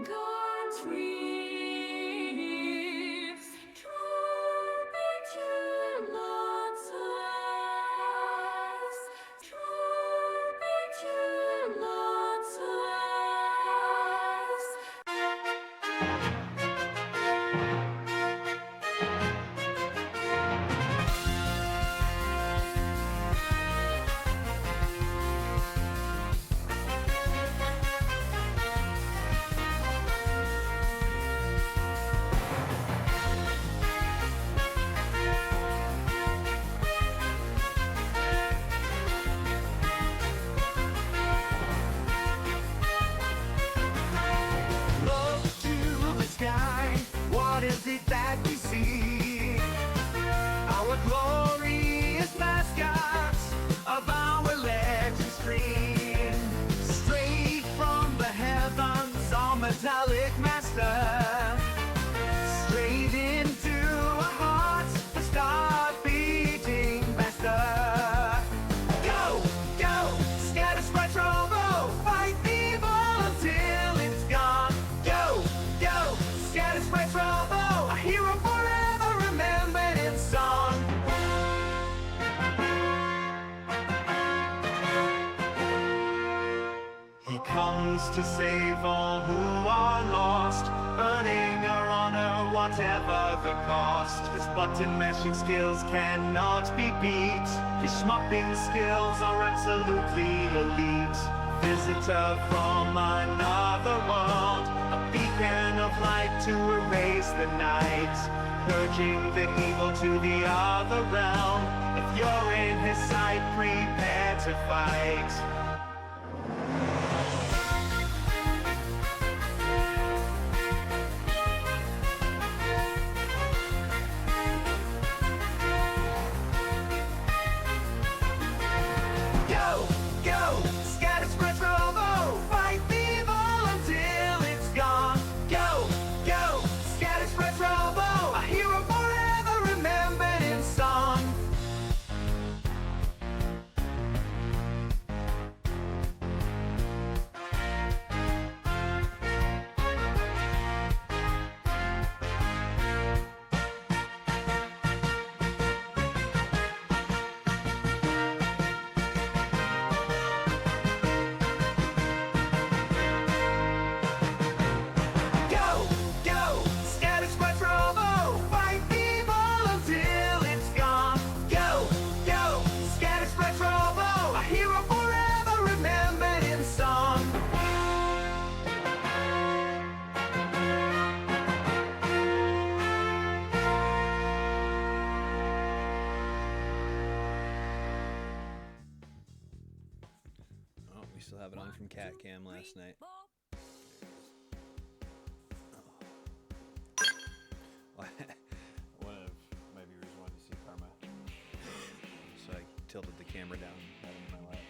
God's reefs, trumpet to lots us, trumpet to lots us. Look to the sky, what is it that we see? Our glorious mascots of our legend stream. Straight from the heavens, our metallic master. Straight into our hearts, the start beating master. Go, go, scatter, spread, robo, fight evil until it's gone. Go, go, scatter, spread, robo, a hero forever remembered in song. He comes to save all who are lost, earning our honor whatever the cost. His button mashing skills cannot be beat. His schmopping skills are absolutely elite. Visitor from another world, a beacon of light to erase the night, purging the evil to the other realm. If you're in his sight, prepare to fight. Go, go, scatter, spread, robo, fight evil until it's gone. Go, go, scatter, spread, robo, a hero forever remembered in song. Go, go, scatter, spread, robo, fight evil until it's gone. Go, go, scatter, spread, robo, a hero forever remembered in song. Oh, we still have it on from Cat Cam last night. One of my viewers wanted to see Karma, so I tilted the camera down and had him in my lap.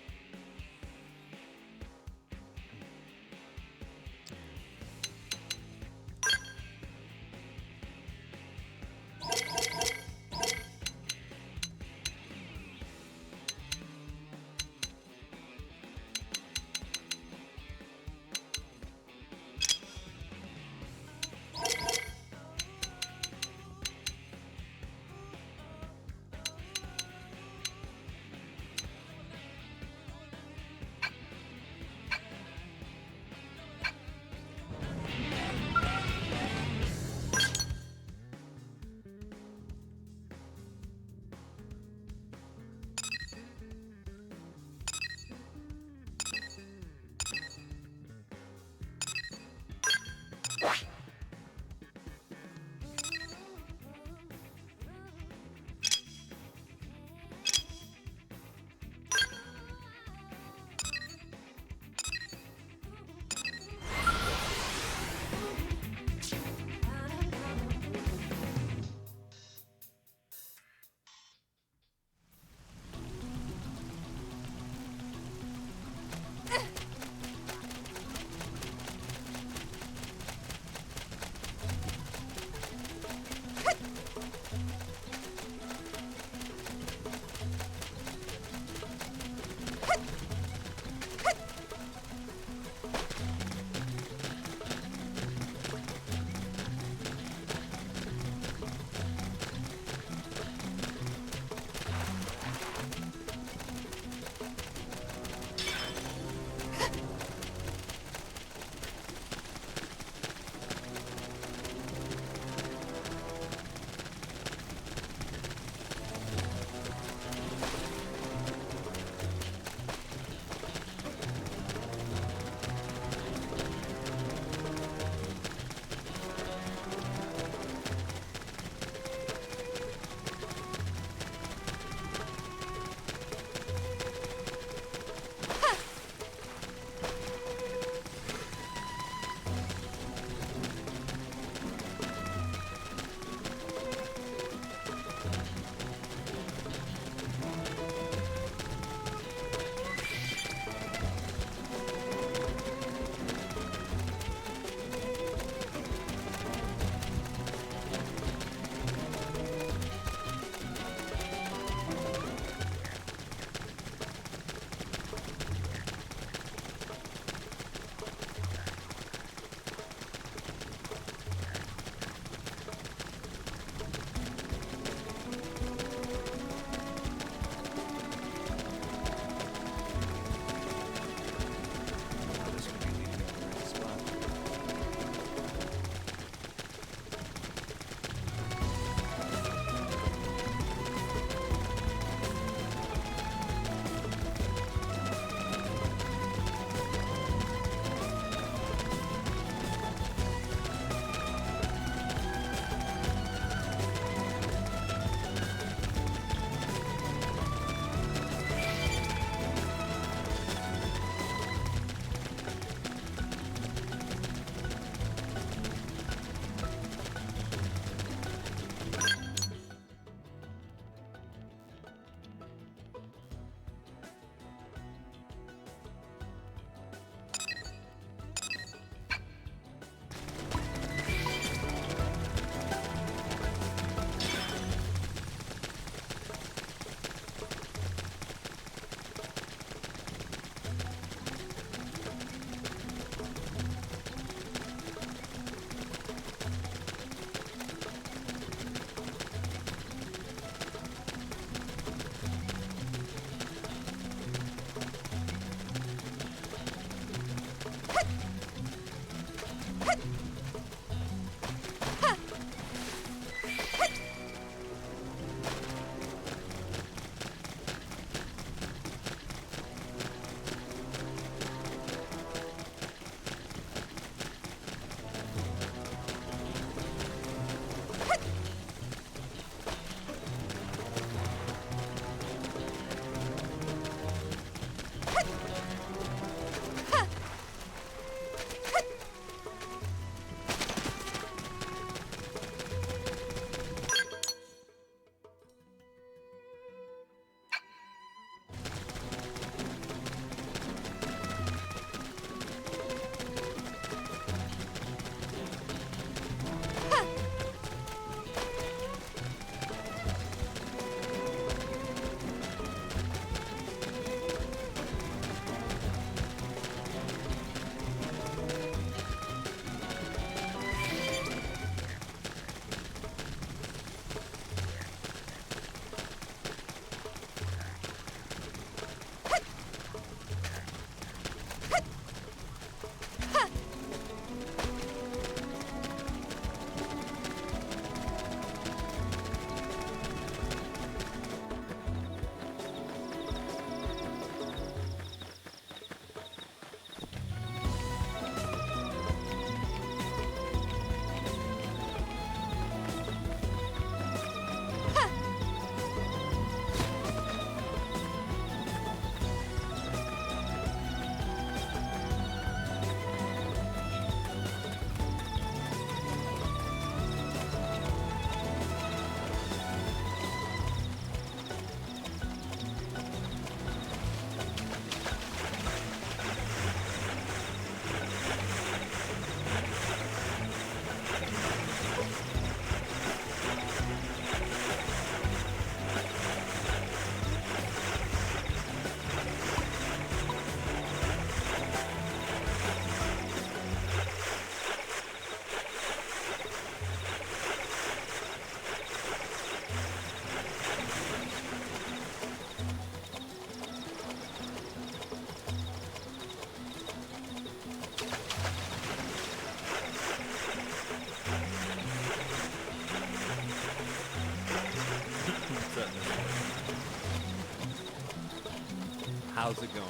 How's it going?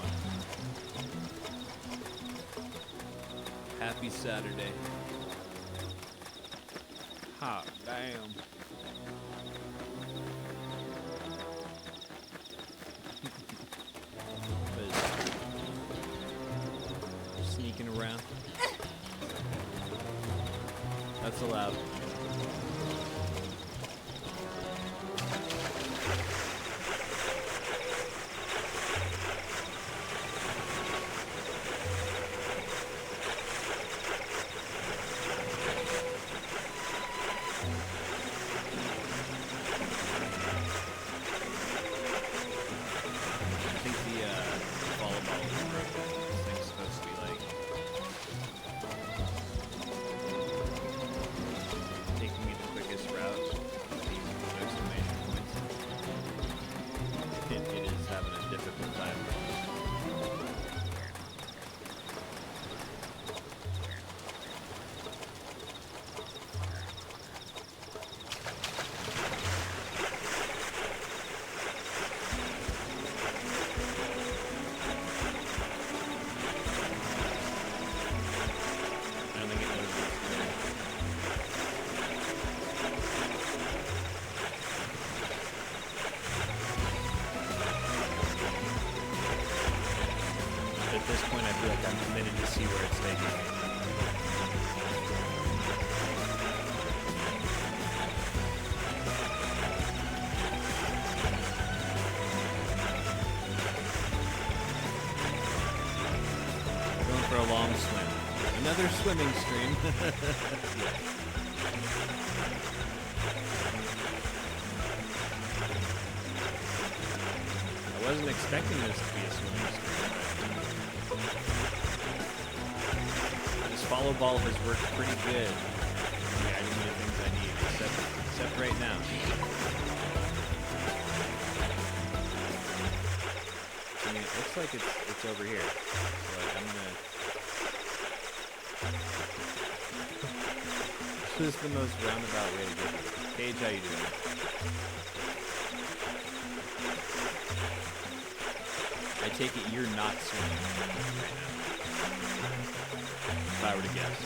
Happy Saturday. Hot damn. Sneaking around. That's allowed. I think the volleyball is broken. This thing's supposed to be like taking me the quickest route to these exclamation points. It is having a difficult time. I don't think it knows what it's doing. At this point, I feel like I'm committed to see where it's taking me. Going for a long swim. Another swimming stream. I wasn't expecting this to be a swimming stream. This follow ball has worked pretty good. Yeah, I didn't get things I need, except right now. I mean, it looks like it's over here. So I'm gonna. This is the most roundabout way to get here. Paige, how you doing? I take it you're not swimming right now. If I were to guess.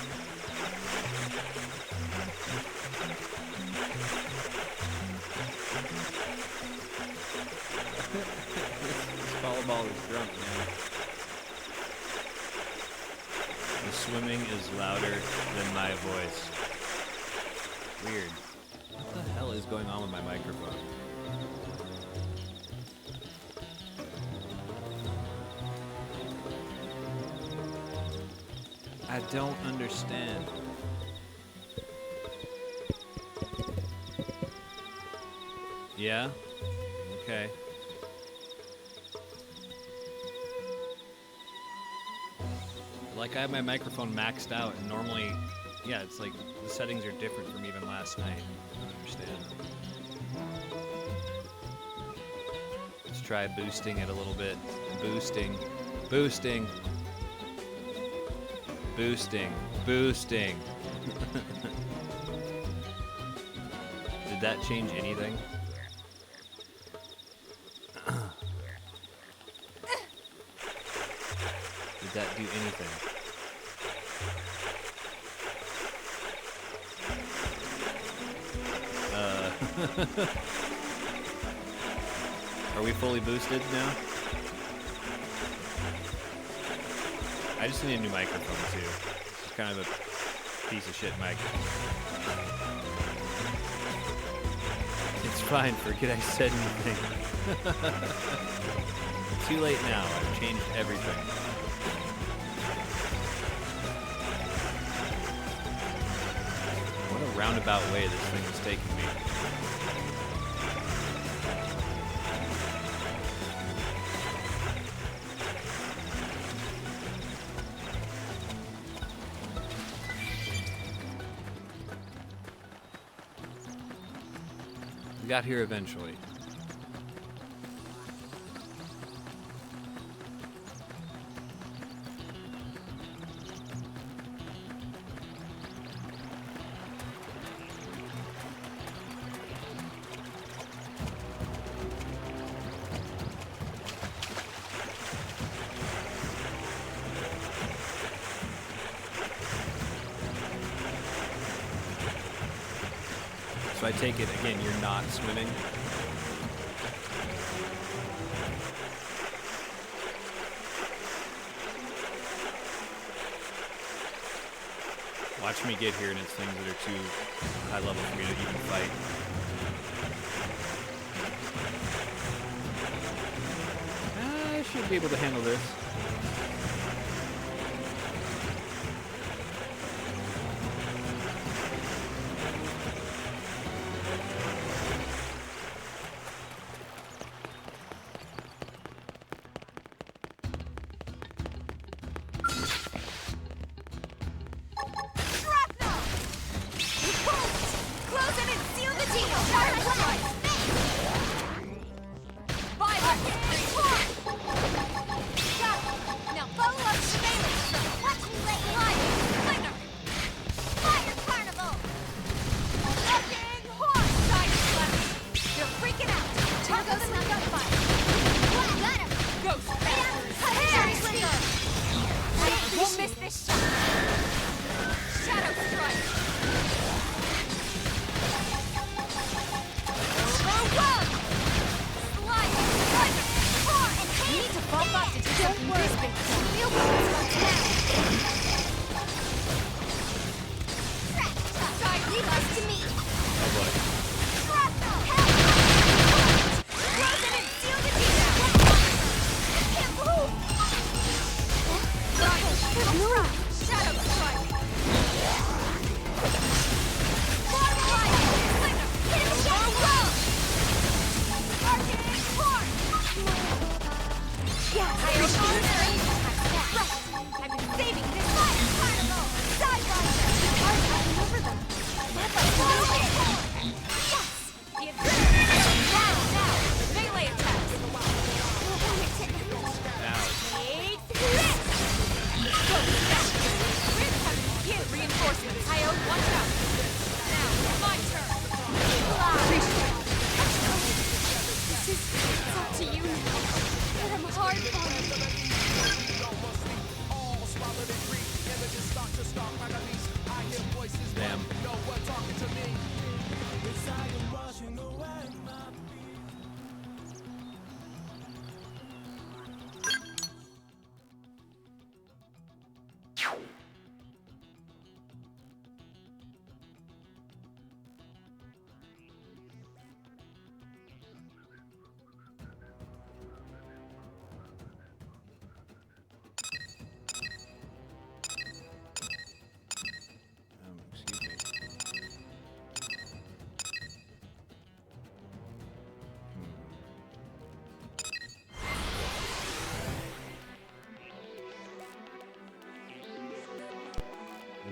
This volleyball is drunk now. The swimming is louder than my voice. Weird. What the hell is going on with my microphone? I don't understand. Yeah? Okay. Like I have my microphone maxed out and normally, yeah, it's like the settings are different from even last night. I don't understand. Let's try boosting it a little bit. Boosting. Boosting. Boosting. Boosting. Did that change anything? Did that do anything? Are we fully boosted now? I just need a new microphone too. It's kind of a piece of shit mic. It's fine, forget I said anything. Too late now, I've changed everything. What a roundabout way this thing is taking me. We got here eventually. So I take it, again, you're not swimming? Watch me get here and it's things that are too high level for me to even fight. I should be able to handle this.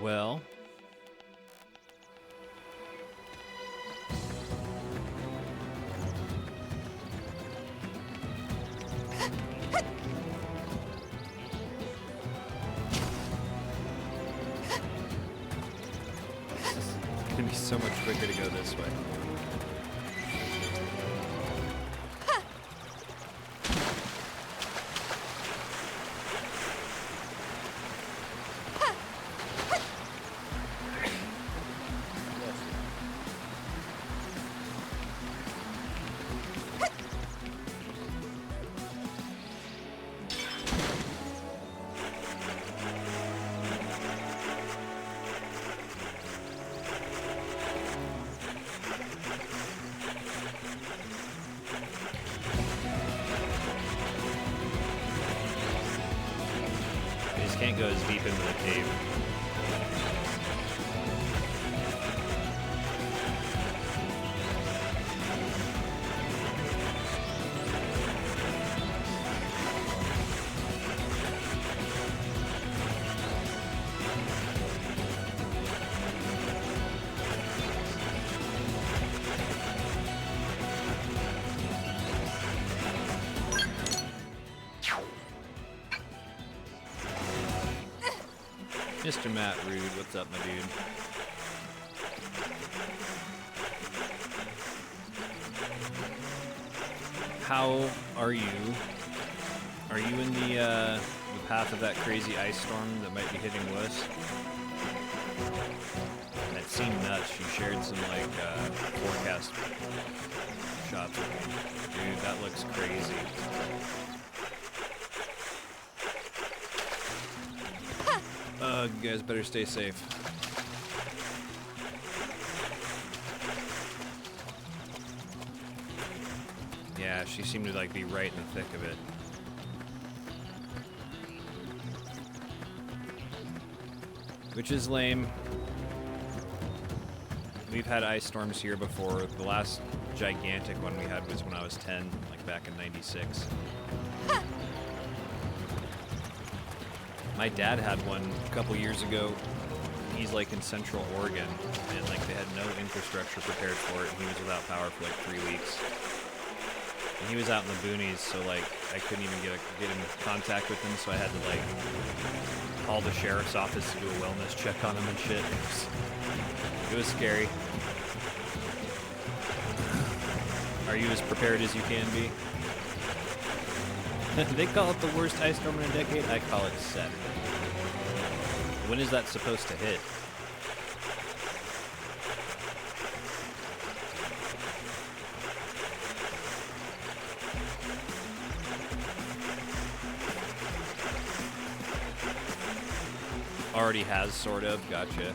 Well, it's gonna be so much quicker to go this way. Can't go as deep into the cave. Mr. Matt Rude, what's up, my dude? How are you? Are you in the path of that crazy ice storm that might be hitting Wuss? That seemed nuts. She shared some like forecast shots with me. Dude, that looks crazy. You guys better stay safe. Yeah, she seemed to like be right in the thick of it. Which is lame. We've had ice storms here before. The last gigantic one we had was when I was 10, like back in '96. My dad had one a couple years ago. He's like in Central Oregon, and like they had no infrastructure prepared for it, and he was without power for like 3 weeks. And he was out in the boonies, so like I couldn't even get in contact with him, so I had to like call the sheriff's office to do a wellness check on him and shit. It was scary. Are you as prepared as you can be? They call it the worst ice storm in a decade. I call it 7. When is that supposed to hit? Already has, sort of. Gotcha.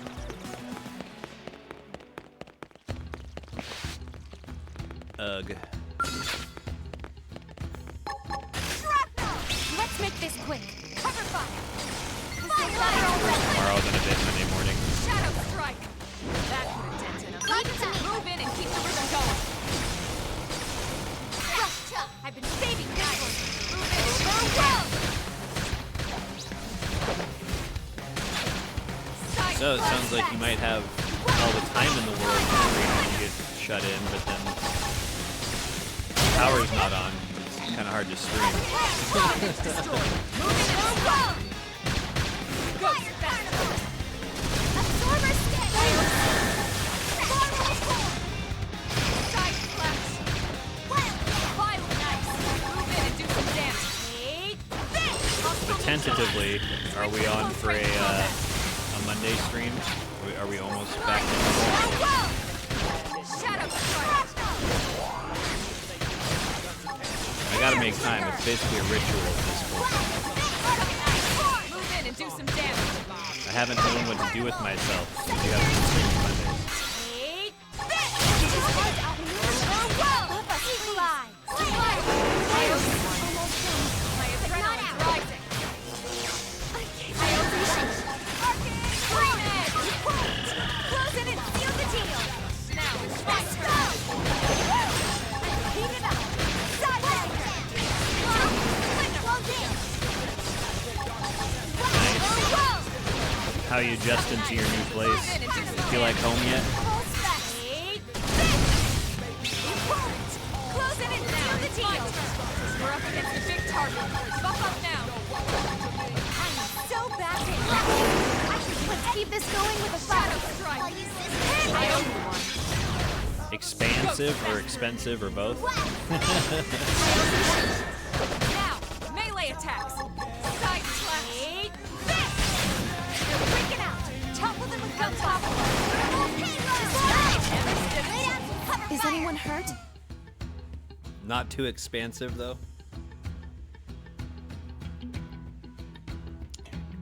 Ugh. Let's make this quick. Cover fire. Tomorrow than a bit Monday morning. Shadow strike. That put a dent in him. Leave it to me. Move in and keep the rhythm going. I've been saving this one. Move in. Farewell. So it sounds like you might have all the time in the world before you get shut in, but then the power's not on. It's kind of hard to stream. Absorber stick. Side flash. Violent ice. Move in and do some damage. But tentatively, are we on for a Monday stream? Are we almost back to normal? Shadow strike. I gotta make time. It's basically a ritual at this point. Move in and do some damage. I haven't known what to do with myself since you guys been streaming Mondays. My adrenaline's rising. Close it and seal the deal. Now it's let's go. Heat it up. How you adjust into your new place? Feel like home yet? Close it and seal the deal. We're up against a big target. Buff up now. I'm so bad at let's keep this going with a shadow strike. I own one. Expansive or expensive or both? Now, melee attacks. Side slash. You're freaking out. Topple them with gun topple. Is anyone hurt? Not too expansive though.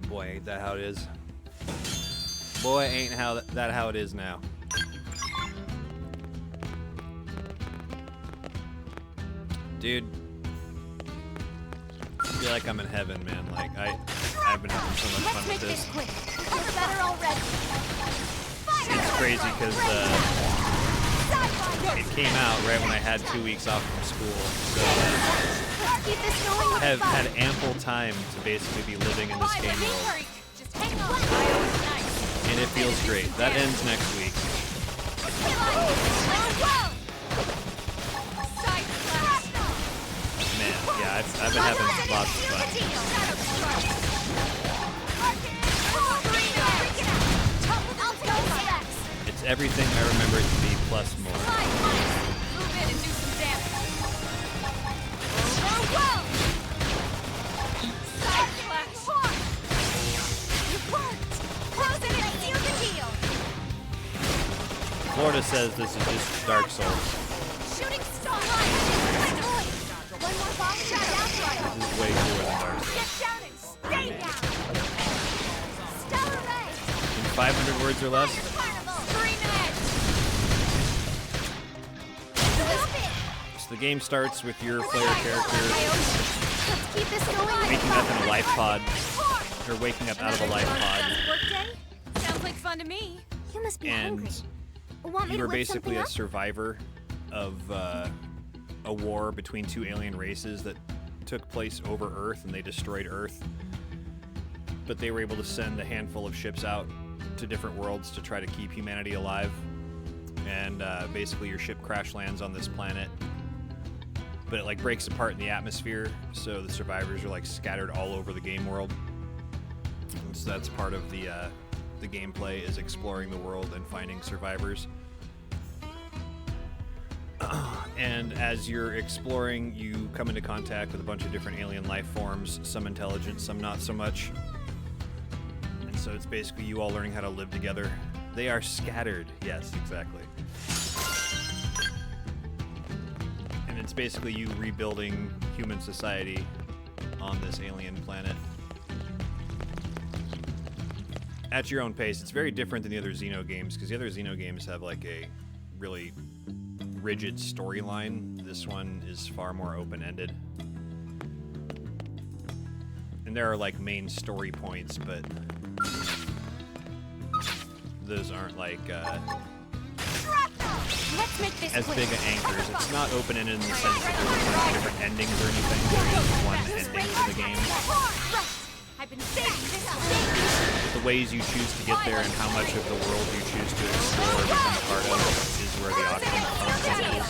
Boy, ain't that how it is. Boy, ain't that how it is now. Dude, I feel like I'm in heaven, man. Like I've been having so much fun with this. Quick. Better already. It's crazy because it came out right when I had 2 weeks off from school, so I've had ample time to basically be living in this game world, Just hang on. and it feels great. That ends next week. Man, yeah, I've been having lots of fun. It's everything I remember it to be plus more. Move in and do some damage. Side flash. You won't. Close it and seal the deal. Florida says this is just Dark Souls. Shooting star! One more bomb shot out. This is way cooler than Dark Souls. Get down and stay down! Stellar Ray! In 500 words or less? Carnival! Scream it! Stop it! So the game starts with your player character Let's keep this going. waking up in a life pod, or waking up out of a life pod, Workday? Sounds like fun to me. You must be hungry. and Want me you to were whip basically something a up? survivor of a war between two alien races that took place over Earth, and they destroyed Earth. But they were able to send a handful of ships out to different worlds to try to keep humanity alive. And basically your ship crash lands on this planet, but it like breaks apart in the atmosphere, so the survivors are like scattered all over the game world. And so that's part of the gameplay, is exploring the world and finding survivors. And as you're exploring, you come into contact with a bunch of different alien life forms, some intelligent, some not so much. And so it's basically you all learning how to live together. They are scattered. Yes, exactly. And it's basically you rebuilding human society on this alien planet at your own pace. It's very different than the other Xeno games, because the other Xeno games have like a really rigid storyline. This one is far more open-ended. And there are like main story points, but those aren't like Let's make this as quick. big of anchors. It's not open-ended in the sense that there's a bunch of different endings or anything. There is one ending to the game. I've been saving this day. The ways you choose to get there and how much of the world you choose to explore or become part of is where the option content is.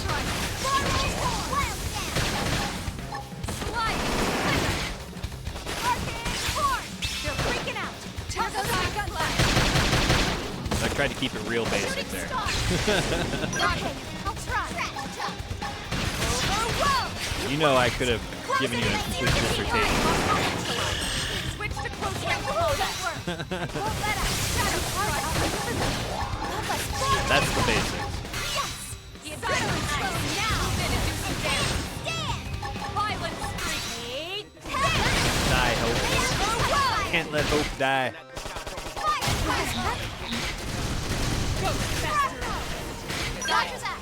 They're freaking out. So I tried to keep it real basic there. Okay, I'll try. You know I could have given you a complete dissertation. Switch to close range. Won't let us. That's the basics. Yes! The adrenaline's flowing now! Minute do some damage! Violent streak! Die, hope. Can't let hope die. Roger that!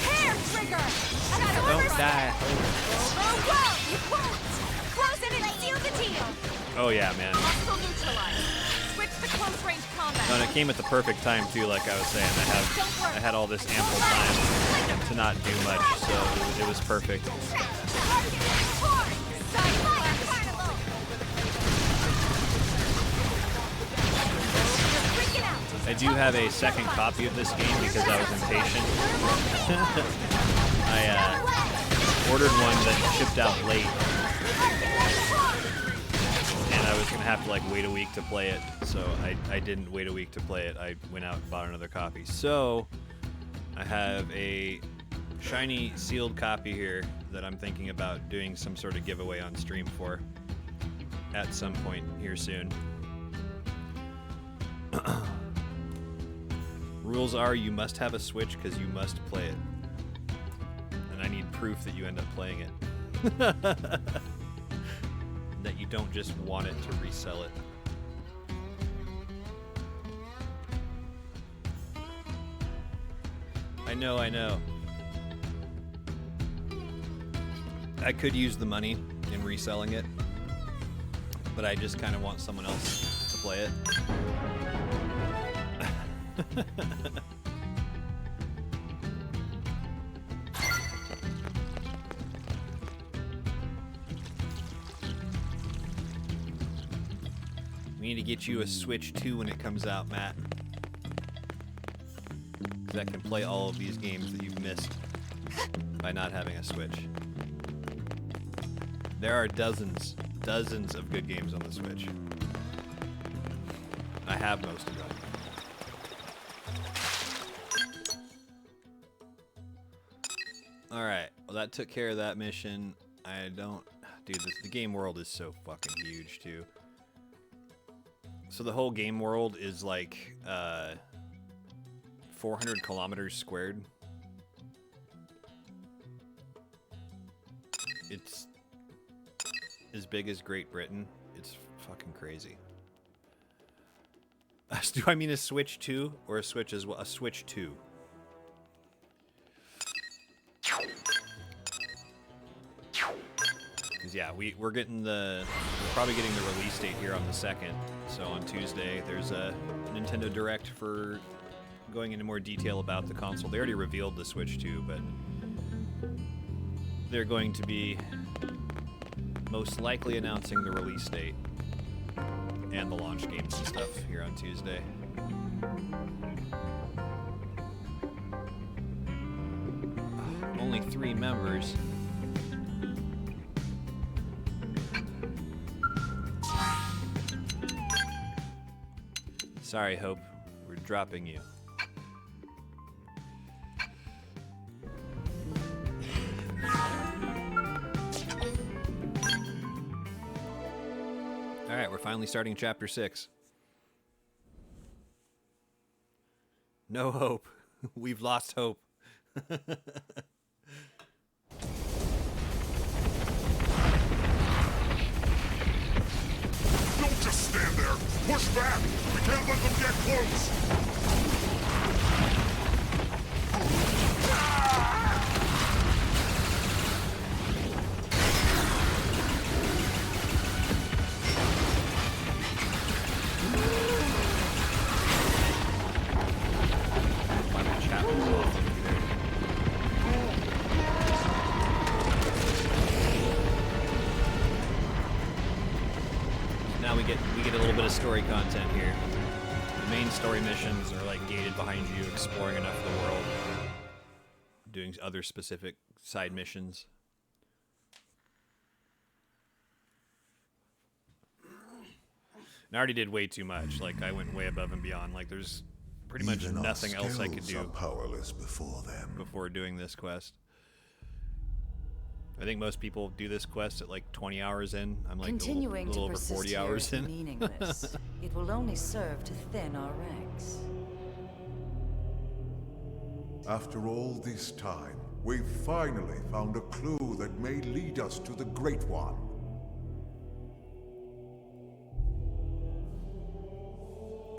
Hair trigger! Don't die, hope. You won't! Close in and seal the deal! Oh yeah, man. Hostile neutralized. Switch to close range combat. No, and it came at the perfect time too, like I was saying. I had all this ample time to not do much, so it was perfect. I do have a second copy of this game because I was impatient. I ordered one that shipped out late, and I was gonna have to like wait a week to play it, so I didn't wait a week to play it. I went out and bought another copy. So I have a shiny sealed copy here that I'm thinking about doing some sort of giveaway on stream for at some point here soon. Rules are you must have a Switch because you must play it. And I need proof that you end up playing it. That you don't just want it to resell it. I know. I could use the money in reselling it, but I just kind of want someone else to play it. We need to get you a Switch 2 when it comes out, Matt. Because that can play all of these games that you've missed by not having a Switch. There are dozens of good games on the Switch. I have most of them. Alright, well that took care of that mission. Dude, the game world is so fucking huge too. So the whole game world is like 400 kilometers squared. It's as big as Great Britain. It's fucking crazy. Do I mean a Switch 2 or a Switch as well? A Switch 2. Because yeah, we're probably getting the release date here on the 2nd. So on Tuesday, there's a Nintendo Direct for going into more detail about the console. They already revealed the Switch 2, but they're going to be most likely announcing the release date and the launch games and stuff here on Tuesday. Only 3 members. Sorry, Hope. We're dropping you. Alright, we're finally starting Chapter 6. No hope. We've lost hope. Don't just stand there! Push back! We can't let them get close! Now we get a little bit of story content here. The main story missions are like gated behind you, exploring enough of the world, doing other specific side missions. And I already did way too much. Like I went way above and beyond. Like there's pretty much Even our nothing else I could skills do are powerless before them. before doing this quest. I think most people do this quest at like 20 hours in. I'm like Continuing a little to over 40 persist hours here is in. meaningless. It will only serve to thin our ranks. After all this time, we've finally found a clue that may lead us to the Great One.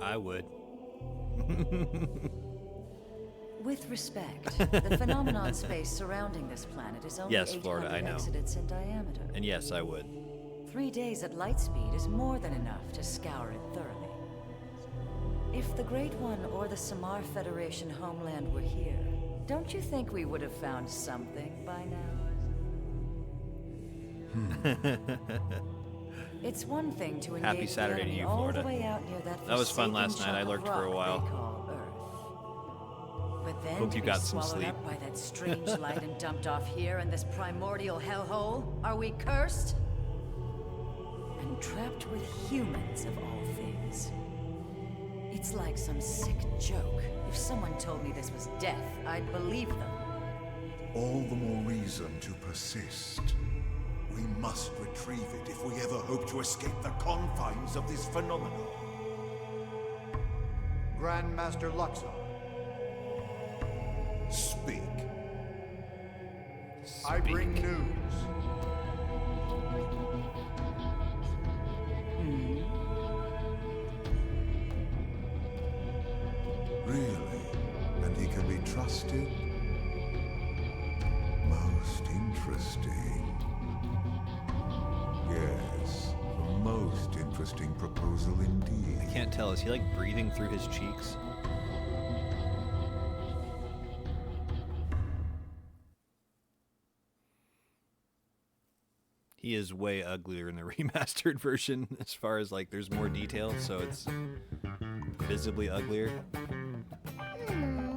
I would. With respect, the phenomenon space surrounding this planet is only Yes, 800 Florida, I know. exodents in diameter. And yes, I would. 3 days at light speed is more than enough to scour it thoroughly. If the Great One or the Samar Federation homeland were here, don't you think we would have found something by now? It's one thing to engage Happy Saturday the to enemy you, all Florida. the way out near that That was fun forsaken last night. chunk I of lurked for a rock while. they call Earth. But then Hope to you be got some swallowed sleep. up by that strange light and dumped off here in this primordial hellhole? Are we cursed? And trapped with humans of all things. It's like some sick joke. If someone told me this was death, I'd believe them. All the more reason to persist. We must retrieve it if we ever hope to escape the confines of this phenomenon. Grandmaster Luxor, Speak. I bring news. Really? And he can be trusted? Most interesting. Yes, a most interesting proposal indeed. I can't tell. Is he like breathing through his cheeks? He is way uglier in the remastered version as far as like there's more detail, so it's visibly uglier.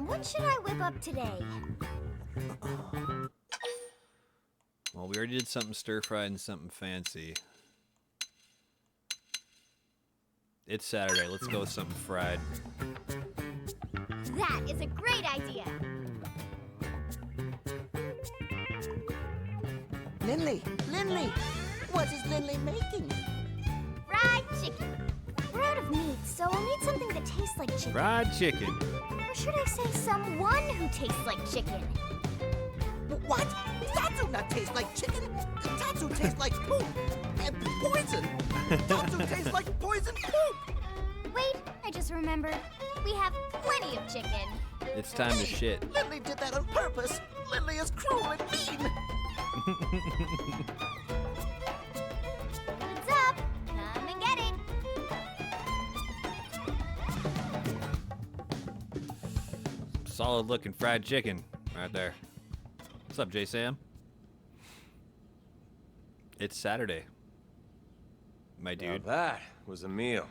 What should I whip up today? Well, we already did something stir-fried and something fancy. It's Saturday. Let's go with something fried. That is a great idea. Lindley, what is Lindley making? Fried chicken. We're out of of meat, so I'll need something that tastes like chicken. Fried chicken. Or should I say someone who tastes like chicken? What? Tatsu not taste like chicken. Tatsu tastes like poop and poison. Tatsu tastes like poison poop. Wait, I just remembered. We have plenty of chicken. It's time to shit. Lily did that on purpose. Lily is cruel and mean. What's up? Come and get it. Solid looking fried chicken right there. What's up, J Sam? It's Saturday, my dude. Now that was a meal.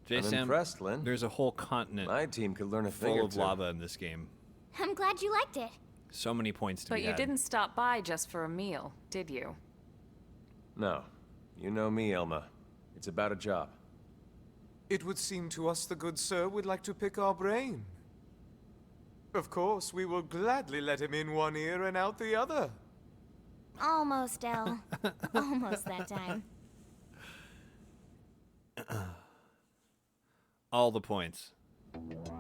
J I'm Sam, impressed, Lynn. there's a whole continent My team could learn a thing full or of two. lava in this game. I'm glad you liked it. So many points to But be you had. didn't stop by just for a meal, did you? No. You know me, Elma. It's about a job. It would seem to us the good sir would like to pick our brain. Of course, we will gladly let him in one ear and out the other. Almost, Elle. Almost that time. All the points.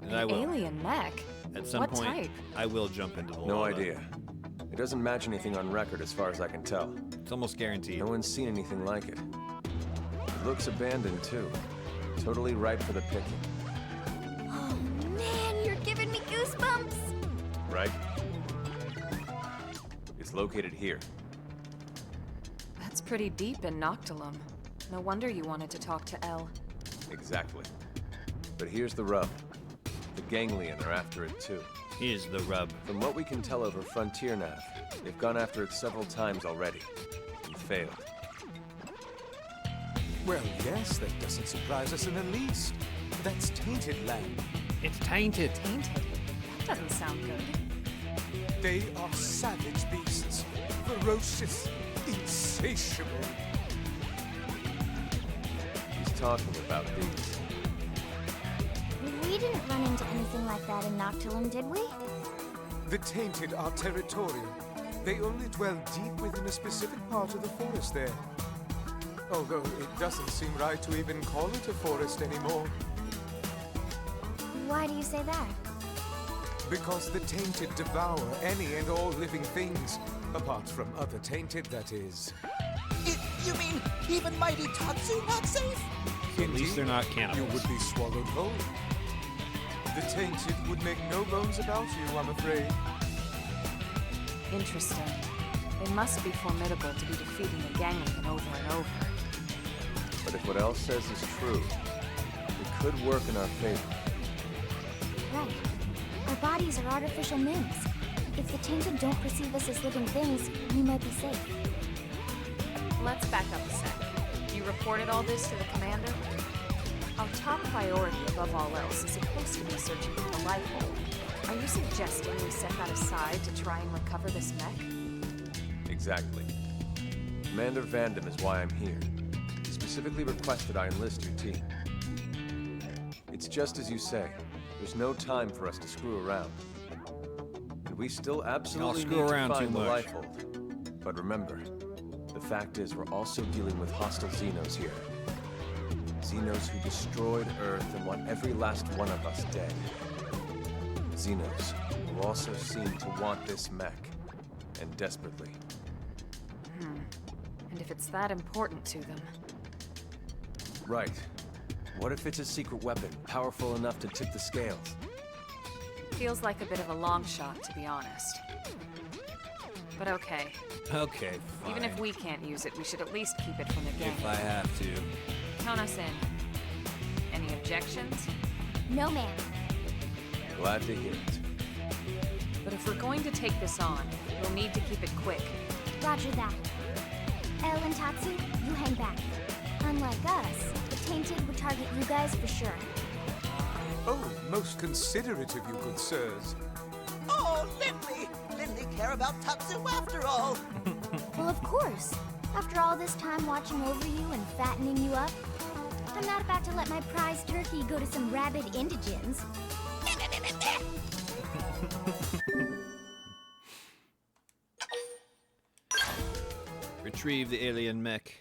And I will. Alien mech? At some What point, type? I will jump into the No lava. idea. It doesn't match anything on record as far as I can tell. It's almost guaranteed. No one's seen anything like it. It looks abandoned, too. Totally ripe for the picking. Oh man, you're giving me goosebumps. Right? It's located here. That's pretty deep in Noctilum. No wonder you wanted to talk to Elle. Exactly. But here's the rub. The Ganglion are after it, too. Here's the rub. From what we can tell over Frontier Nav, they've gone after it several times already. And failed. Well, yes, that doesn't surprise us in the least. That's tainted land. It's tainted. Tainted? That doesn't sound good. They are savage beasts. Ferocious, insatiable. He's talking about these. We didn't run into anything like that in Noctilum, did we? The tainted are territorial. They only dwell deep within a specific part of the forest there. Although it doesn't seem right to even call it a forest anymore. Why do you say that? Because the tainted devour any and all living things. Apart from other tainted, that is. You mean even mighty Tatsu not safe? At least they're not You cannibals. would be swallowed whole. The tainted would make no bones about you, I'm afraid. Interesting. They must be formidable to be defeating a ganglion over and over. But if what Elle says is true, it could work in our favor. Right. Our bodies are artificial mimics. If the tainted don't perceive us as living things, we might be safe. Let's back up a sec. You reported all this to the commander? Our top priority above all else is supposed to be searching for the life hole. Are you suggesting we set that aside to try and recover this mech? Exactly. Commander Vandam is why I'm here. He specifically requested I enlist your team. It's just as you say. There's no time for us to screw around. And we still absolutely screw need to around too find the much. life hold. But remember, the fact is we're also dealing with hostile Xenos here. Xenos who destroyed Earth and want every last one of us dead. Xenos who also seem to want this mech. And desperately. And if it's that important to them, Right. What if it's a secret weapon, powerful enough to tip the scales? feels like a bit of a long shot, to be honest. But okay, Okay, fine. even if we can't use it, we should at least keep it from the gang. If I have to. Count us in. Any objections? No, ma'am. Glad to hear it. But if we're going to take this on, we'll need to keep it quick. Roger that. Elle and Tatsu, you hang back. Unlike us, the tainted would target you guys for sure. Oh, most considerate of you, good sirs. Oh, Lindley! Lindley care about Tatsu after all. Well, of course. After all this time watching over you and fattening you up, I'm not about to let my prize turkey go to some rabid indigents. Retrieve the alien mech.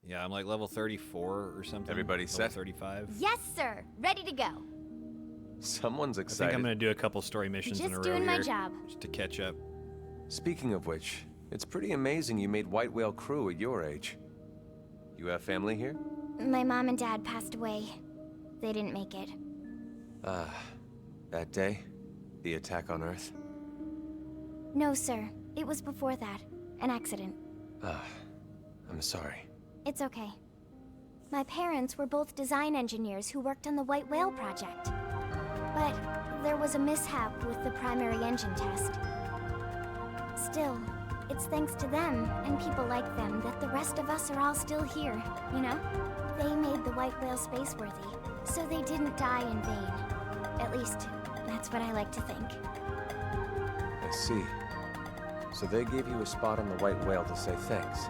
Yeah, I'm like level 34 or something. Everybody level set? 35. Yes, sir. Ready to go. Someone's I think excited. I'm gonna do a couple story missions in a Just row doing my here, job. just to catch up. Speaking of which, it's pretty amazing you made White Whale crew at your age. You have family here? My mom and dad passed away. They didn't make it. That day? The attack on Earth? No, sir. It was before that. An accident. I'm sorry. It's okay. My parents were both design engineers who worked on the White Whale project. But there was a mishap with the primary engine test. Still, it's thanks to them and people like them that the rest of us are all still here, you know? They made the White Whale spaceworthy, so they didn't die in vain. At least, that's what I like to think. I see. So they gave you a spot on the White Whale to say thanks.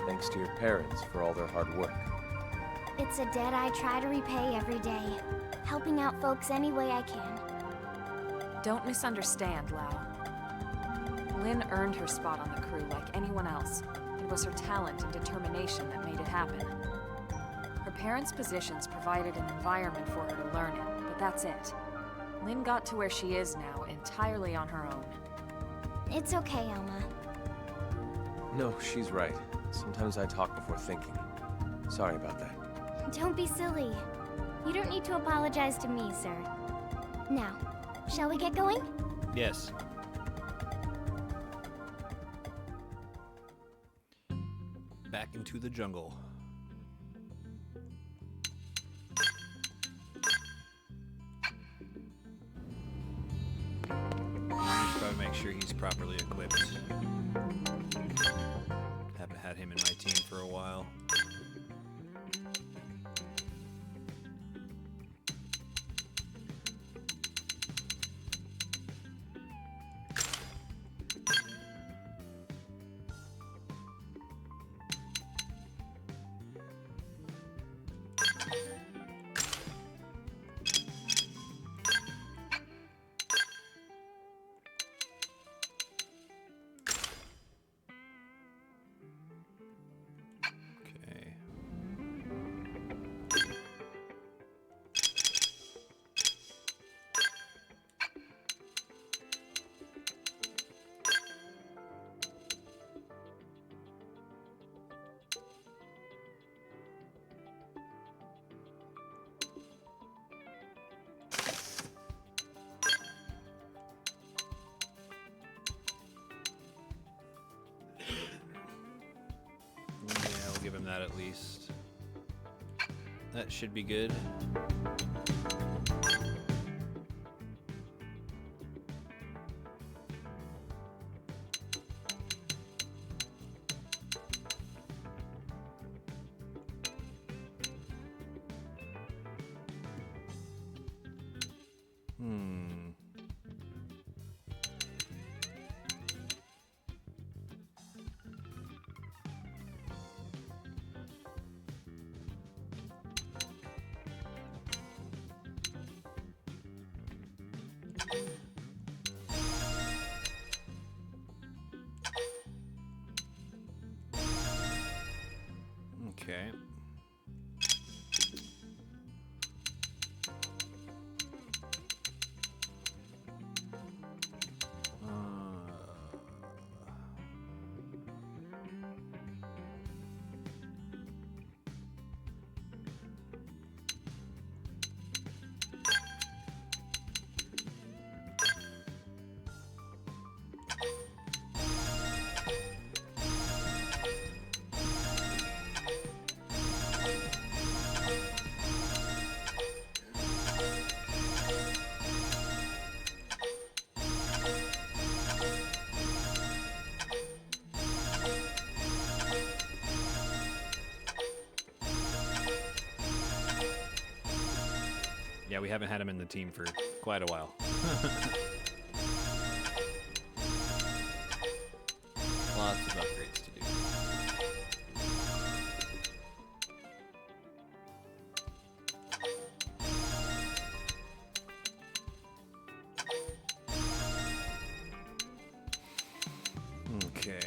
Thanks to your parents for all their hard work. It's a debt I try to repay every day, helping out folks any way I can. Don't misunderstand, Lau. Lynn earned her spot on the crew like anyone else. It was her talent and determination that made it happen. Her parents' positions provided an environment for her to learn in, but that's it. Lynn got to where she is now entirely on her own. It's okay, Elma. No, she's right. Sometimes I talk before thinking. Sorry about that. Don't be silly. You don't need to apologize to me, sir. Now, shall we get going? Yes. Back into the jungle. Just gotta make sure he's properly equipped. Haven't had him in my team for a while. Okay. Yeah, we'll give him that at least. That should be good. Okay. Yeah, we haven't had him in the team for quite a while. Lots of upgrades to do. Okay.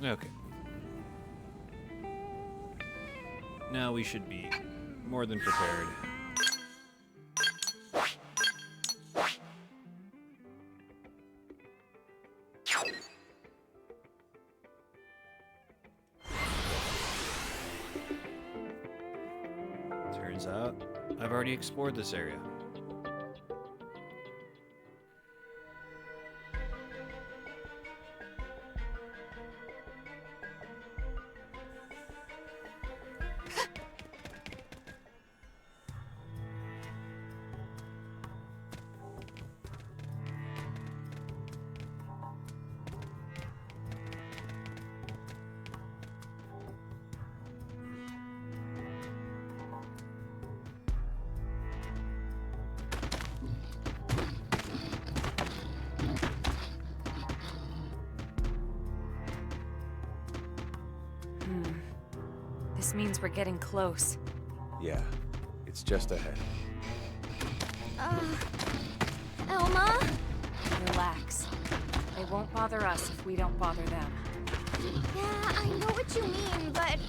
Okay. Now we should be more than prepared. Turns out, I've already explored this area. This means we're getting close. Yeah, it's just ahead. Elma? Relax. They won't bother us if we don't bother them. Yeah, I know what you mean, but...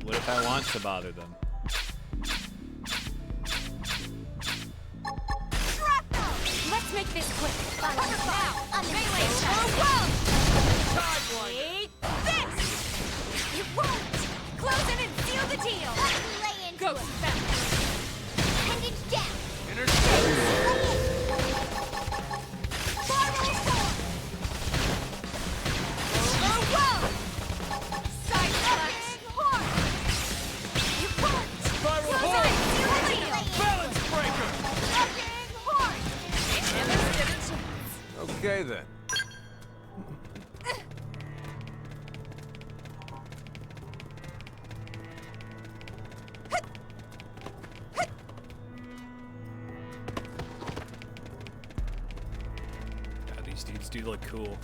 What if I want to bother them? Let's make this quick. Now, on the melee attack. Take this! You won't! Close it and seal the deal! Lay into Go, it. Sven. Appendage down! Side slash! Hard! You won't! Close it and seal the deal! Balance breaker! Fucking hard! Okay then. God, these dudes do look cool.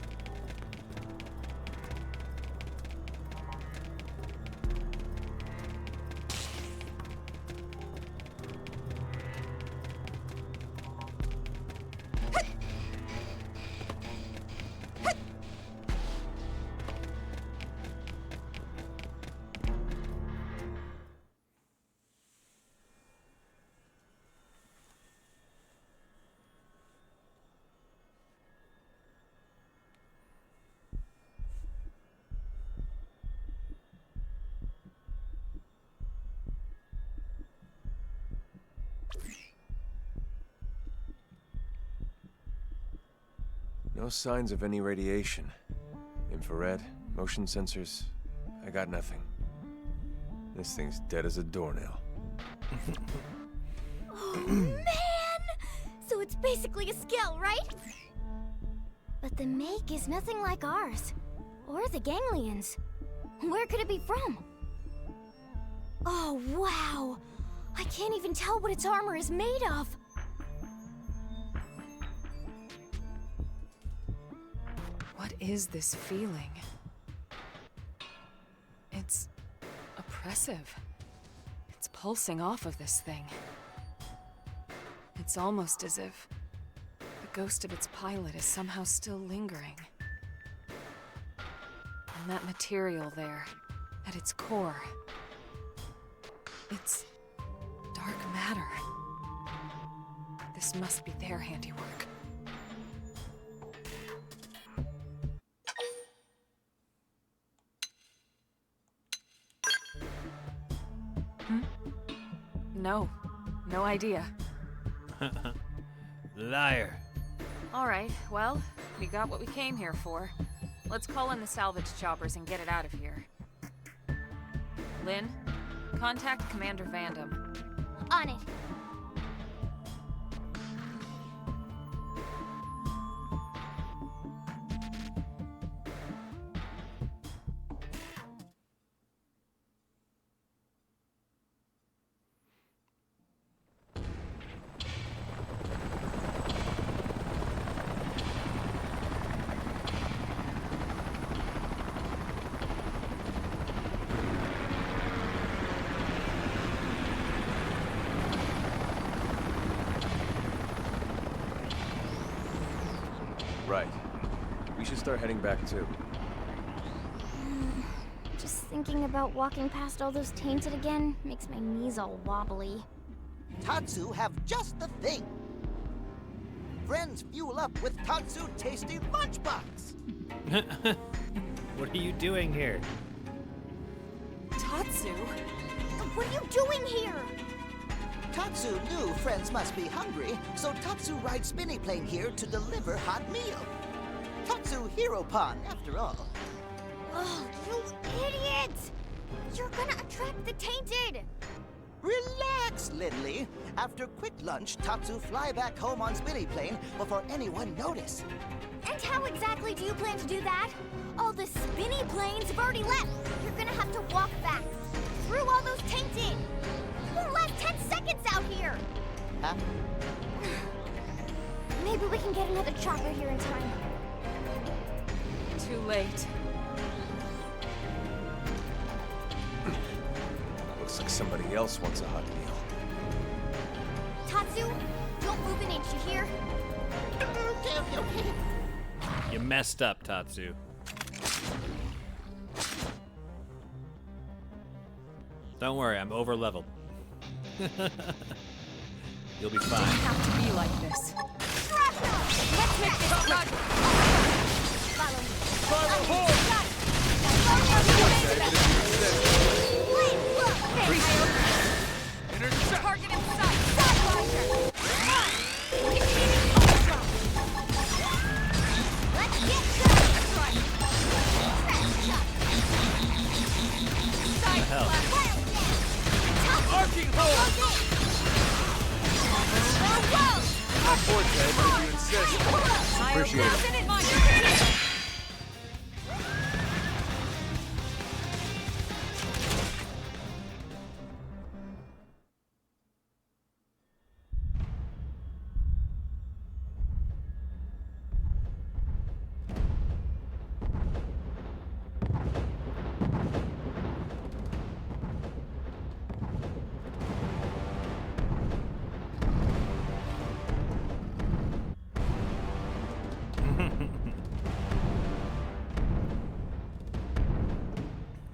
No signs of any radiation. Infrared, motion sensors, I got nothing. This thing's dead as a doornail. Oh, man! So it's basically a skill, right? But the make is nothing like ours. Or the ganglions. Where could it be from? Oh, wow! I can't even tell what its armor is made of! What is this feeling? It's oppressive. It's pulsing off of this thing. It's almost as if the ghost of its pilot is somehow still lingering. And that material there, at its core, it's dark matter. This must be their handiwork. No idea. Liar. All right, well, we got what we came here for. Let's call in the salvage choppers and get it out of here. Lynn, contact Commander Vandam. On it. Right. We should start heading back too. Just thinking about walking past all those tainted again makes my knees all wobbly. Tatsu have just the thing. Friends fuel up with Tatsu tasty lunchbox. What are you doing here? Tatsu? What are you doing here? Tatsu knew friends must be hungry, so Tatsu rides spinny plane here to deliver hot meal. Tatsu Hero Pon, after all. Oh, you idiot! You're gonna attract the tainted! Relax, Lindley. After quick lunch, Tatsu fly back home on spinny plane before anyone notice. And how exactly do you plan to do that? All the spinny planes have already left. You're gonna have to walk back through all those tainted. You won't last 10 seconds out here. Huh? Maybe we can get another chopper here in time. Too late. Looks like somebody else wants a hot meal. Tatsu, don't move an inch, you hear? Okay. You messed up, Tatsu. Don't worry, I'm over leveled. You'll be fine. Have to be like this. Let's make this quick. Follow me. Target in sight. Let's get this. What the hell? Arcing hold! My forte, but if you insist. Appreciate it.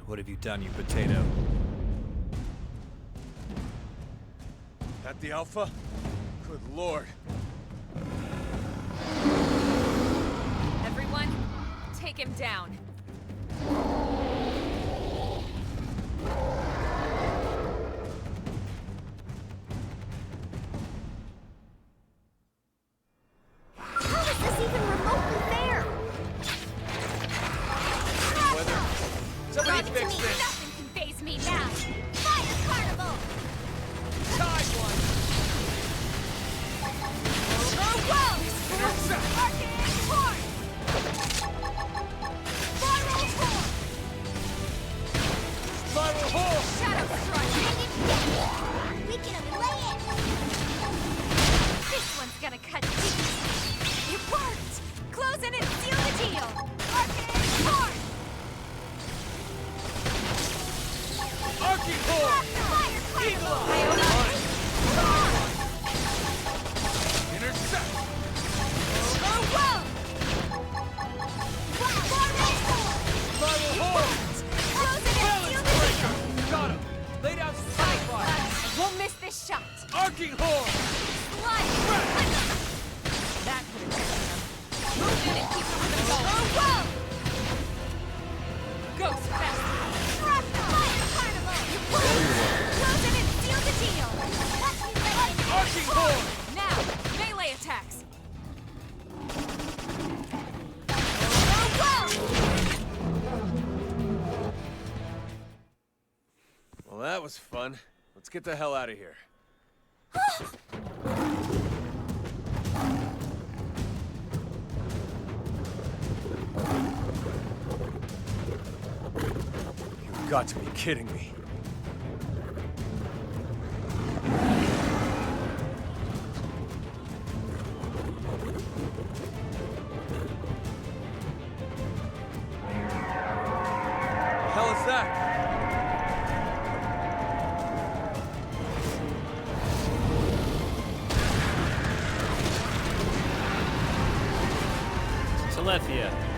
What have you done, you potato? At the Alpha? Good lord. Everyone, take him down. How is this even remotely fair? Somebody Give it to fix me. this! Nothing can faze me now. Fire carnival! Tide one! Whoa! Intercept! Arcane horn! Spiral horn! Spiral hole! Shadow strike. Bring it down! We can lay it! This one's gonna cut deep. It worked. Close in and seal the deal. Arcane horn! Arcing hole! Fire carnival! Intercept! Whoa! Spiral horn! Spiral hole! Close it and seal the deal! Got him! Lay down sidewalk! Won't miss this shot. Arcing hole! Slide. That could have taken him. Move in and keep him with the ball. Whoa! Ghost fast. Fire carnival! Close it and seal the deal! Watch me lay it! Arcing hole! Now, melee attacks. Whoa! Well, that was fun. Let's get the hell out of here. You've got to be kidding me. The hell is that? Alethea.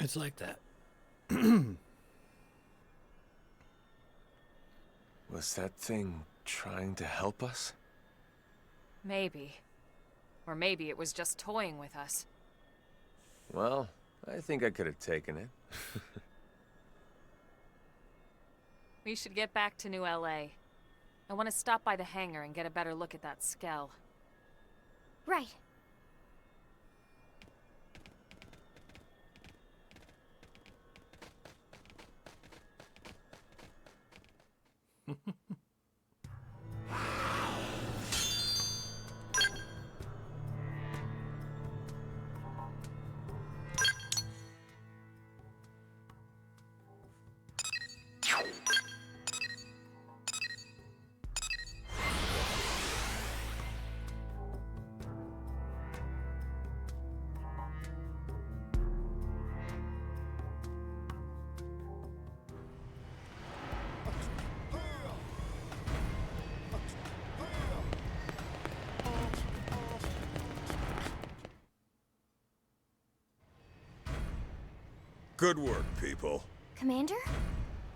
It's like that. Was that thing trying to help us? Maybe. Or maybe it was just toying with us. Well, I think I could have taken it. We should get back to New LA. I want to stop by the hangar and get a better look at that skell. Right. Good work, people. Commander?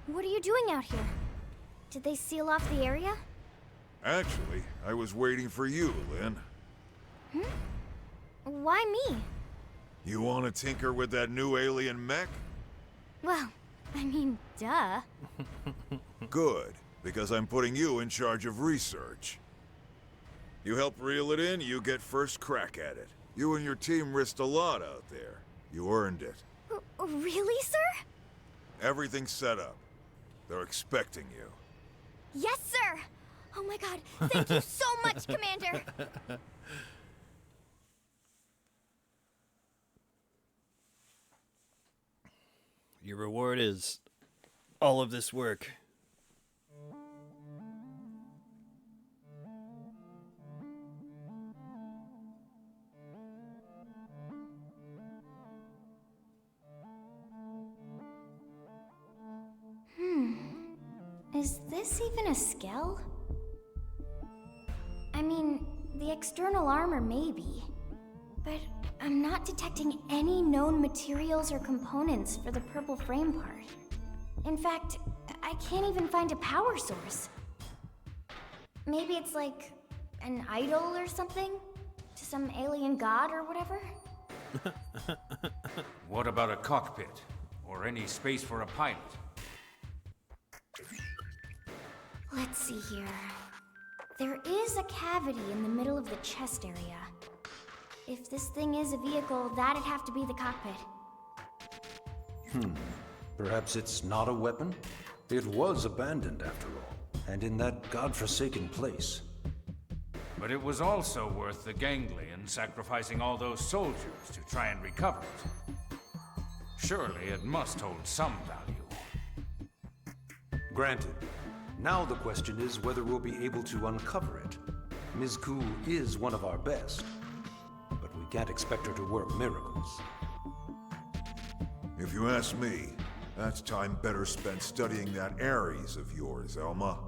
What are you doing out here? Did they seal off the area? Actually, I was waiting for you, Lynn. Why me? You want to tinker with that new alien mech? Well, I mean, duh. Good, because I'm putting you in charge of research. You help reel it in, you get first crack at it. You and your team risked a lot out there. You earned it. Really, sir? Everything's set up. They're expecting you. Yes, sir! Oh my god, thank you so much, Commander! Your reward is all of this work. Is this even a skell? I mean, the external armor maybe, but I'm not detecting any known materials or components for the purple frame part. In fact, I can't even find a power source. Maybe it's like an idol or something? To some alien god or whatever? What about a cockpit? Or any space for a pilot? Let's see here. There is a cavity in the middle of the chest area. If this thing is a vehicle, that'd have to be the cockpit. Perhaps it's not a weapon? It was abandoned after all, and in that godforsaken place. But it was also worth the ganglion sacrificing all those soldiers to try and recover it. Surely it must hold some value. Granted. Now the question is whether we'll be able to uncover it. Ms. Koo is one of our best, but we can't expect her to work miracles. If you ask me, that's time better spent studying that Ares of yours, Elma.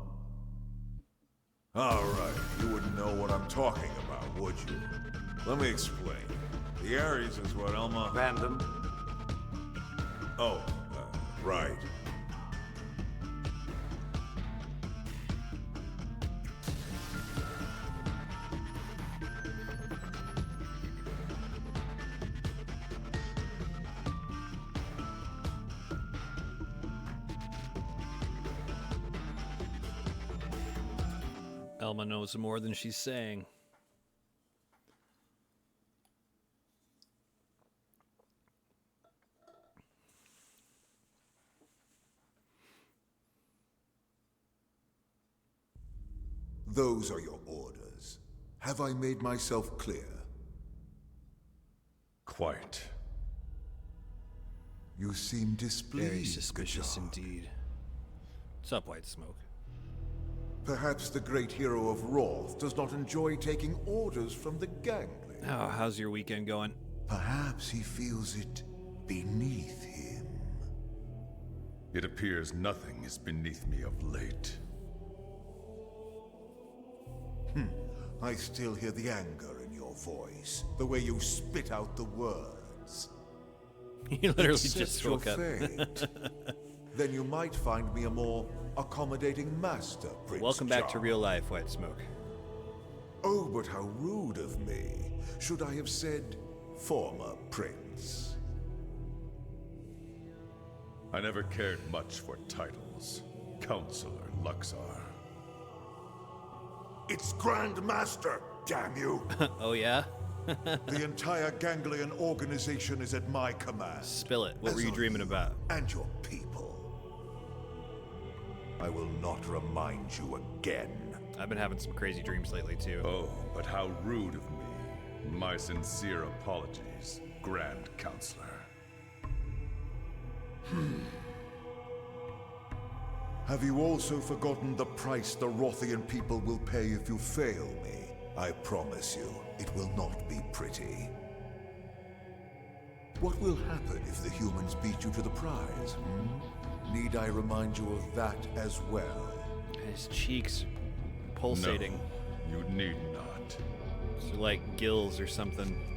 All right, you wouldn't know what I'm talking about, would you? Let me explain. The Ares is what Elma... Random. Oh, right. Elma knows more than she's saying. Those are your orders. Have I made myself clear? Quite. You seem displeased. Very suspicious Gadog. indeed. What's up, White Smoke? Perhaps the great hero of Roth does not enjoy taking orders from the ganglion. Oh, how's your weekend going? Perhaps he feels it beneath him. It appears nothing is beneath me of late. I still hear the anger in your voice, the way you spit out the words. You literally Accept just your woke up. fate. Then you might find me a more accommodating master, Prince Welcome back to Charles. real life, White Smoke. Oh, but how rude of me. Should I have said former prince? I never cared much for titles. Counselor Luxar. It's Grand Master, damn you! Oh, yeah? The entire ganglion organization is at my command. Spill it. What As were you are dreaming about? And your people. I will not remind you again. I've been having some crazy dreams lately, too. Oh, but how rude of me. My sincere apologies, Grand Counselor. Have you also forgotten the price the Rothian people will pay if you fail me? I promise you, it will not be pretty. What will happen if the humans beat you to the prize? Need I remind you of that as well? His cheeks pulsating. No, you need not. So like gills or something.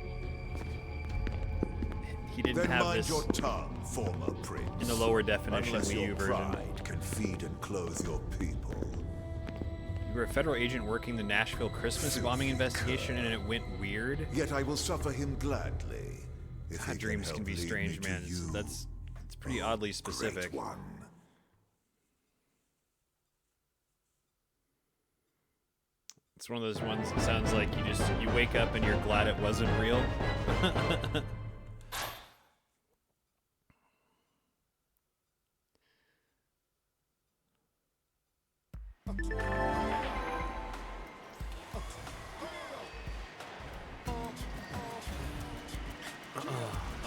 He didn't Then have mind this your tongue, former prince. in the lower definition Unless Wii your U version. pride can feed and clothe your people. You were a federal agent working the Nashville Christmas bombing investigation, and it went weird. Yet I will suffer him gladly. If he Dreams can help be lead strange, me to man. you, It's pretty oddly great specific. one. It's one of those ones that sounds like you wake up and you're glad it wasn't real.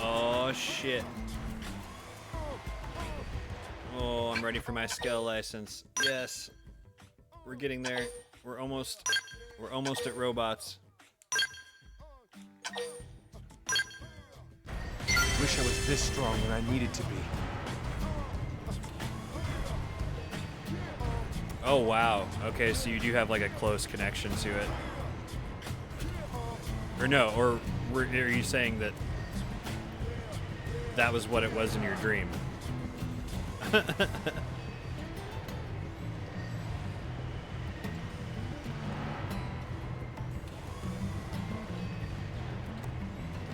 Oh shit. Oh, I'm ready for my Skell license. Yes. We're getting there. We're almost at robots. Wish I was this strong when I needed to be. Oh wow. Okay, so you do have like a close connection to it. Or no, or are you saying that that was what it was in your dream?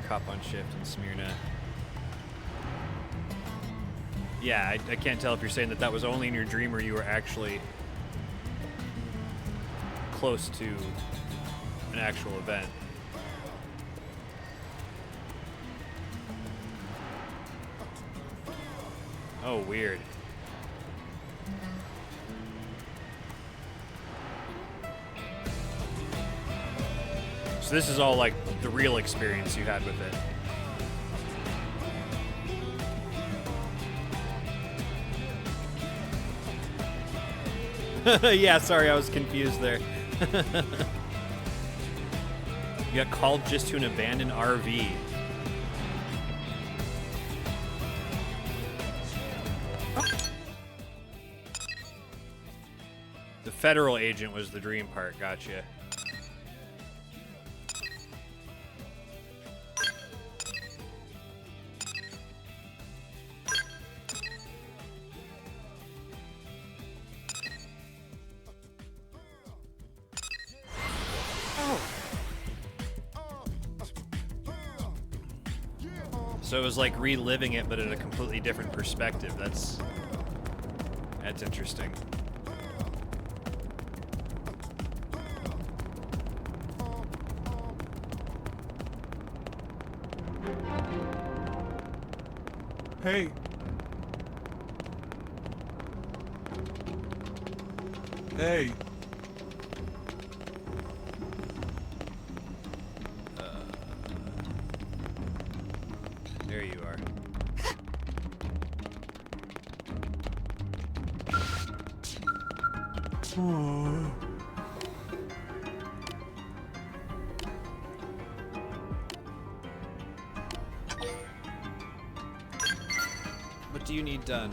Cop on shift in Smyrna. Yeah, I can't tell if you're saying that was only in your dream or you were actually close to an actual event. Oh, weird. So this is all like the real experience you had with it. Yeah, sorry, I was confused there. You got called just to an abandoned RV. The federal agent was the dream part, gotcha. So it was like reliving it, but in a completely different perspective. That's interesting. Hey. Hey. There you are. What do you need done?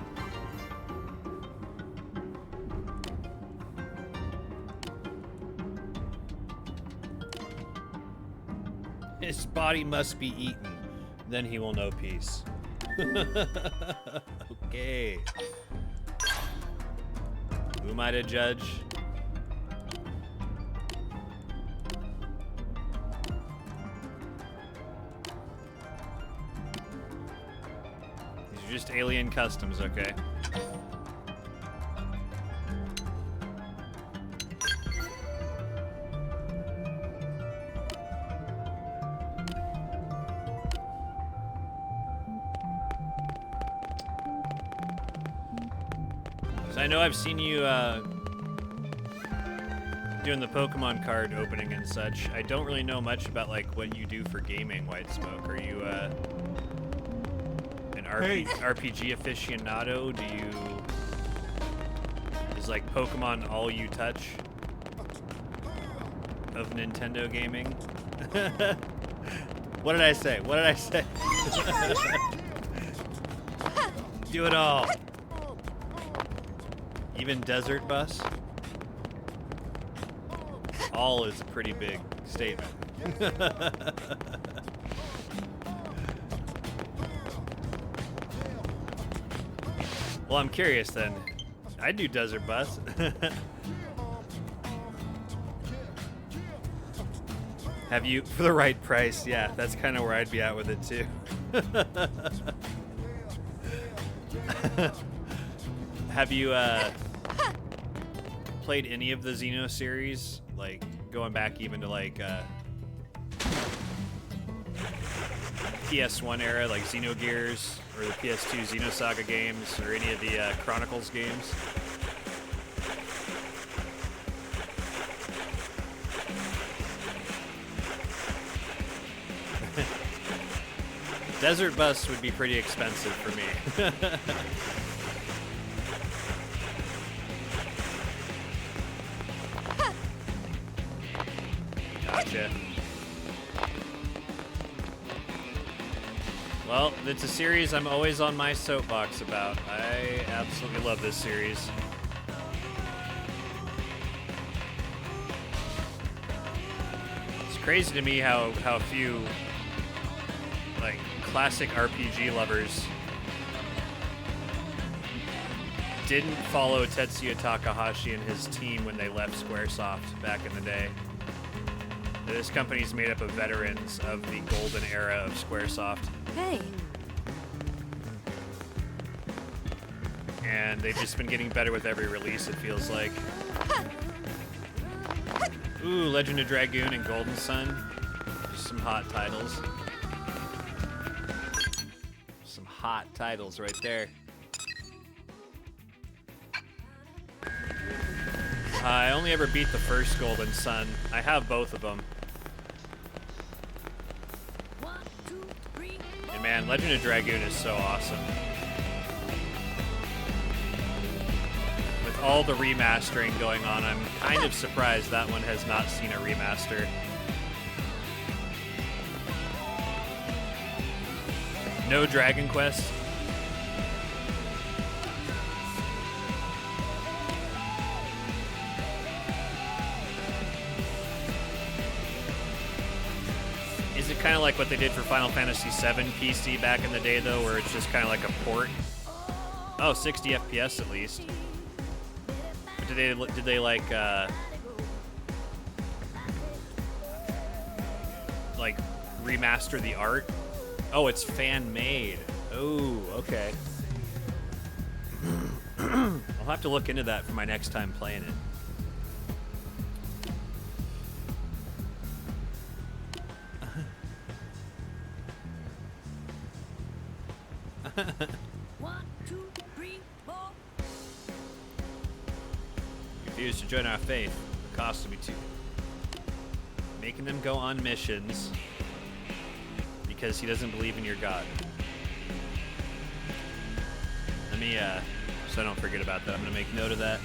His body must be eaten. Then he will know peace. Okay. Who am I to judge? These are just alien customs, okay? I know I've seen you doing the Pokemon card opening and such. I don't really know much about like what you do for gaming, White Smoke. Are you an RPG aficionado? Do you is like Pokemon all you touch of Nintendo gaming? What did I say? What did I say? Do it all. Even Desert Bus? All is a pretty big statement. Well, I'm curious then. I'd do Desert Bus. Have you, for the right price, yeah, that's kind of where I'd be at with it too. Have you played any of the Xeno series? Like going back even to like PS1 era, like Xenogears, or the PS2 Xenosaga games, or any of the Chronicles games? Desert Bus would be pretty expensive for me. Gotcha. Well, it's a series I'm always on my soapbox about. I absolutely love this series. It's crazy to me how few like classic RPG lovers didn't follow Tetsuya Takahashi and his team when they left Squaresoft back in the day. This company's made up of veterans of the golden era of Squaresoft. Hey. And they've just been getting better with every release, it feels like. Ooh, Legend of Dragoon and Golden Sun. Just some hot titles. Some hot titles right there. I only ever beat the first Golden Sun. I have both of them. And man, Legend of Dragoon is so awesome. With all the remastering going on, I'm kind of surprised that one has not seen a remaster. No Dragon Quest. Is it kind of like what they did for Final Fantasy VII PC back in the day, though, where it's just kind of like a port? Oh, 60 FPS at least. But did they like remaster the art? Oh, it's fan made. Oh, okay. I'll have to look into that for my next time playing it. One, two, three, four. Refuse to join our faith. The cost will be too. Making them go on missions because he doesn't believe in your God. Let me, so I don't forget about that, I'm gonna make note of that.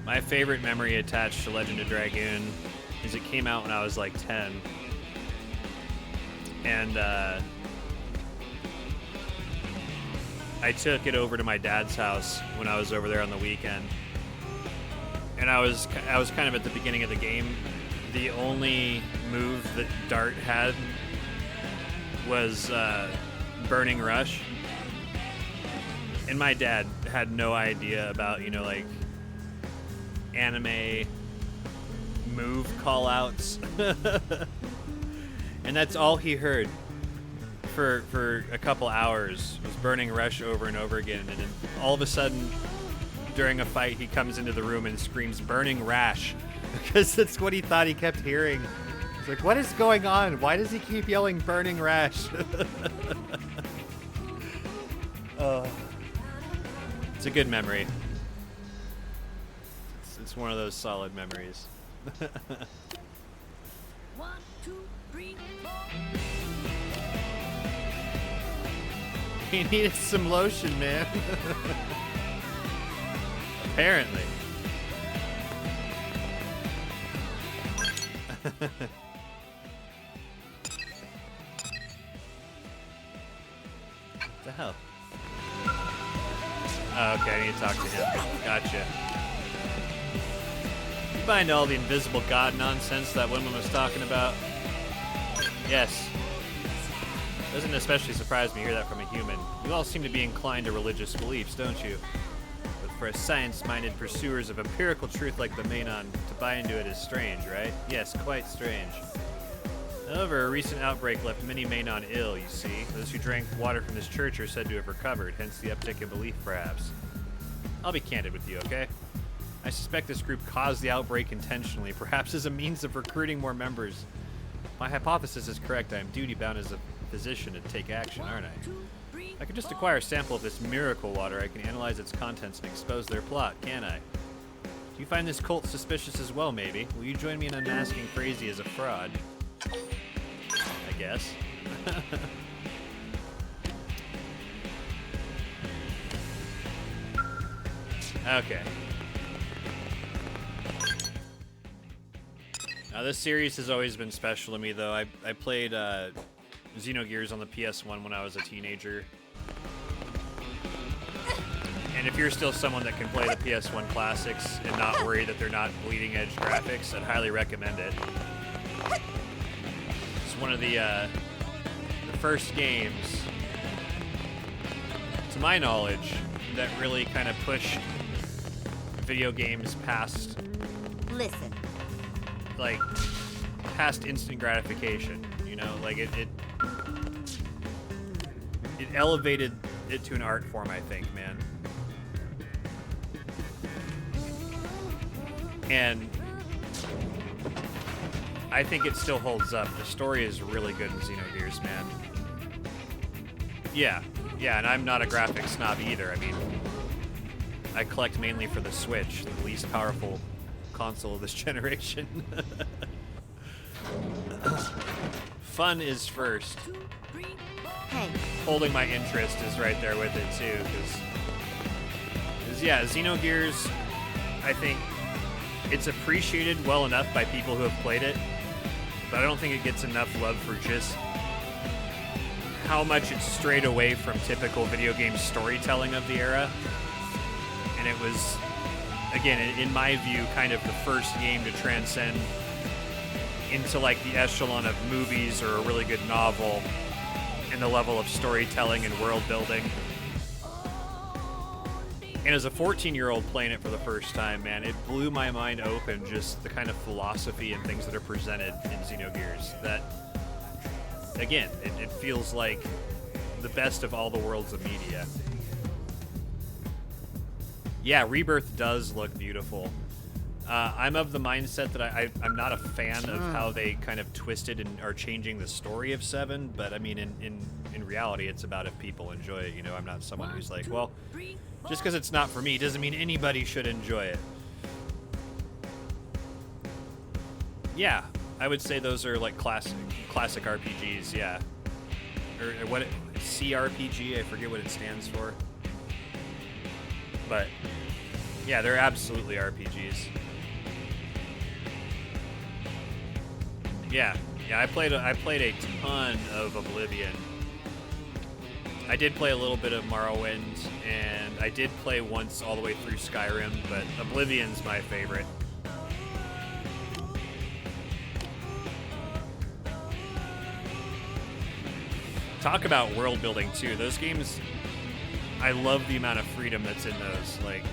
My favorite memory attached to Legend of Dragoon is it came out when I was like 10. And I took it over to my dad's house when I was over there on the weekend. And I was kind of at the beginning of the game. The only move that Dart had was Burning Rush. And my dad had no idea about, you know, like anime move call-outs. And that's all he heard for a couple hours was Burning Rush over and over again. And then all of a sudden, during a fight, he comes into the room and screams Burning Rash because that's what he thought he kept hearing. He's like, what is going on? Why does he keep yelling Burning Rash? It's a good memory. It's one of those solid memories. One, two, three, four. He needed some lotion, man. Apparently. What the hell? Oh, okay, I need to talk to him. Gotcha. You find all the invisible god nonsense that woman was talking about? Yes. Doesn't especially surprise me to hear that from a human. You all seem to be inclined to religious beliefs, don't you? But for science-minded pursuers of empirical truth like the Mainon, to buy into it is strange, right? Yes, quite strange. However, a recent outbreak left many Mainon ill, you see. Those who drank water from this church are said to have recovered, hence the uptick in belief, perhaps. I'll be candid with you, okay? I suspect this group caused the outbreak intentionally, perhaps as a means of recruiting more members. My hypothesis is correct. I am duty-bound as a physician to take action, aren't I? I could just acquire a sample of this miracle water. I can analyze its contents and expose their plot, can I? Do you find this cult suspicious as well, maybe? Will you join me in unmasking Crazy as a fraud? I guess. Okay. Now, this series has always been special to me, though. I played Xenogears on the PS1 when I was a teenager. And if you're still someone that can play the PS1 classics and not worry that they're not bleeding-edge graphics, I'd highly recommend it. It's one of the first games to my knowledge, that really kind of pushed video games past, Listen. like, past instant gratification. You know, like it elevated it to an art form, I think, man. And I think it still holds up. The story is really good in Xenogears, man. Yeah, and I'm not a graphics snob either. I mean, I collect mainly for the Switch, the least powerful console of this generation. Fun is first. Hey. Holding my interest is right there with it too, because yeah, Xenogears, I think it's appreciated well enough by people who have played it, but I don't think it gets enough love for just how much it's strayed away from typical video game storytelling of the era. And it was, again, in my view, kind of the first game to transcend into like the echelon of movies or a really good novel in the level of storytelling and world building. And as a 14-year-old playing it for the first time, man, it blew my mind open, just the kind of philosophy and things that are presented in Xenogears. That, again, it feels like the best of all the worlds of media. Yeah, Rebirth does look beautiful. I'm of the mindset that I'm not a fan of how they kind of twisted and are changing the story of 7, but I mean, in reality, it's about if people enjoy it. You know, I'm not someone who's like, well, just because it's not for me doesn't mean anybody should enjoy it. Yeah, I would say those are like classic RPGs, yeah. Or what, CRPG, I forget what it stands for. But yeah, they're absolutely RPGs. Yeah, I played a ton of Oblivion. I did play a little bit of Morrowind, and I did play once all the way through Skyrim, but Oblivion's my favorite. Talk about world building too. Those games, I love the amount of freedom that's in those. Like,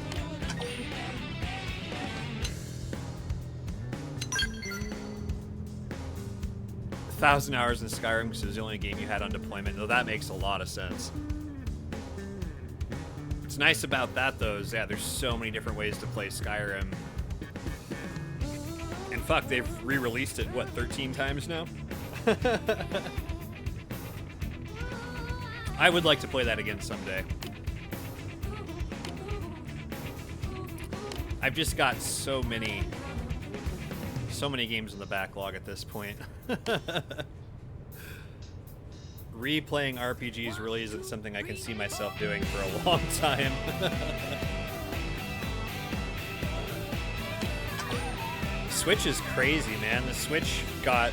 $1,000 hours in Skyrim because it was the only game you had on deployment. Though that makes a lot of sense. What's nice about that, though, is there's so many different ways to play Skyrim. And fuck, they've re-released it, what, 13 times now? I would like to play that again someday. I've just got so many games in the backlog at this point. Replaying RPGs really isn't something I can see myself doing for a long time. Switch is crazy, man. The Switch got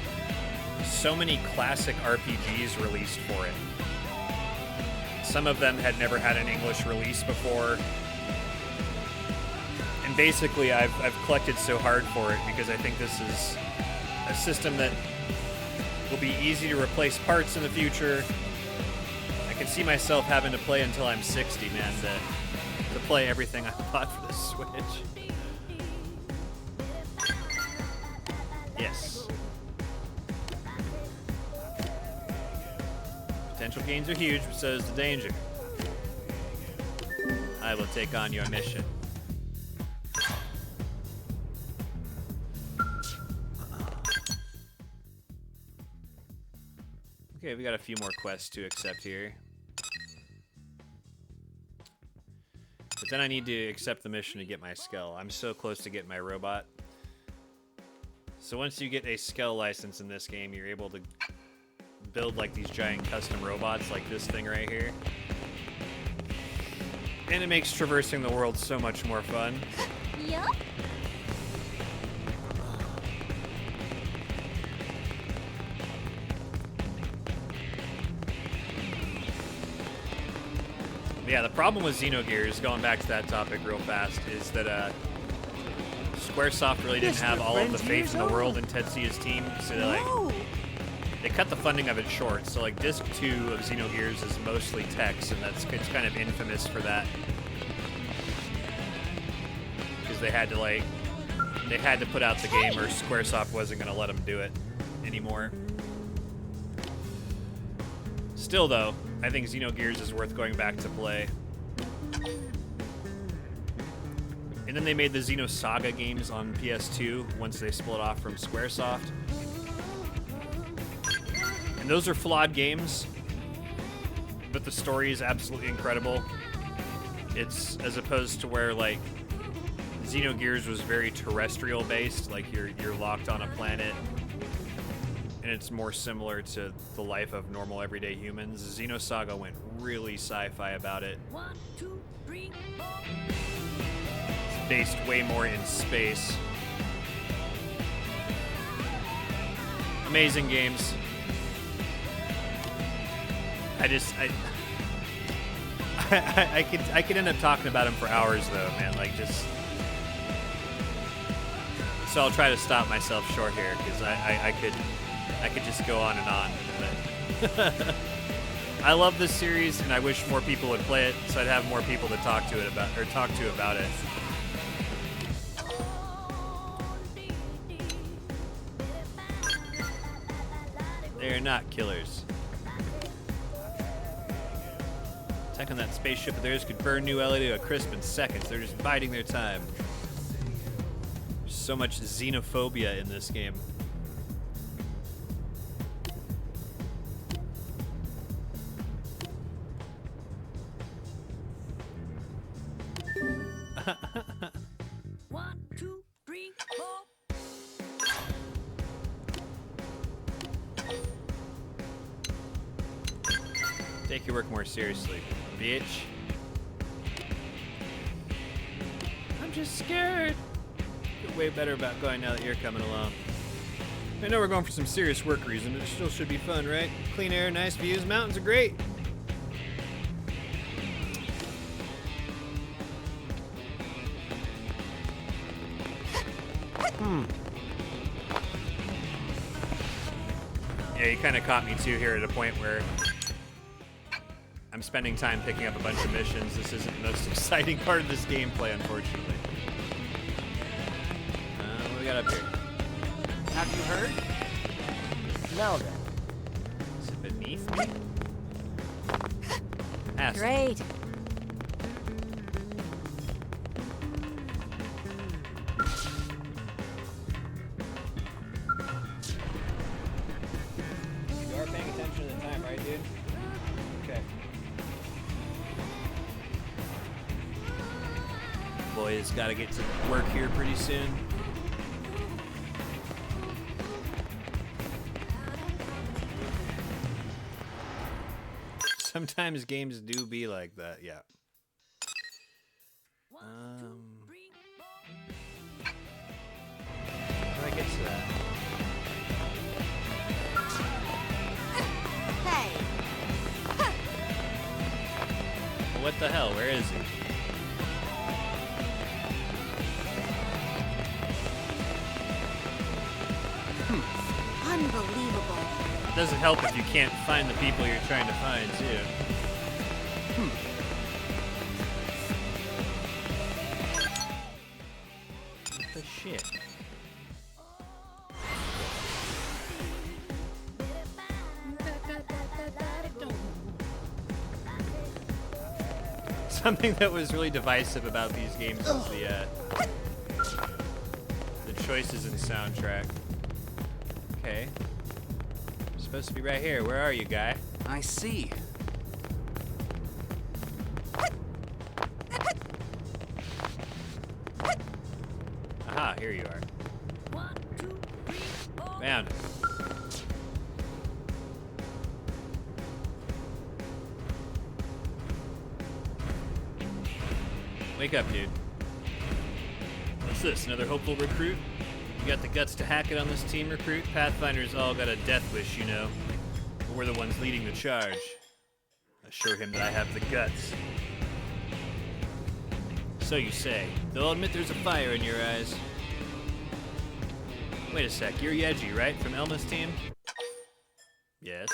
so many classic RPGs released for it. Some of them had never had an English release before. And basically, I've collected so hard for it because I think this is a system that will be easy to replace parts in the future. I can see myself having to play until I'm 60, man, to play everything I bought for the Switch. Yes. Potential gains are huge, but so is the danger. I will take on your mission. Okay, we got a few more quests to accept here. But then I need to accept the mission to get my skull. I'm so close to getting my robot. So once you get a skull license in this game, you're able to build like these giant custom robots like this thing right here. And it makes traversing the world so much more fun. Yup. Yeah, the problem with Xenogears, going back to that topic real fast, is that Squaresoft really didn't have all of the faith in the world in Tetsuya's team, so they cut the funding of it short. So like disc 2 of Xenogears is mostly text, and it's kind of infamous for that. Because they had to put out the game, or Squaresoft wasn't going to let them do it anymore. Still though, I think Xenogears is worth going back to play. And then they made the Xenosaga games on PS2 once they split off from Squaresoft. And those are flawed games, but the story is absolutely incredible. It's as opposed to where like Xenogears was very terrestrial based, like you're locked on a planet, and it's more similar to the life of normal everyday humans. Xenosaga went really sci-fi about it. 1, 2, 3, 4. It's based way more in space. Amazing games. I could end up talking about them for hours though, man. Like just. So I'll try to stop myself short here because I could just go on and on. But I love this series and I wish more people would play it so I'd have more people to talk to about it. They're not killers. Attack on that spaceship of theirs could burn New LA to a crisp in seconds. They're just biding their time. There's so much xenophobia in this game. One, two, three, four. Take your work more seriously, bitch. I'm just scared. Feel way better about going now that you're coming along. I know we're going for some serious work reason, but it still should be fun, right? Clean air, nice views, mountains are great. Yeah, you kind of caught me too here at a point where I'm spending time picking up a bunch of missions. This isn't the most exciting part of this gameplay, unfortunately. What do we got up here? Have you heard? Now then. Is it beneath me? Ask. Great. You are paying attention to the time, right, dude? Okay. Boys, gotta get to work here pretty soon. Sometimes games do be like that, yeah. How do I get to that? Hey. What the hell? Where is he? Unbelievable. It doesn't help if you can't find the people you're trying to find, too. What the shit? Something that was really divisive about these games is the choices in soundtrack. Okay. I'm supposed to be right here. Where are you, guy? I see. Aha, here you are. 1, 2, 3, 4. Found it. Wake up, dude. What's this, another hopeful recruit? You got the guts to hack it on this team, recruit? Pathfinder's all got a death wish, you know. But we're the ones leading the charge. Assure him that I have the guts. So you say. Though I'll admit there's a fire in your eyes. Wait a sec, you're Yeji, right? From Elma's team? Yes.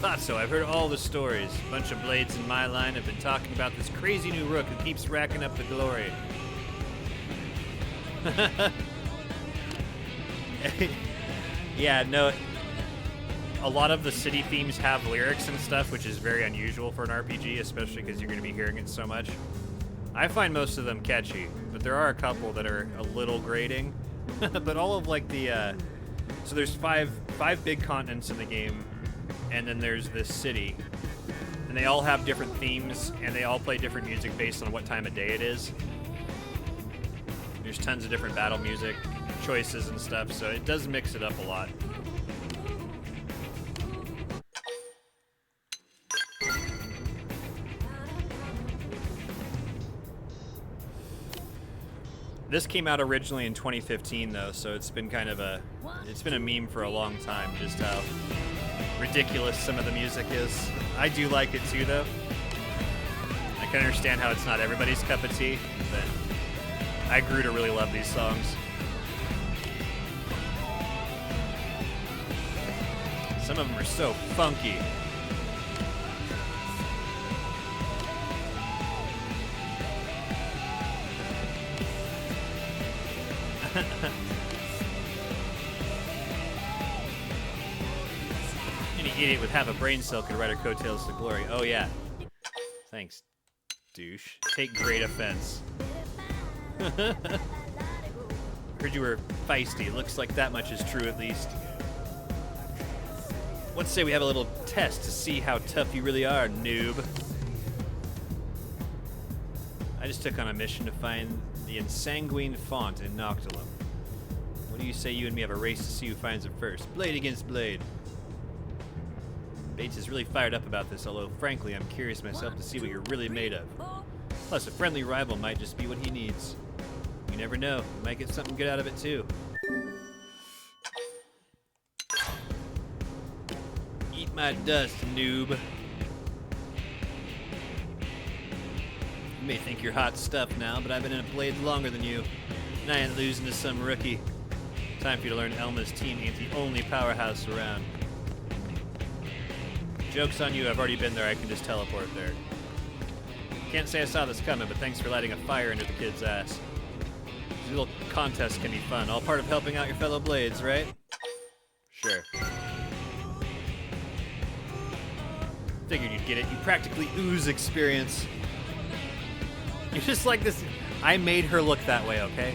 Thought so. I've heard all the stories. A bunch of blades in my line have been talking about this crazy new rook who keeps racking up the glory. Yeah, no. A lot of the city themes have lyrics and stuff, which is very unusual for an RPG, especially because you're going to be hearing it so much. I find most of them catchy, but there are a couple that are a little grating. But all of like the, so there's five big continents in the game, and then there's this city, and they all have different themes, and they all play different music based on what time of day it is. There's tons of different battle music choices and stuff, so it does mix it up a lot. This came out originally in 2015, though, so it's been kind of it's been a meme for a long time, just how ridiculous some of the music is. I do like it too, though. I can understand how it's not everybody's cup of tea, but I grew to really love these songs. Some of them are so funky. Any idiot with half a brain cell could ride her coattails to glory. Oh yeah. Thanks, douche. Take great offense. Heard you were feisty. Looks like that much is true at least. Let's say we have a little test to see how tough you really are, noob. I just took on a mission to find the ensanguined font in Noctilum. What do you say you and me have a race to see who finds it first? Blade against blade. Bates is really fired up about this, although frankly I'm curious myself to see what you're really made of. Plus a friendly rival might just be what he needs. You never know, you might get something good out of it too. Eat my dust, noob. You may think you're hot stuff now, but I've been in a blade longer than you, and I ain't losing to some rookie. Time for you to learn Elma's team ain't the only powerhouse around. Joke's on you, I've already been there, I can just teleport there. Can't say I saw this coming, but thanks for lighting a fire under the kid's ass. These little contests can be fun, all part of helping out your fellow blades, right? Sure. Figured you'd get it, you practically ooze experience. You're just like this. I made her look that way, okay?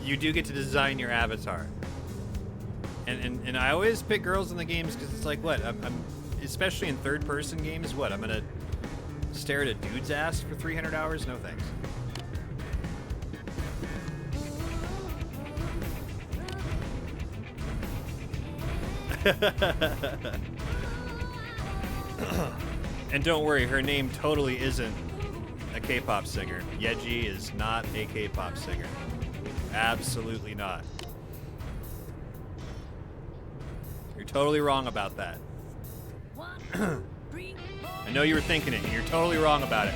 You do get to design your avatar. And I always pick girls in the games because it's like, what? I'm especially in third-person games, what? I'm gonna stare at a dude's ass for 300 hours? No thanks. And don't worry, her name totally isn't a K-pop singer. Yeji is not a K-pop singer. Absolutely not. You're totally wrong about that. I know you were thinking it, and you're totally wrong about it.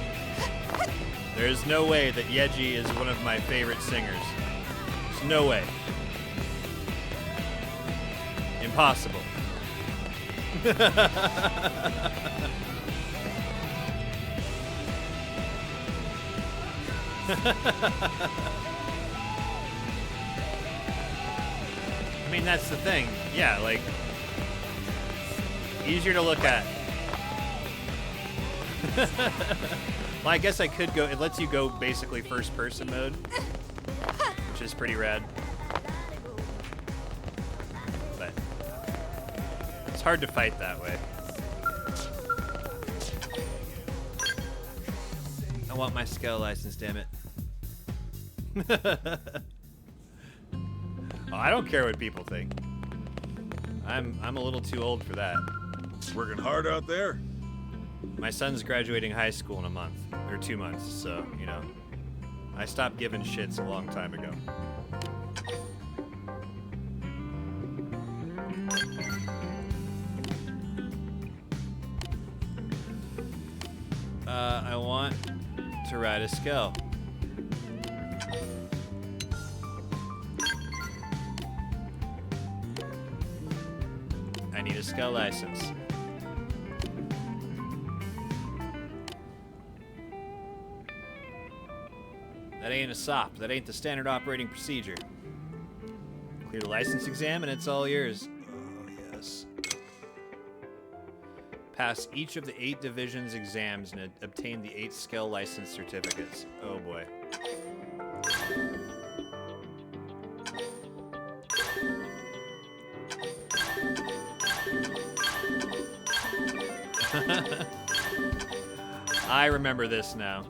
There is no way that Yeji is one of my favorite singers. There's no way. Impossible. I mean, that's the thing. Yeah, like, easier to look at. Well, I guess I could go, it lets you go basically first person mode, which is pretty rad. But it's hard to fight that way. I want my Scale license, damn it. Oh, I don't care what people think. I'm a little too old for that. Working hard out there? My son's graduating high school in a month, or 2 months, so, you know, I stopped giving shits a long time ago. I want to ride a Skell. Skull license. That ain't a SOP. That ain't the standard operating procedure. Clear the license exam and it's all yours. Oh, yes. Pass each of the 8 divisions exams and obtain the 8 Skell license certificates. Oh, boy. I remember this now.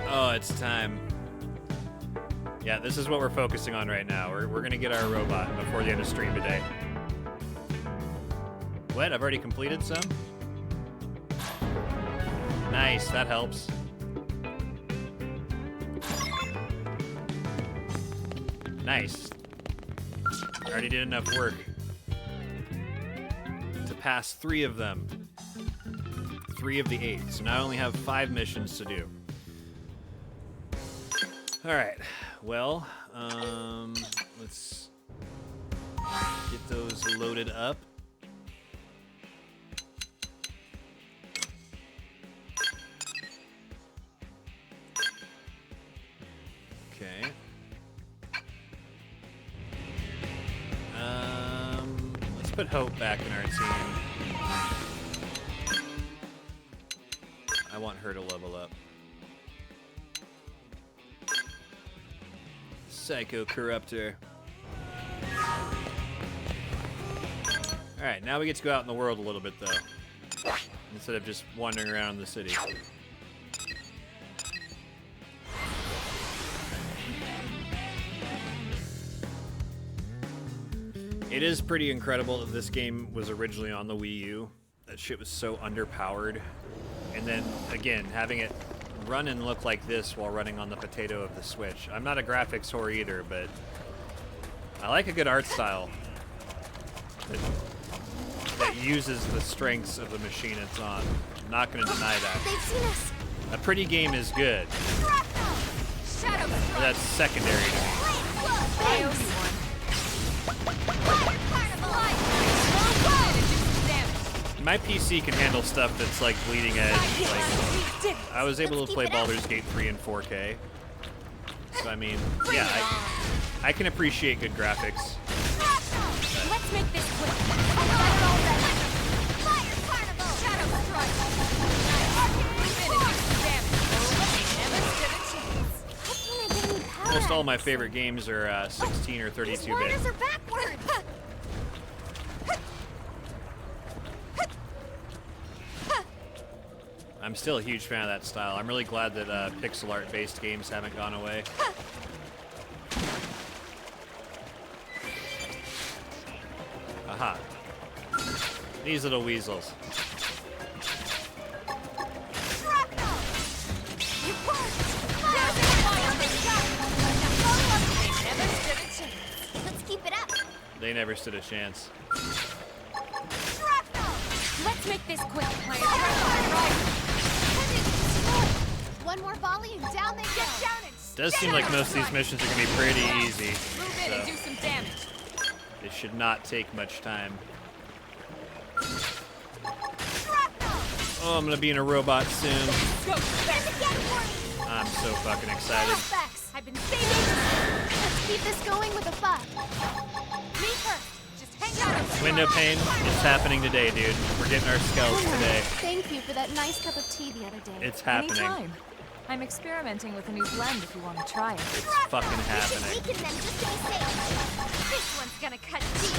Oh, it's time. Yeah, this is what we're focusing on right now. We're gonna get our robot before the end of stream today. What? I've already completed some? Nice, that helps. Nice. I already did enough work to pass 3 of them. 3 of the 8. So now I only have 5 missions to do. Alright, well, let's get those loaded up. Okay. Let's put Hope back in our team. I want her to level up. Psycho Corruptor. Alright, now we get to go out in the world a little bit, though. Instead of just wandering around the city. It is pretty incredible that this game was originally on the Wii U. That shit was so underpowered. And then, again, having it run and look like this while running on the potato of the Switch. I'm not a graphics whore either, but I like a good art style that uses the strengths of the machine it's on. I'm not going to deny that. They've seen us. A pretty game is good. Shadow But that's secondary to me. I owe you one. My PC can handle stuff that's like bleeding edge. Like, I was able to play Baldur's Gate 3 in 4K. So I mean, yeah, I can appreciate good graphics. Let's make this quick. Fire Carnival! Shadow Strike! Most all my favorite games are 16 or 32-bit. These waters are backwards! I'm still a huge fan of that style. I'm really glad that pixel art based games haven't gone away. Aha. These little weasels. Let's keep it up. They never stood a chance. Let's make this quick. One more volley and down they get down and Does seem like most of these missions are going to be pretty easy. Move in and do some damage. It should not take much time. Oh, I'm going to be in a robot soon. I'm so fucking excited. I've been saving this. Let's keep this going with a fight. Me first. Just hang out. Window pane, it's happening today, dude. We're getting our skulls today. Thank you for that nice cup of tea the other day. It's happening. Anytime. I'm experimenting with a new blend if you want to try it. It's fucking happening. Weaken them just to be safe. This one's gonna cut deep.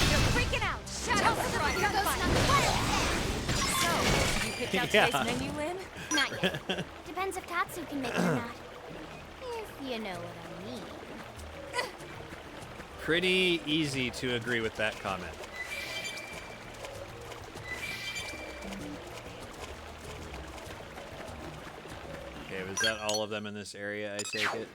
You're freaking out. Shadow Strike. Here goes nothing. So, you picked out today's menu, Lynn? Not yet. Depends if Tatsu can make it or not. If you know what I mean. Pretty easy to agree with that comment. Okay, was that all of them in this area, I take it?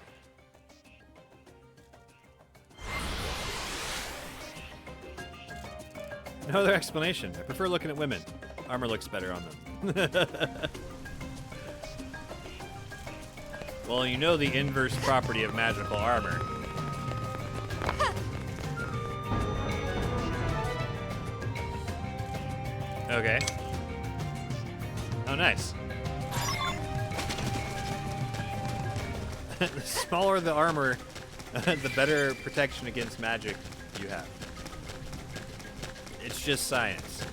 No other explanation. I prefer looking at women. Armor looks better on them. Well, you know the inverse property of magical armor. Okay. Oh, nice. The smaller the armor, the better protection against magic you have. It's just science.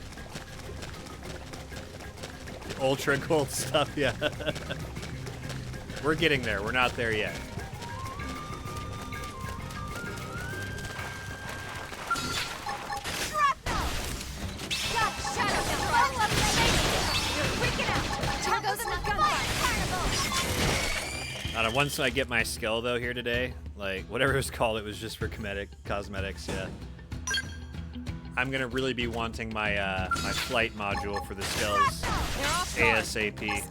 Ultra gold stuff, yeah. We're getting there. We're not there yet. Once I get my skill though here today, like whatever it was called, it was just for cosmetics, yeah. I'm gonna really be wanting my my flight module for the skills ASAP.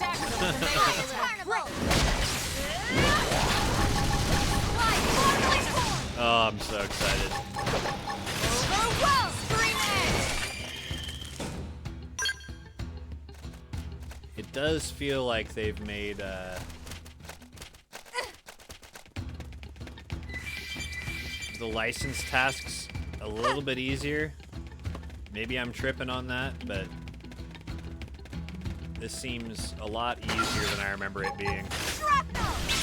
Oh, I'm so excited. It does feel like they've made the license tasks a little bit easier. Maybe I'm tripping on that, but this seems a lot easier than I remember it being.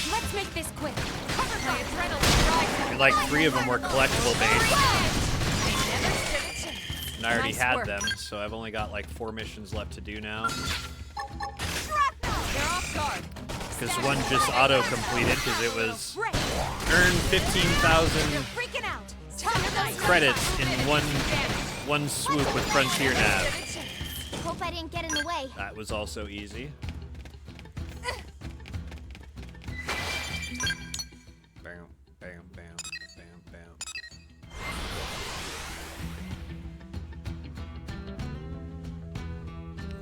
Let's make this quick. Covered by adrenaline. And like 3 of them were collectible based. And I already had them, so I've only got like 4 missions left to do now. Because one just auto-completed because it was earn 15,000 credits in one swoop with Frontier Nav. Hope I didn't get in the way. That was also easy. Bam, bam, bam, bam, bam.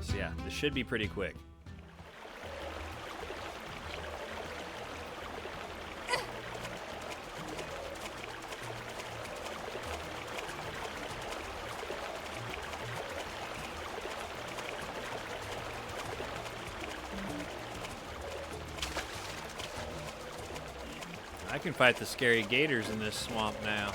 So yeah, this should be pretty quick. I can fight the scary gators in this swamp now.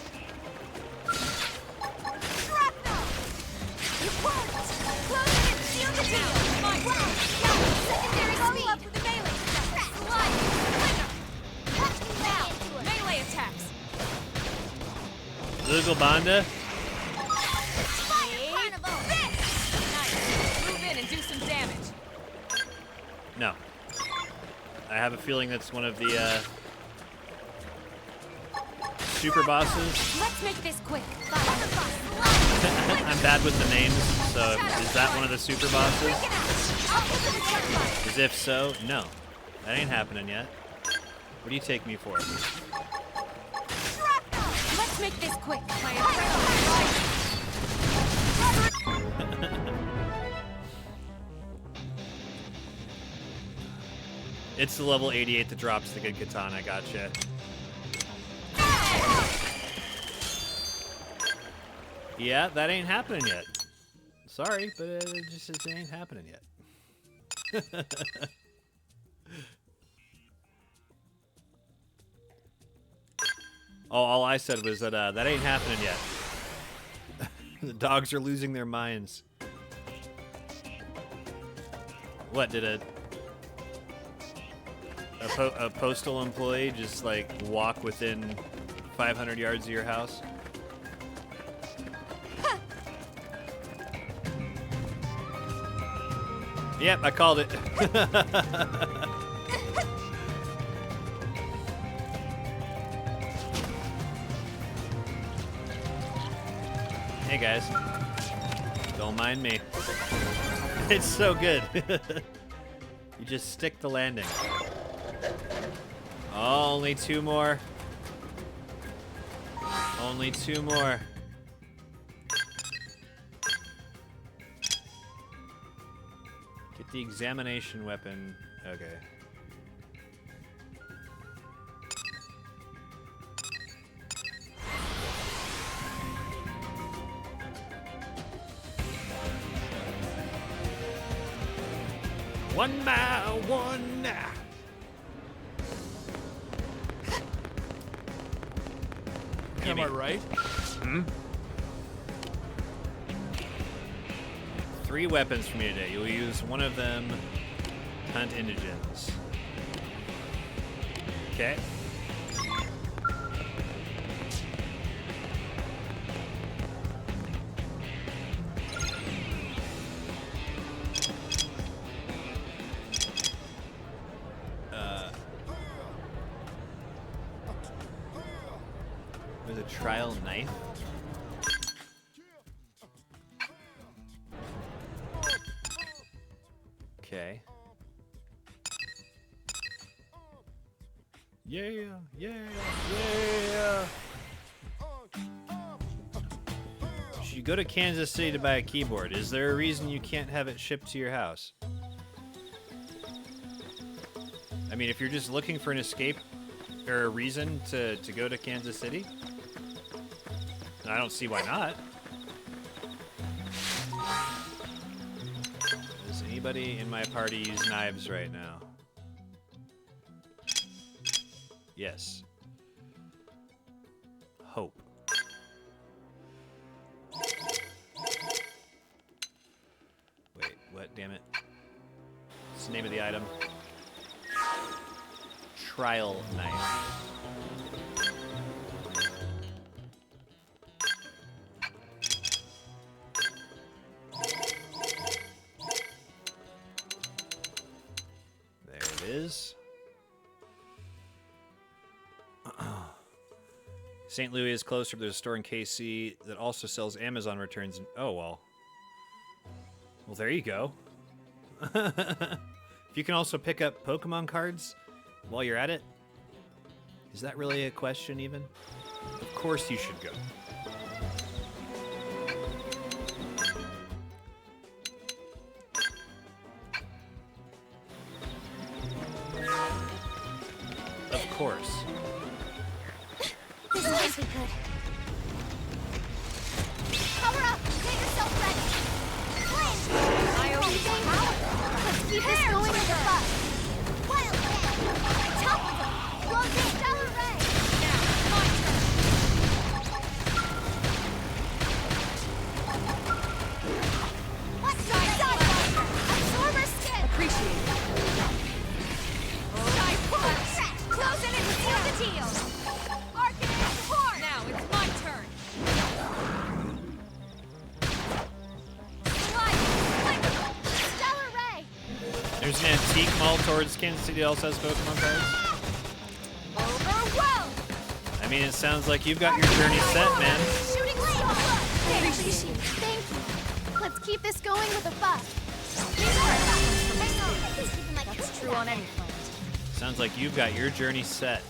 Lugal Banda? Move in and do some damage. No. I have a feeling that's one of the super bosses. Let's make this quick. I'm bad with the names, so is that one of the super bosses? Because if so, no. That ain't happening yet. What do you take me for? Let's make this quick. It's the level 88 that drops the good katana, gotcha. Yeah, that ain't happening yet. Sorry, but it ain't happening yet. Oh, all I said was that that ain't happening yet. The dogs are losing their minds. What, did a postal employee just like walk within 500 yards of your house? Yep, I called it. Hey guys, don't mind me. It's so good. You just stick the landing. Oh, only 2 more. Only 2 more. Get the examination weapon. Okay. One mile, one. Am I right? Hmm? 3 weapons from me today. You'll use one of them to hunt indigents. Okay. There's a trial knife. Okay. Yeah, yeah, yeah. Should you go to Kansas City to buy a keyboard? Is there a reason you can't have it shipped to your house? I mean, if you're just looking for an escape or a reason to go to Kansas City, I don't see why not. Does anybody in my party use knives right now? Yes. Hope. Wait, what? Damn it. What's the name of the item? Trial knife. There it is. St. Louis is closer, but there's a store in KC that also sells Amazon returns. Oh, well. Well, there you go. If you can also pick up Pokemon cards while you're at it, is that really a question even? Of course you should go. Of course. This might be good. Power up! Get yourself ready! Flash! Let's keep this going with the bus. Wild Ray! Top of them! Close in! Stellar Ray! Now, my turn! What's side? Absorber skin! Appreciate it. Side push! Close in and seal the deal! Now it's my turn. Stellar Ray. There's an antique mall towards Kansas City that also has Pokemon cards. Overwhelmed. I mean, it sounds like you've got your journey set, man. Shooting Thank you. Let's keep this going with a buff. That's true on any planet. Sounds like you've got your journey set.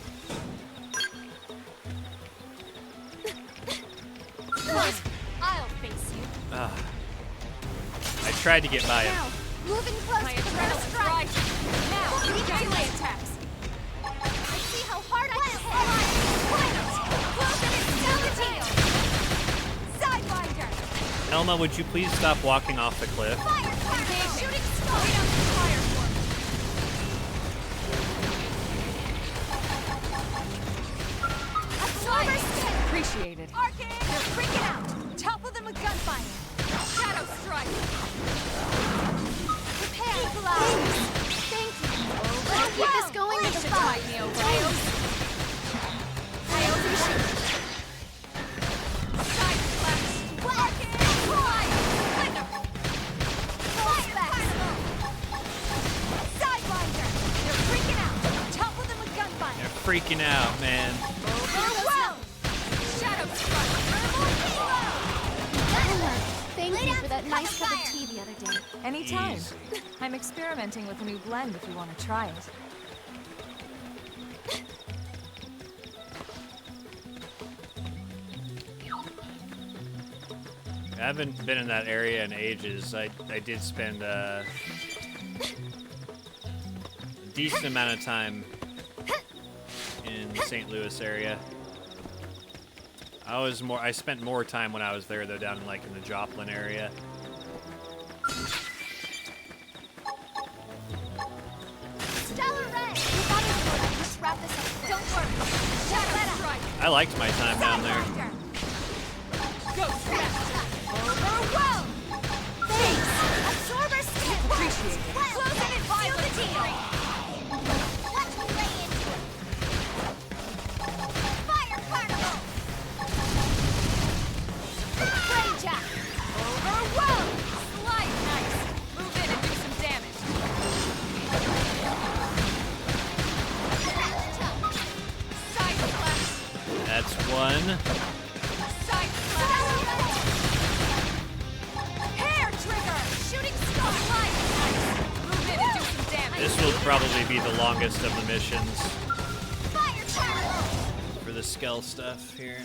I'll face you. I tried to get by him. Now, moving close to the first strike. Now, melee attacks. Let's see how hard I can hit. Close and Sidewinder. Elma, would you please stop walking off the cliff? Fire! Shooting star! Absorber skin! Appreciated. Arcade! They're freaking out! Topple them with gunfire! Shadow strike! Prepare! Equalize! Thank you! Let's keep this going with the fight! Side flash! Arcade! Thunder! Sidewinder! They're freaking out! Topple them with gunfire! They're freaking out, man. Overwhelmed! Shadow strike! Thank you for that nice cup of tea the other day. Anytime. Easy. I'm experimenting with a new blend if you want to try it. I haven't been in that area in ages. I did spend a decent amount of time in the St. Louis area. I spent more time when I was there though, down in the Joplin area. Stellar Ray! Let's wrap this up. Don't worry. Shadow strike! I liked my time down there. Go overwhelm. Thanks. Absorber stick. Appreciate it. Close it and seal the deal. Let's lay into it. Fire carnival. Flame jack. Overwhelm. Slide nice. Move in and do some damage. Side slash. That's one. Side slash. Hair trigger. Shooting star. Slide nice. Move in and do some damage. This will probably be the longest of the missions Fire carnival. for the skull stuff here.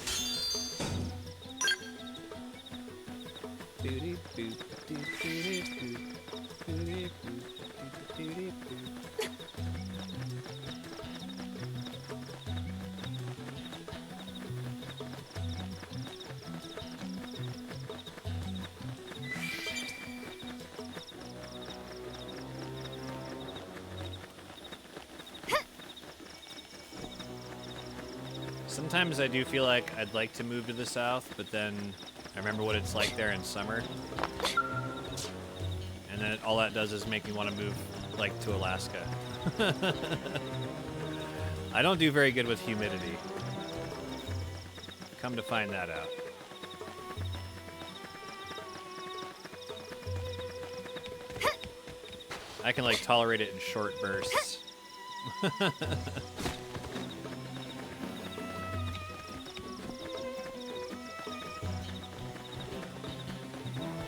Sometimes I do feel like I'd like to move to the south, but then I remember what it's like there in summer. And then all that does is make me want to move, like, to Alaska. I don't do very good with humidity. Come to find that out. I can, like, tolerate it in short bursts.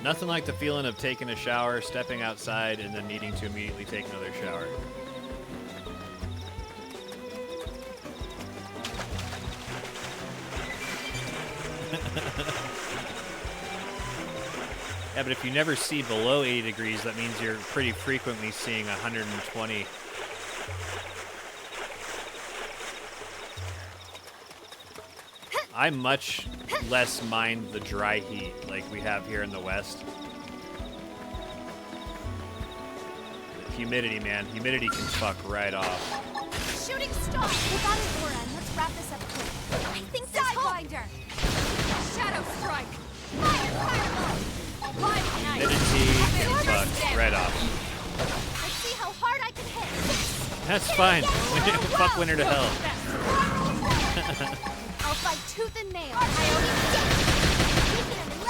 Nothing like the feeling of taking a shower, stepping outside, and then needing to immediately take another shower. Yeah, but if you never see below 80 degrees, that means you're pretty frequently seeing 120. I much less mind the dry heat like we have here in the West. The humidity, man. Humidity can fuck right off. Shooting star. Without an aura, and let's wrap this up quick. I think this Sidewinder. Shadow strike. Fire carnival. Live night. Humidity can fuck right off. Let's see how hard I can hit. That's fine. Fuck winter to hell. I'll fight tooth and nail.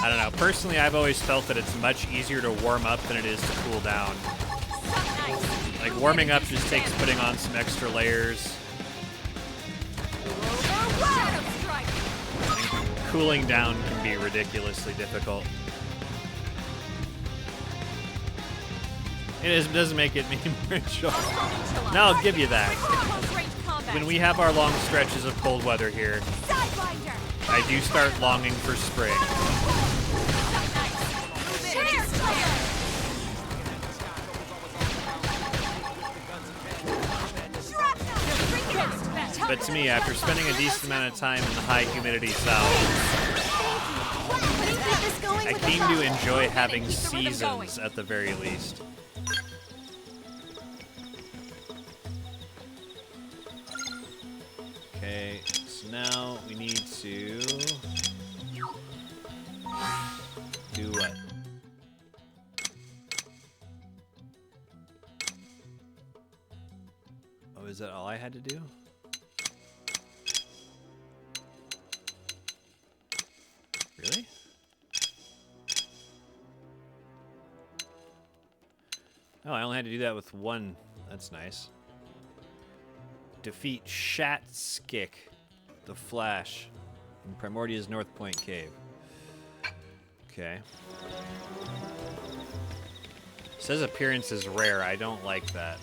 I don't know. Personally, I've always felt that it's much easier to warm up than it is to cool down. Like, warming up just takes putting on some extra layers. And cooling down can be ridiculously difficult. It doesn't make it any more enjoyable. No, I'll give you that. When we have our long stretches of cold weather here, I do start longing for spring. But to me, after spending a decent amount of time in the high humidity south, I came to enjoy having seasons at the very least. Okay, so now we need to do what? Oh, is that all I had to do? Really? Oh, I only had to do that with one. That's nice. Defeat Shatskik, the Flash, in Primordia's North Point Cave. Okay. Says appearance is rare. I don't like that.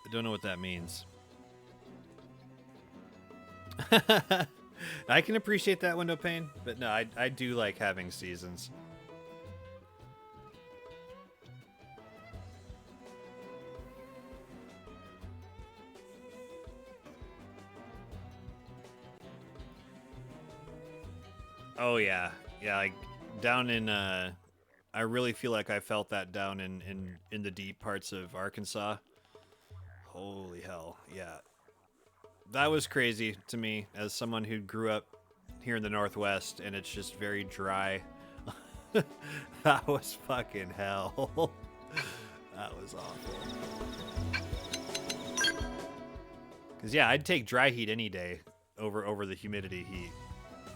I don't know what that means. I can appreciate that window pane, but no, I do like having seasons. Oh yeah, yeah. Like down in, I I really feel like I felt that down in the deep parts of Arkansas. Holy hell, yeah. That was crazy to me as someone who grew up here in the Northwest, and it's just very dry. That was fucking hell. That was awful. Because, yeah, I'd take dry heat any day over the humidity heat.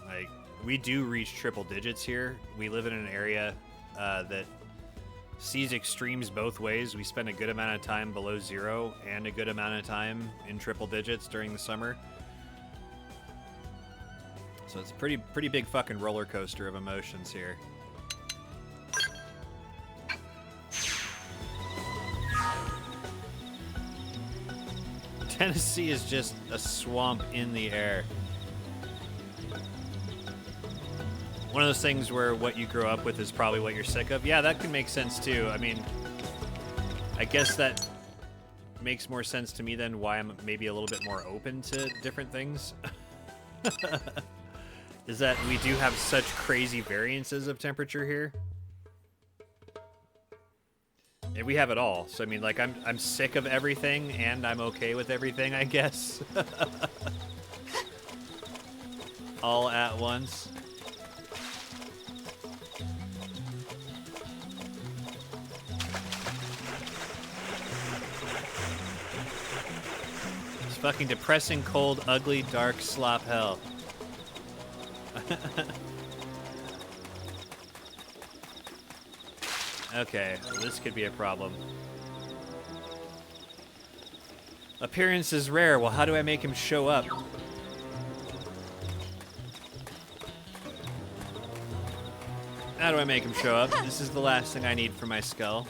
Like, we do reach triple digits here. We live in an area that sees extremes both ways. We spend a good amount of time below zero and a good amount of time in triple digits during the summer. So it's a pretty big fucking roller coaster of emotions here. Tennessee is just a swamp in the air. One of those things where what you grow up with is probably what you're sick of. Yeah, that can make sense too. I mean, I guess that makes more sense to me than why I'm maybe a little bit more open to different things. Is that we do have such crazy variances of temperature here. And we have it all. So I mean, like, I'm sick of everything and I'm okay with everything, I guess. All at once. It's fucking depressing, cold, ugly, dark slop hell. Okay, this could be a problem. Appearance is rare. Well, how do I make him show up? How do I make him show up? This is the last thing I need for my skull.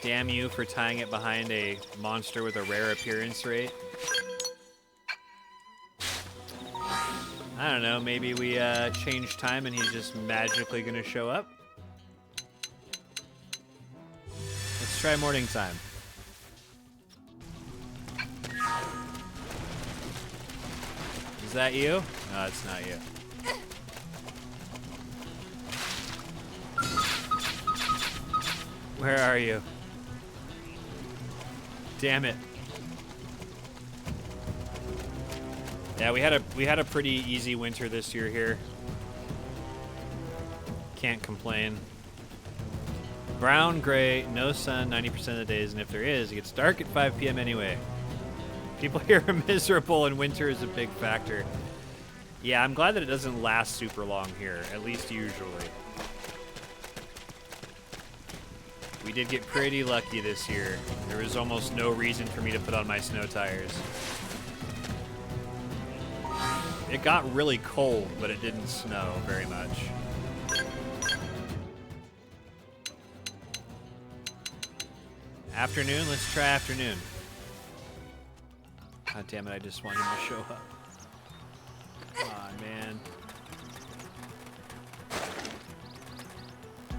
Damn you for tying it behind a monster with a rare appearance rate. I don't know, maybe we change time and he's just magically gonna show up? Let's try morning time. Is that you? No, it's not you. Where are you? Damn it. Yeah, we had a pretty easy winter this year here. Can't complain. Brown, gray, no sun 90% of the days, and if there is, it gets dark at 5 p.m. anyway. People here are miserable, and winter is a big factor. Yeah, I'm glad that it doesn't last super long here, at least usually. We did get pretty lucky this year. There was almost no reason for me to put on my snow tires. It got really cold, but it didn't snow very much. Afternoon? Let's try afternoon. God damn it, I just want him to show up. Come on, man.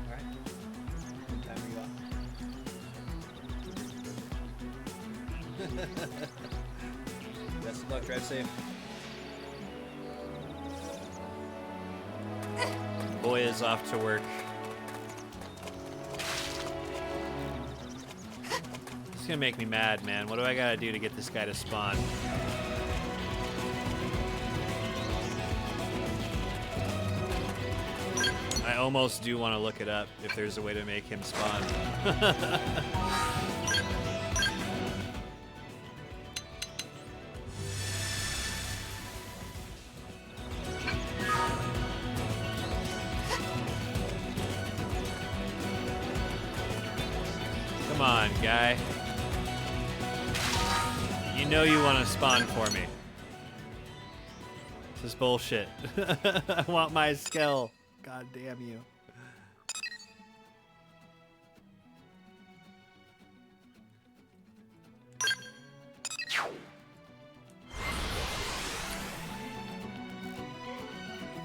Alright. What time are you on? Best of luck, drive safe. Boy is off to work. It's gonna make me mad, man. What do I gotta do to get this guy to spawn? I almost do want to look it up if there's a way to make him spawn. Come on, guy. You know you want to spawn for me. This is bullshit. I want my skull. God damn you.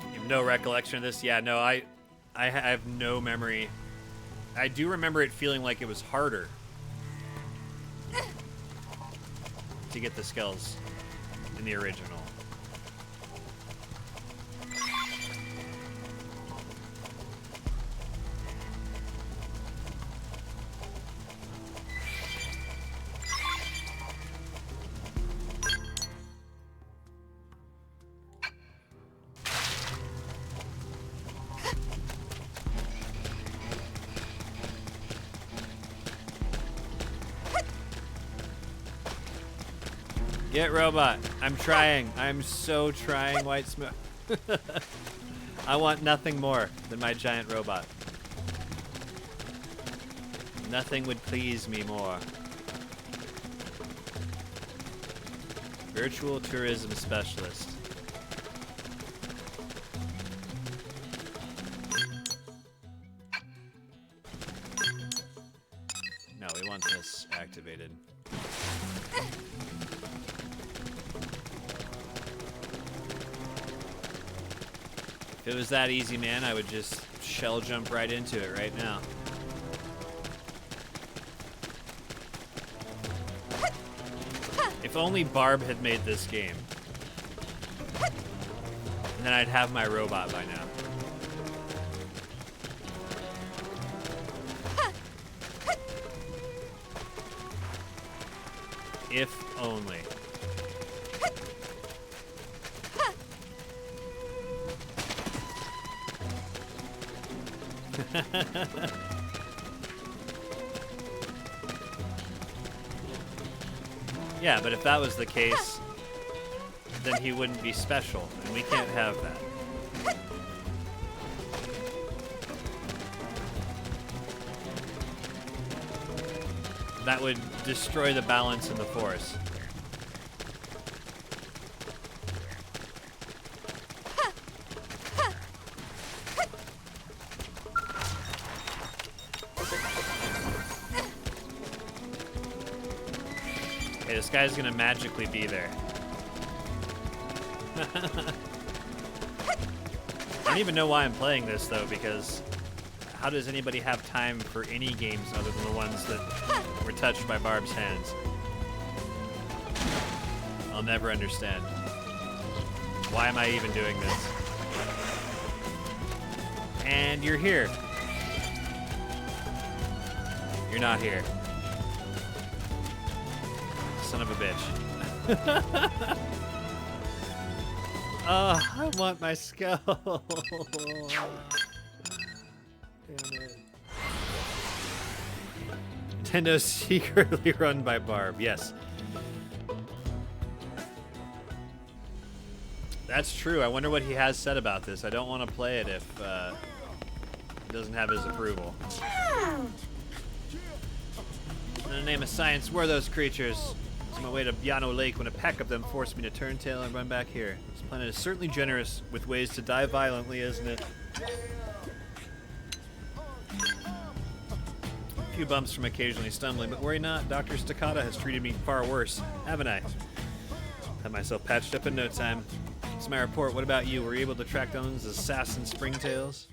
You have no recollection of this? Yeah, no, I have no memory. I do remember it feeling like it was harder to get the skulls in the original. Get robot. I'm trying. I'm so trying, White Smoke. I want nothing more than my giant robot. Nothing would please me more. Virtual tourism specialist. No, we want this activated. If it was that easy, man, I would just shell jump right into it right now. If only Barb had made this game. And then I'd have my robot by now. If only. Yeah, but if that was the case, then he wouldn't be special, and we can't have that. That would destroy the balance in the Force. Okay, this guy's gonna magically be there. I don't even know why I'm playing this, though, because how does anybody have time for any games other than the ones that were touched by Barb's hands? I'll never understand. Why am I even doing this? And you're here. You're not here. Son of a bitch. Oh, I want my skull. Damn it. Nintendo's secretly run by Barb. Yes. That's true. I wonder what he has said about this. I don't want to play it if it doesn't have his approval. In the name of science, where are those creatures? On my way to Yano Lake when a pack of them forced me to turn tail and run back here. This planet is certainly generous with ways to die violently, isn't it? A few bumps from occasionally stumbling, but worry not. Dr. Staccata has treated me far worse, haven't I? Had myself patched up in no time. It's my report. What about you? Were you able to track down those assassin springtails?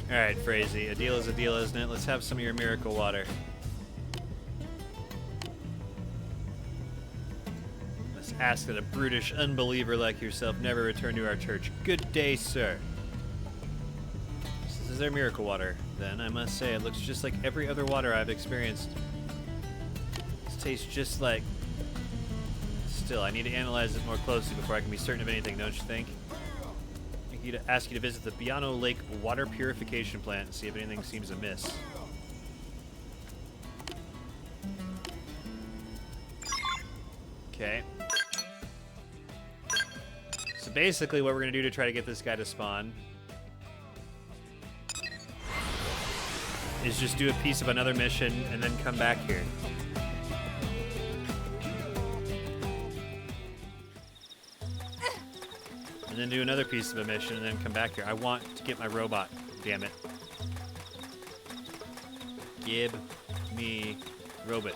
Alright, Frazee. A deal is a deal, isn't it? Let's have some of your miracle water. Let's ask that a brutish unbeliever like yourself never return to our church. Good day, sir. This is their miracle water, then. I must say, it looks just like every other water I've experienced. This tastes just like... Still, I need to analyze it more closely before I can be certain of anything, don't you think? To ask you to visit the Yano Lake water purification plant and see if anything seems amiss. Okay. So basically what we're going to do to try to get this guy to spawn is just do a piece of another mission and then come back here. And then do another piece of a mission and then come back here. I want to get my robot, damn it. Give me robot.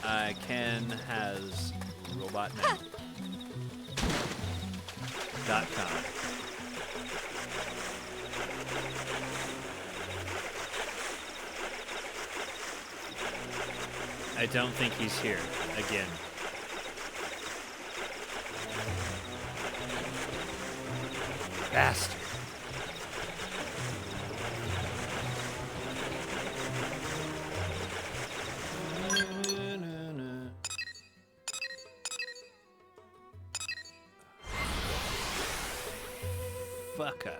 I can has robot now. .com. I don't think he's here again. Bastard. Fucker.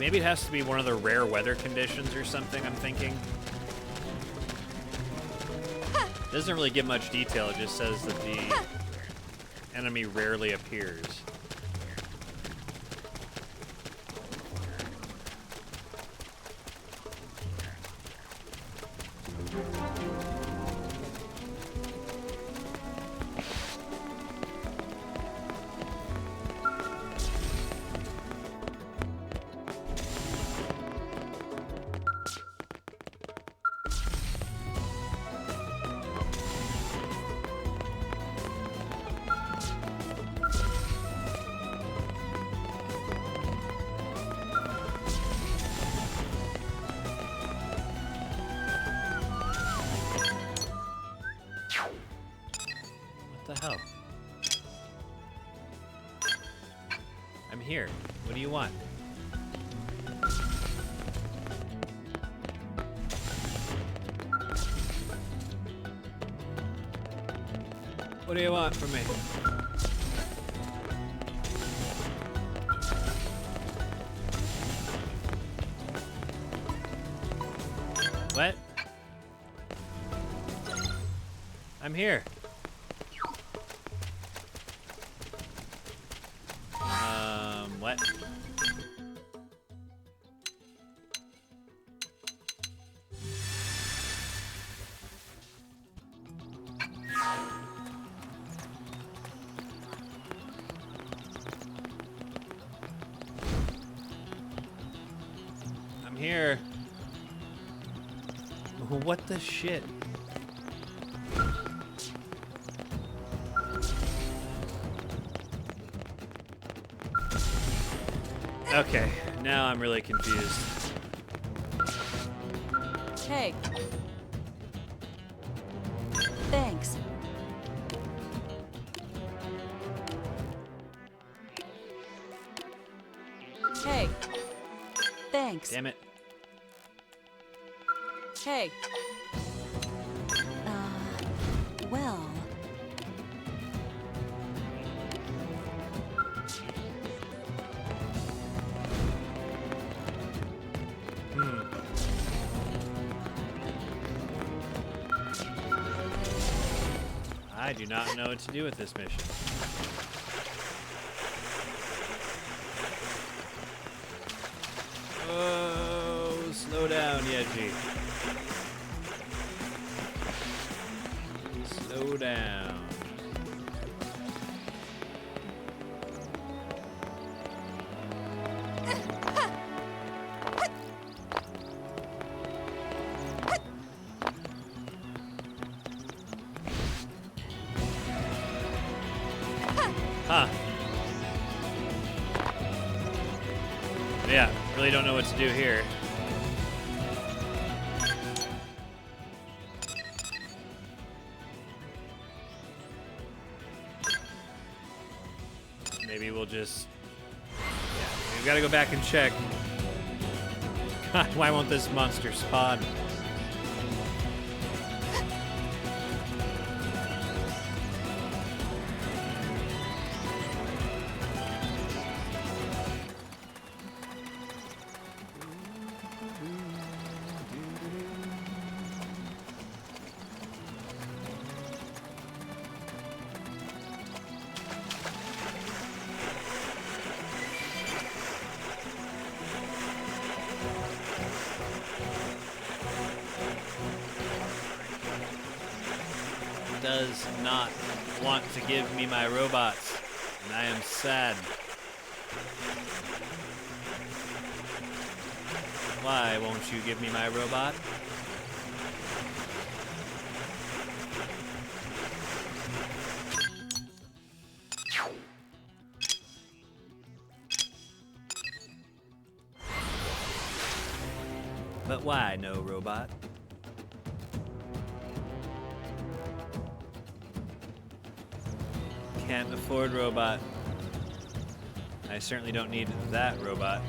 Maybe it has to be one of the rare weather conditions or something, I'm thinking. It doesn't really give much detail, it just says that the enemy rarely appears. What the hell? I'm here. What do you want? What do you want from me? What? I'm here. What? I'm here. What the shit? Okay, now I'm really confused. Hey. Thanks. Hey. Thanks. Damn it. Hey. Well. I do not know what to do with this mission. Oh, slow down, Yeji. Slow down. Huh. Yeah, really don't know what to do here. Maybe we'll just... Yeah, we've got to go back and check. God, why won't this monster spawn? Does not want to give me my robots, and I am sad. Why won't you give me my robot? But why no robot? Can't afford robot. I certainly don't need that robot.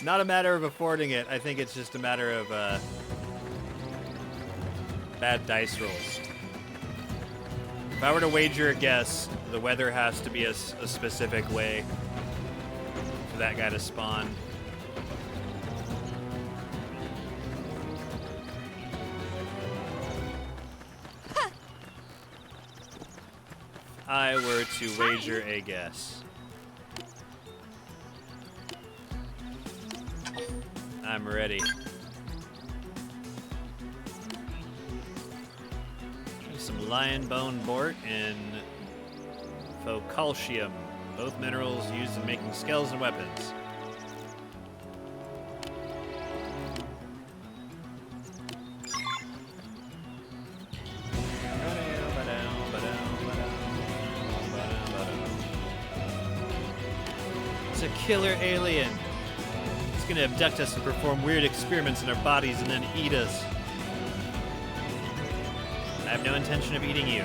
Not a matter of affording it. I think it's just a matter of bad dice rolls. If I were to wager a guess, the weather has to be a specific way for that guy to spawn. I were to wager a guess. I'm ready. Some lion bone bort and focalcium, both minerals used in making skells and weapons. It's a killer alien. It's gonna abduct us and perform weird experiments in our bodies and then eat us. I have no intention of eating you.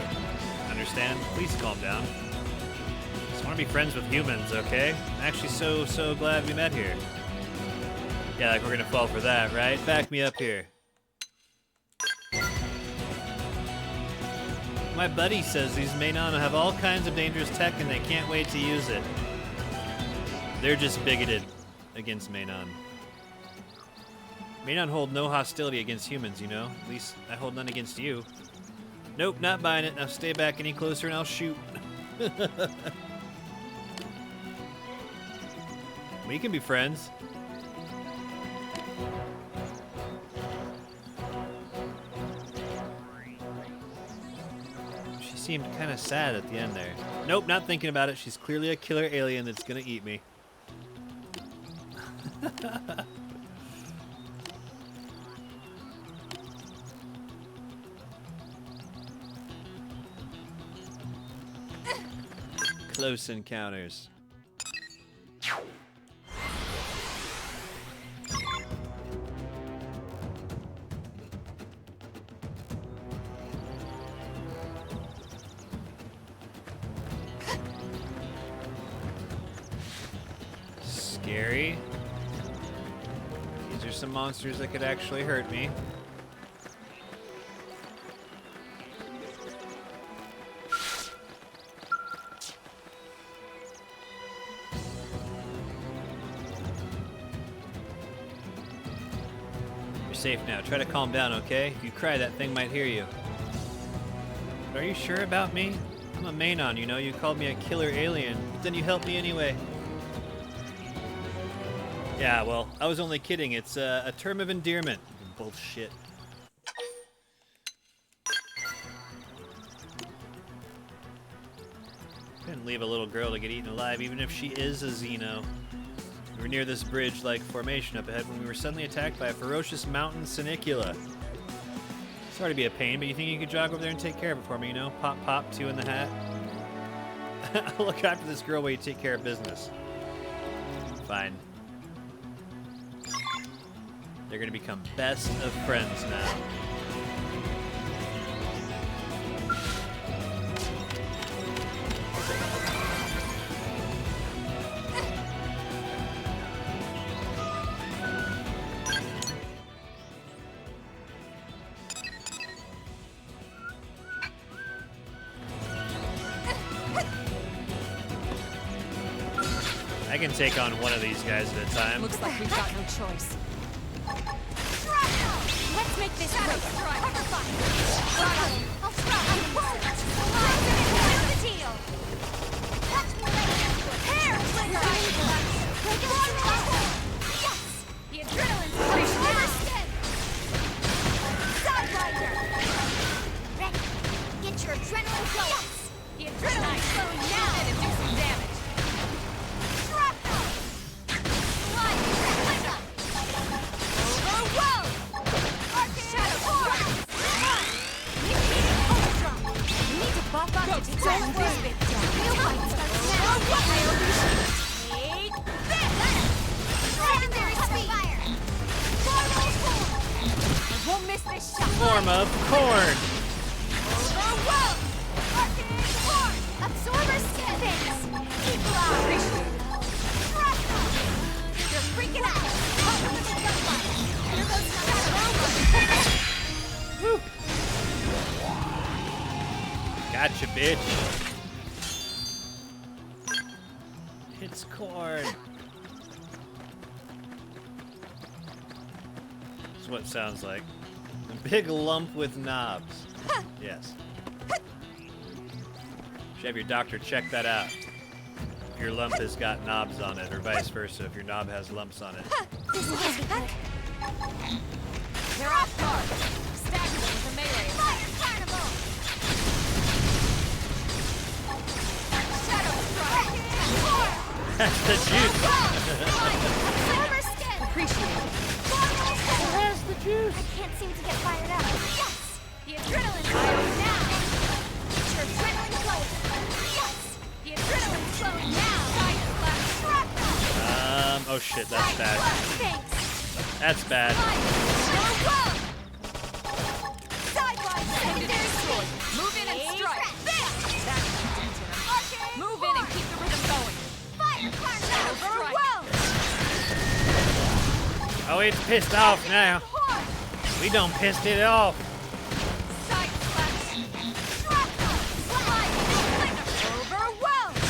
Understand? Please calm down. Just want to be friends with humans, okay? I'm actually so glad we met here. Yeah, like we're gonna fall for that, right? Back me up here. My buddy says these Mainon have all kinds of dangerous tech and they can't wait to use it. They're just bigoted against Mainon. Mainon hold no hostility against humans, you know? At least I hold none against you. Nope, not buying it. Now stay back any closer and I'll shoot. We can be friends. She seemed kind of sad at the end there. Nope, not thinking about it. She's clearly a killer alien that's gonna eat me. Close encounters. Scary. These are some monsters that could actually hurt me. Safe now. Try to calm down, okay? If you cry, that thing might hear you. But are you sure about me? I'm a Mainon, you know. You called me a killer alien, but then you helped me anyway. Yeah, well, I was only kidding. It's a term of endearment. Bullshit. Couldn't leave a little girl to get eaten alive, even if she is a Xeno. We were near this bridge-like formation up ahead when we were suddenly attacked by a ferocious mountain Sinicula. Sorry to be a pain, but you think you could jog over there and take care of it for me, you know? Pop, pop, 2 in the hat. I'll look after this girl while you take care of business. Fine. They're gonna become best of friends now. I can take on one of these guys at a time. Looks like we've got no choice. Let's make this quick. Cover fire. I'll try. Here's the deal. Watch me hair. Yes. The adrenaline's pushing now. Sidewinder. Ready. Get your adrenaline going. Yes. The adrenaline's flowing now. And do some damage. Buff up to take this bit down. Take this! Secondary fire! I won't miss this shot. Form of corn. Overwhelm! Arcane form! Absorber stance! Equalize! You're freaking out! Ultimate gunfire! Here goes Woo! Gotcha, bitch. It's corn. That's what it sounds like. A big lump with knobs. Yes. Should have your doctor check that out. If your lump has got knobs on it, or vice versa, if your knob has lumps on it. This is good. They're off guard. Stagger them with a melee. Fire carnival! Shadow strike. That's the juice. Silver skin! Appreciate it. Where's the juice? I can't seem to get fired up. Yes! The adrenaline flowing now! Get your adrenaline flowing! Yes! The adrenaline flowing now! Side slash shrapnel! Oh shit, that's bad. Thanks! That's bad. Sidewise secondary sword! Move in and strike. This! That's the Move in and keep the rhythm going. Fire carnival! Strike. Overwhelmed! Oh, it's pissed off now. We done pissed it off. Side slash. Shrapnel! Slide! Overwhelmed!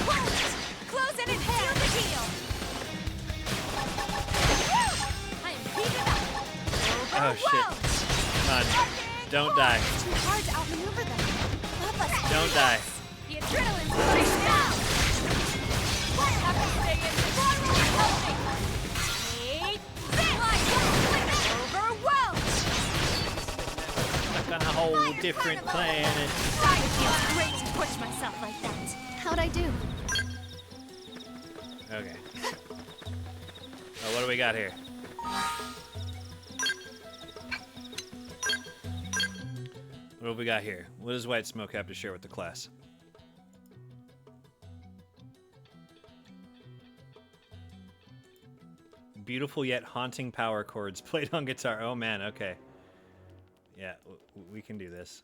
Whelmed! Close in and seal the deal! I am heated up! Oh shit. Come on. Don't die. It's too hard to outmaneuver them. Help us. Don't die. The adrenaline's running now! Have to stay in this. Help me! Take this! Overwhelmed! Stuck on a whole different planet. It feels great to push myself like that. How'd I do? Okay. Oh, what do we got here? What have we got here? What does White Smoke have to share with the class? Beautiful yet haunting power chords played on guitar. Oh man, okay. Yeah, we can do this.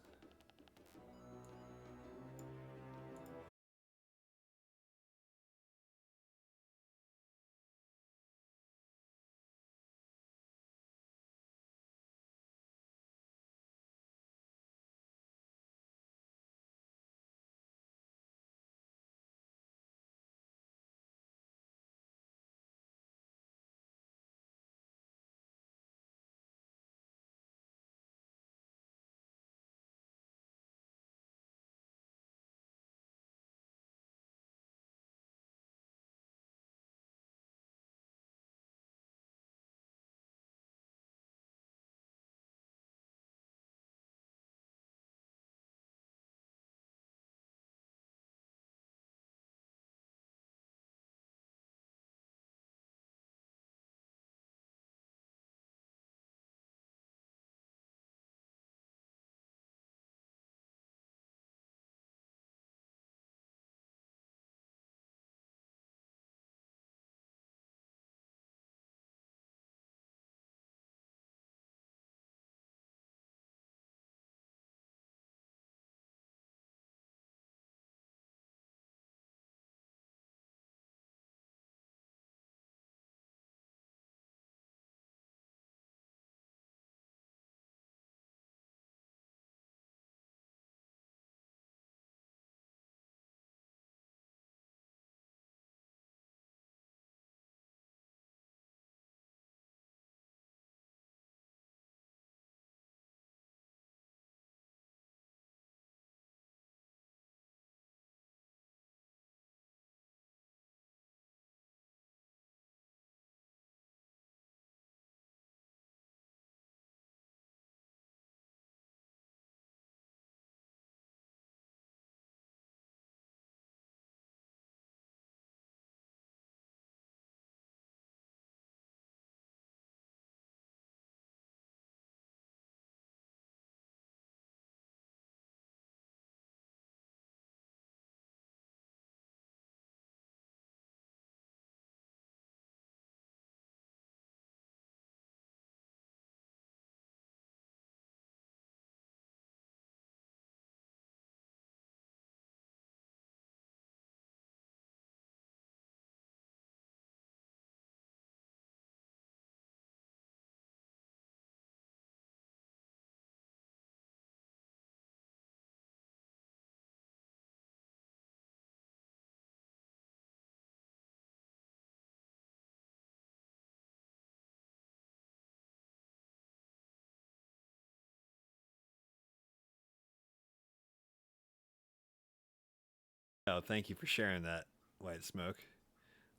Oh, thank you for sharing that, White Smoke.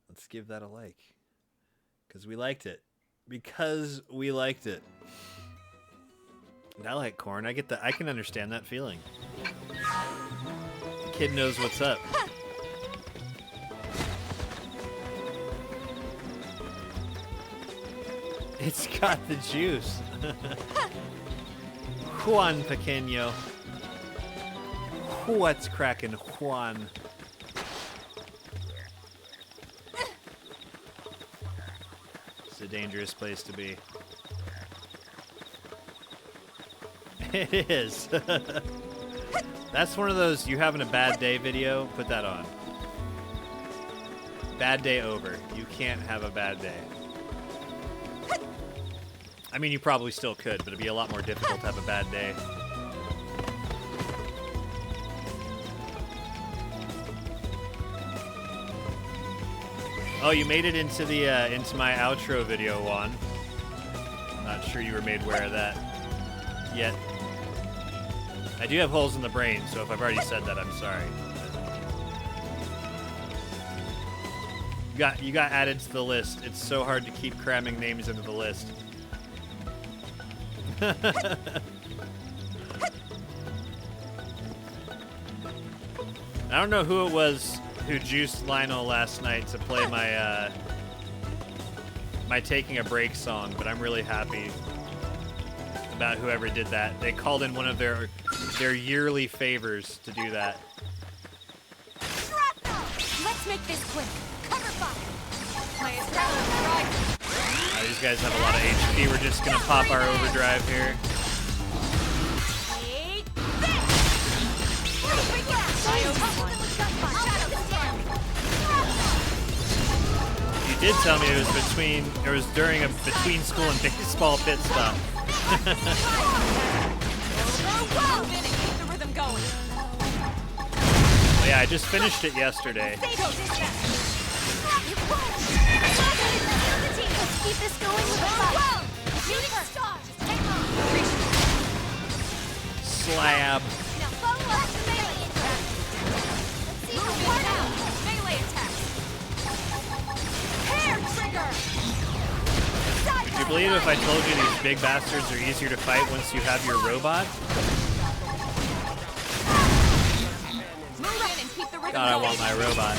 Let's give that a like. Because we liked it. Because we liked it. And I like corn. I get that. I can understand that feeling. The kid knows what's up. It's got the juice. Juan Pequeño. What's cracking, Juan? It's a dangerous place to be. It is. That's one of those you having a bad day video. Put that on. Bad day over. You can't have a bad day. I mean, you probably still could, but it'd be a lot more difficult to have a bad day. Oh, you made it into the into my outro video, Juan. I'm not sure you were made aware of that yet. I do have holes in the brain, so if I've already said that, I'm sorry. You got added to the list. It's so hard to keep cramming names into the list. I don't know who it was who juiced Lionel last night to play my my Taking a Break song, but I'm really happy about whoever did that. They called in one of their yearly favors to do that. Let's make this quick. Cover fire. These guys have a lot of HP. We're just gonna pop our overdrive here. You did tell me it was during a between school and baseball pit stop. Well, yeah, I just finished it yesterday. Keep this going with a fight. Slab. Now follow up the melee attack. Let's see how far out. Melee attack. Hair trigger. Do you believe if I told you these big bastards are easier to fight once you have your robot? Move in and keep the rhythm God, I going. want my robot.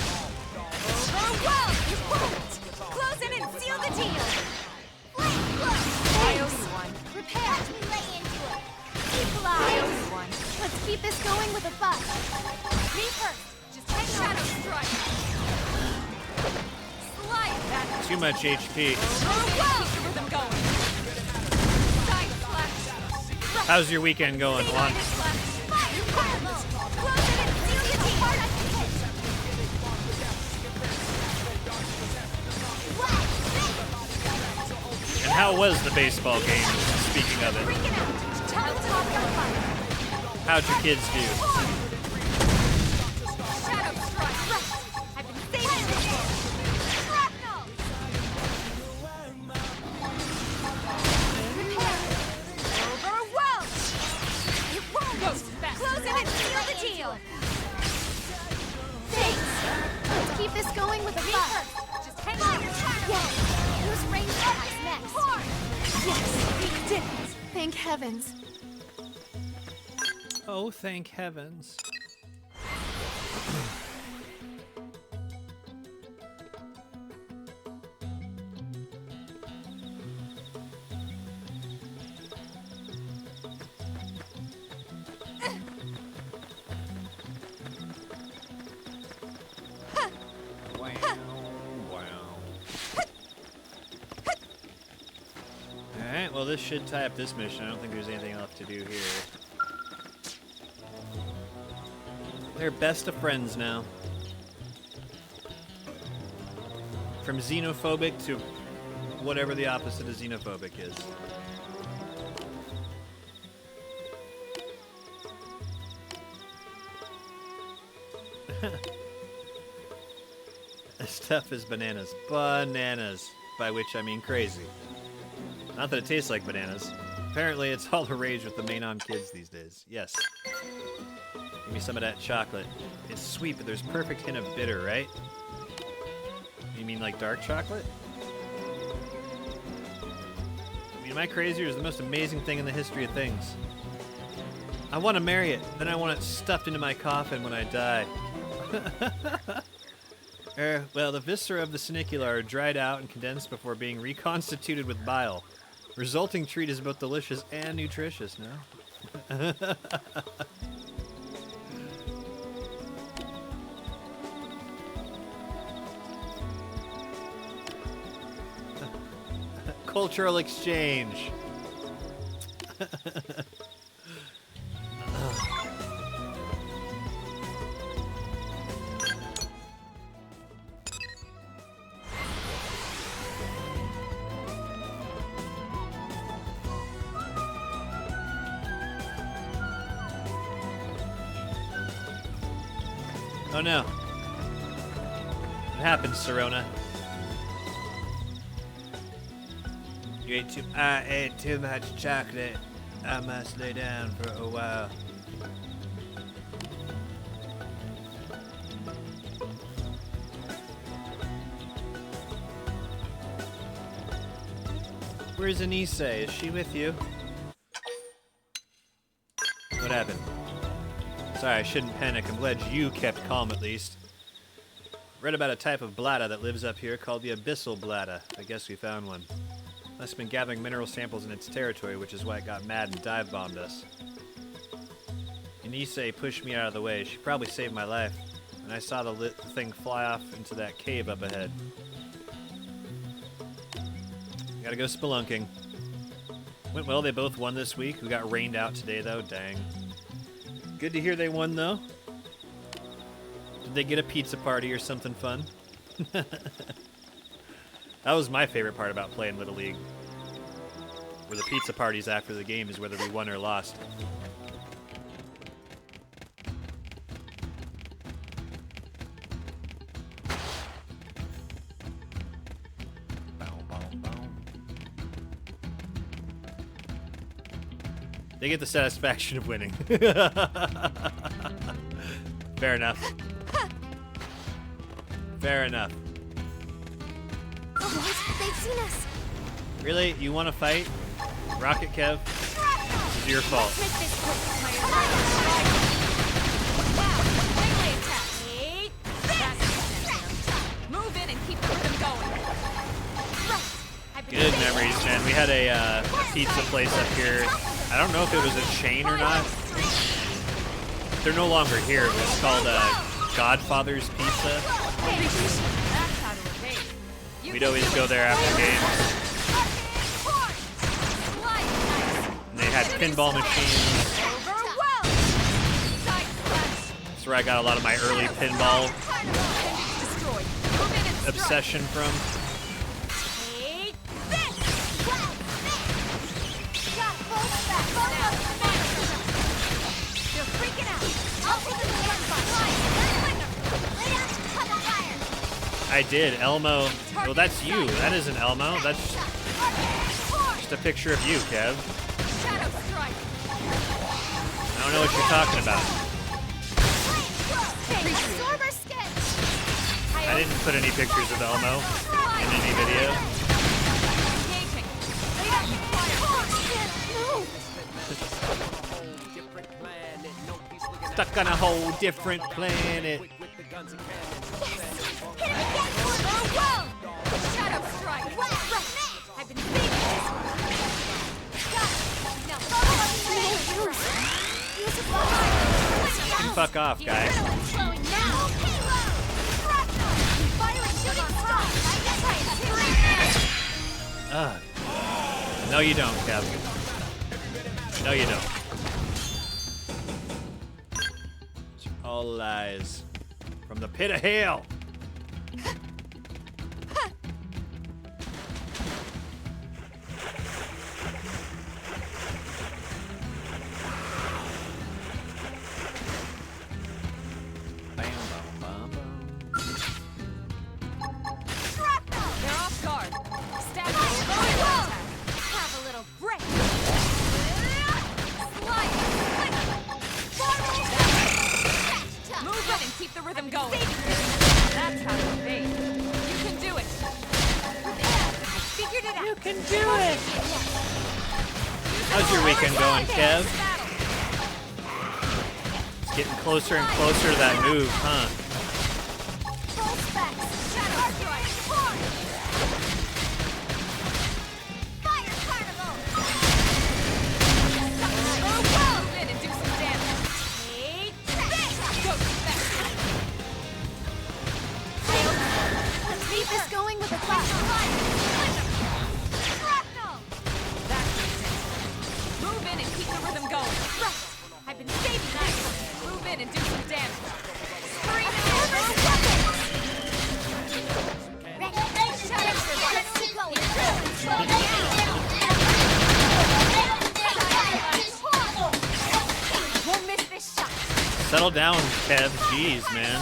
Overwhelm. You won't. Close in and seal the deal. Prepare as we lay into it. Keep alive. Let's keep this going with a buzz. Me first. Just take shadow strike. Slide that. Too much HP. Keep the rhythm going. Side slash. How's your weekend going, Juan? Close in and seal the deal. And how was the baseball game, speaking of it? How'd your kids do? Close it and seal the deal. Thanks. Let's keep this going with a fight. Just hang on your time. Yeah. Use range attacks next. Yes, we did it. Thank heavens. Oh, thank heavens. Alright, well this should tie up this mission. I don't think there's anything left to do here. They're best of friends now. From xenophobic to whatever the opposite of xenophobic is. This stuff is bananas. Bananas. By which I mean crazy. Not that it tastes like bananas. Apparently it's all the rage with the Mainon kids these days. Yes. Give me some of that chocolate. It's sweet, but there's a perfect hint of bitter, right? You mean like dark chocolate? I mean, am I crazy, or is the most amazing thing in the history of things? I want to marry it, then I want it stuffed into my coffin when I die. Well, the viscera of the Sinicula are dried out and condensed before being reconstituted with bile. Resulting treat is both delicious and nutritious, no? Cultural exchange. Oh no. What happened, Serona? I ate too much chocolate. I must lay down for a while. Where's Anise? Is she with you? What happened? Sorry, I shouldn't panic. I'm glad you kept calm at least. Read about a type of blatta that lives up here called the abyssal blatta. I guess we found one. Must have been gathering mineral samples in its territory, which is why it got mad and dive-bombed us. Anise pushed me out of the way. She probably saved my life. And I saw the thing fly off into that cave up ahead. Gotta go spelunking. Went well, they both won this week. We got rained out today, though. Dang. Good to hear they won, though. Did they get a pizza party or something fun? That was my favorite part about playing Little League. Where the pizza parties after the game is whether we won or lost. They get the satisfaction of winning. Fair enough. Fair enough. What? They've seen us. Really? You want to fight? Rocket Kev? This is your fault. Let's make this quick. Wow, melee attack. Move in and keep the rhythm going. Good memories, man. We had a pizza place up here. I don't know if it was a chain or not. They're no longer here. It was called Godfather's Pizza. We'd always go there after games. And they had pinball machines. That's where I got a lot of my early pinball obsession from. I did. Elmo. Well, that's you. That isn't Elmo. That's just a picture of you, Kev. I don't know what you're talking about. I didn't put any pictures of Elmo in any video. Stuck on a whole different planet. Fuck off, guy. No, you don't, Kev. No, you don't. It's all lies from the pit of hell. keep the rhythm going. That's how you bait. You can do it. I figured it out. You can do it. How's your weekend going, Kev? It's getting closer and closer to that move, huh? Full specs. Shadow strike. Horn. Fire carnival. Move in and do some damage. Take this. Go back. Let's keep this going with a clash. Shrapnel. That makes it. Move in and keep the rhythm going. Right. I've been saving that. Move in and do some damage. Scream and Won't miss this shot. Settle down, Kev. Jeez, man.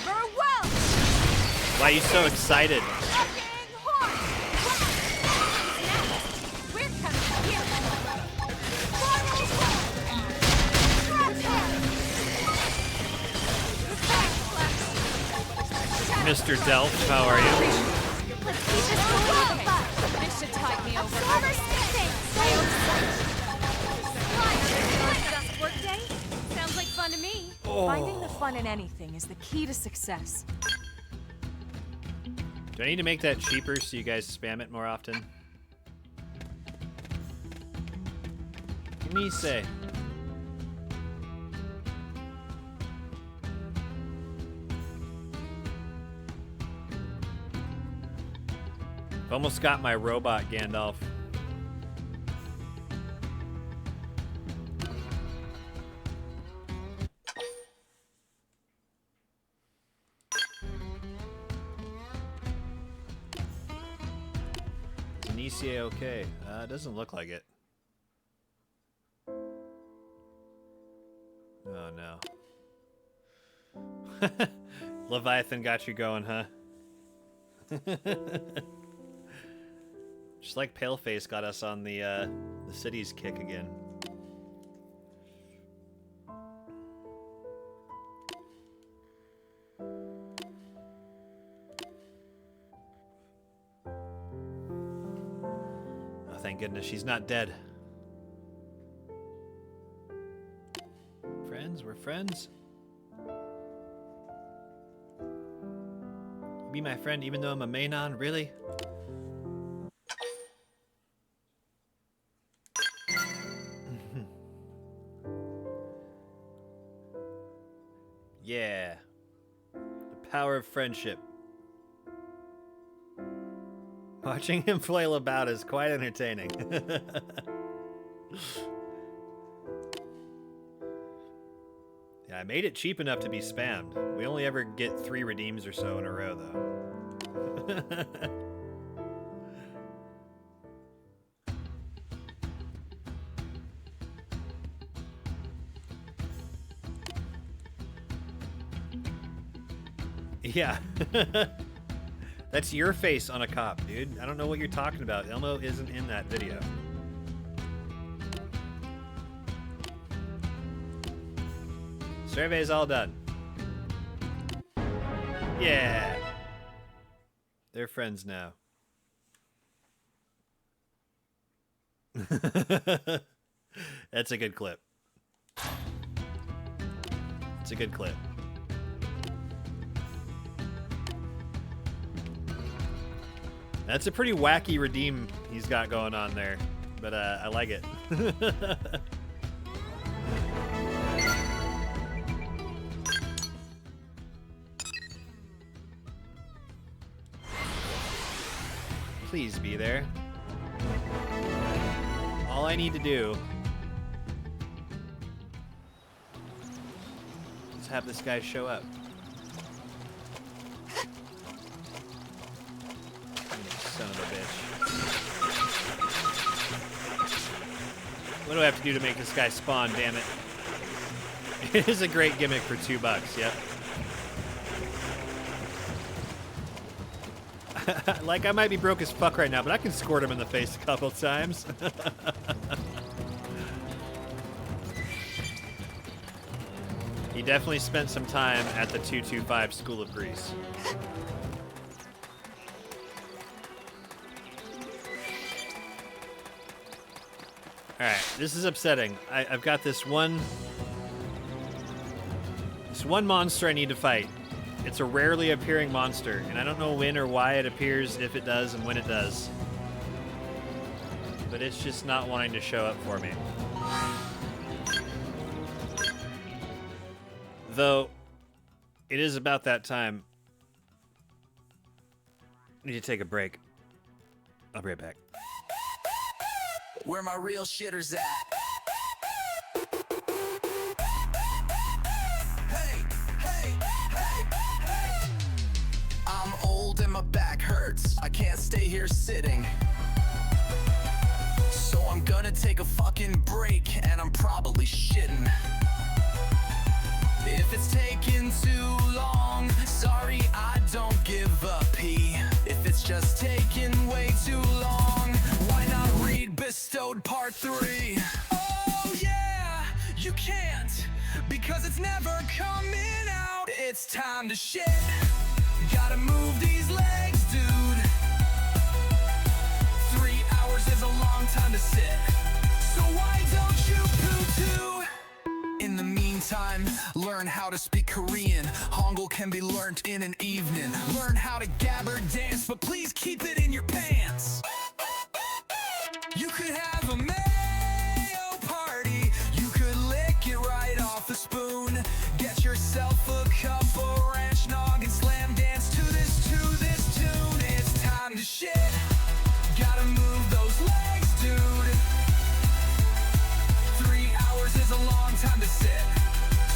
Overwhelmed. Why are you so excited? Fucking horn. We're coming here. Mr. Delph, how are you? Let's keep this going with a buzz. This should tide me over. Absorber spin. Just work day? Sounds like fun to me. Finding the fun in anything is the key to success. Do I need to make that cheaper so you guys spam it more often? Give me say. Almost got my robot Gandalf. Inicia okay. It doesn't look like it. Oh no. Leviathan got you going, huh? Just like Paleface got us on the cities kick again. Oh, thank goodness she's not dead. Friends, we're friends. You be my friend even though I'm a Mainon, really? Yeah. The power of friendship. Watching him flail about is quite entertaining. Yeah, I made it cheap enough to be spammed. We only ever get 3 redeems or so in a row, though. Yeah. That's your face on a cop, dude. I don't know what you're talking about. Elmo isn't in that video. Survey's all done. Yeah. They're friends now. That's a good clip. It's a good clip. That's a pretty wacky redeem he's got going on there, but I like it. Please be there. All I need to do is have this guy show up. Son of a bitch. What do I have to do to make this guy spawn, damn it? It is a great gimmick for $2, yep. Like, I might be broke as fuck right now, but I can squirt him in the face a couple times. He definitely spent some time at the 225 School of Greece. Alright, this is upsetting. I've got this one monster I need to fight. It's a rarely appearing monster, and I don't know when or why it appears, if it does, and when it does. But it's just not wanting to show up for me. Though, it is about that time. I need to take a break. I'll be right back. Where my real shitters at? Hey, hey, hey, hey. I'm old and my back hurts. I can't stay here sitting. So I'm gonna take a fucking break, and I'm probably shitting. If it's taking too long, sorry, I don't give a pee. If it's just taking way too long, why not read Bestowed Part 3? Oh yeah, you can't, because it's never coming out. It's time to shit. Gotta move these legs, dude. 3 hours is a long time to sit. So why don't you poo-too? In the meantime, learn how to speak Korean. Hangul can be learned in an evening. Learn how to gabber dance, but please keep it in your pants. You could have a mayo party. You could lick it right off the spoon. Get yourself a cup of ranch nog and slam dance to this tune. It's time to shit. Gotta move those legs, dude. 3 hours is a long time to sit.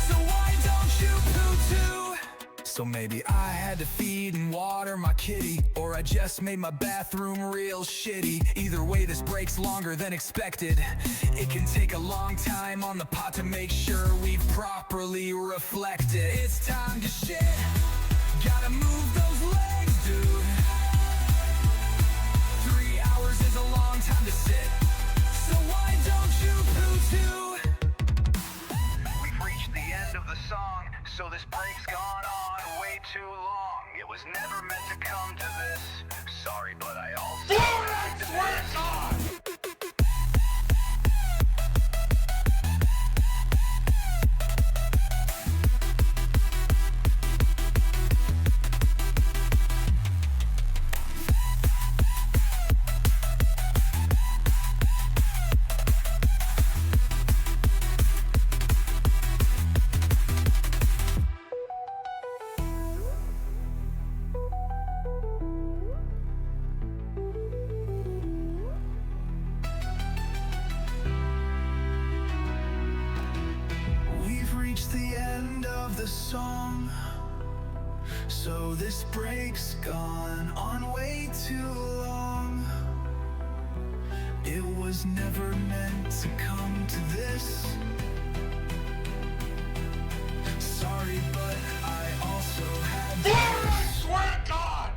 So why don't you poo-too? So maybe I had to feed and water my kitty, or I just made my bathroom real shitty. Either way, this break's longer than expected. It can take a long time on the pot to make sure we've properly reflected. It's time to shit. Gotta move those legs, dude. 3 hours is a long time to sit. So why don't you poo-too? We've reached the end of the song, so this break's gone on way too long. It was never meant to come to this. Sorry, but I also have to this. The song, so this break's gone on way too long. It was never meant to come to this. Sorry, but I also had to. I swear to God!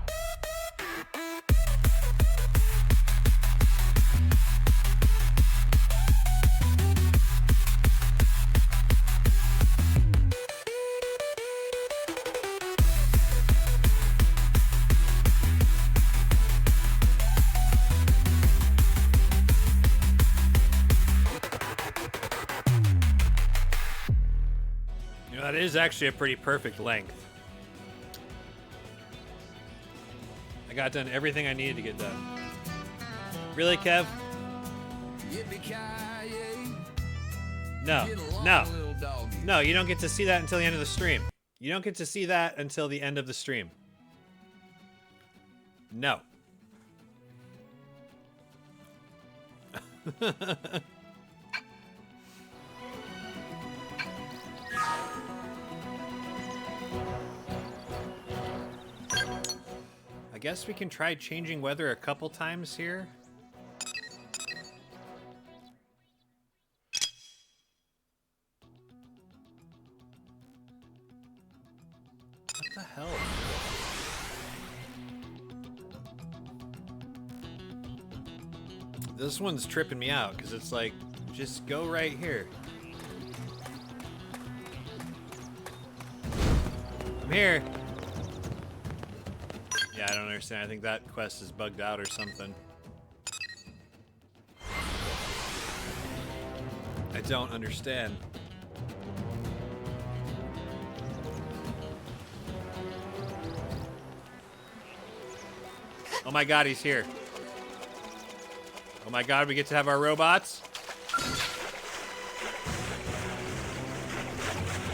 That is actually a pretty perfect length. I got done everything I needed to get done. Really, Kev? No, no. No, you don't get to see that until the end of the stream. You don't get to see that until the end of the stream. No. I guess we can try changing weather a couple times here. What the hell? This one's tripping me out because it's like, just go right here. here. Yeah, I don't understand. I think that quest is bugged out or something. I don't understand. Oh my god, he's here. Oh my god, we get to have our robots.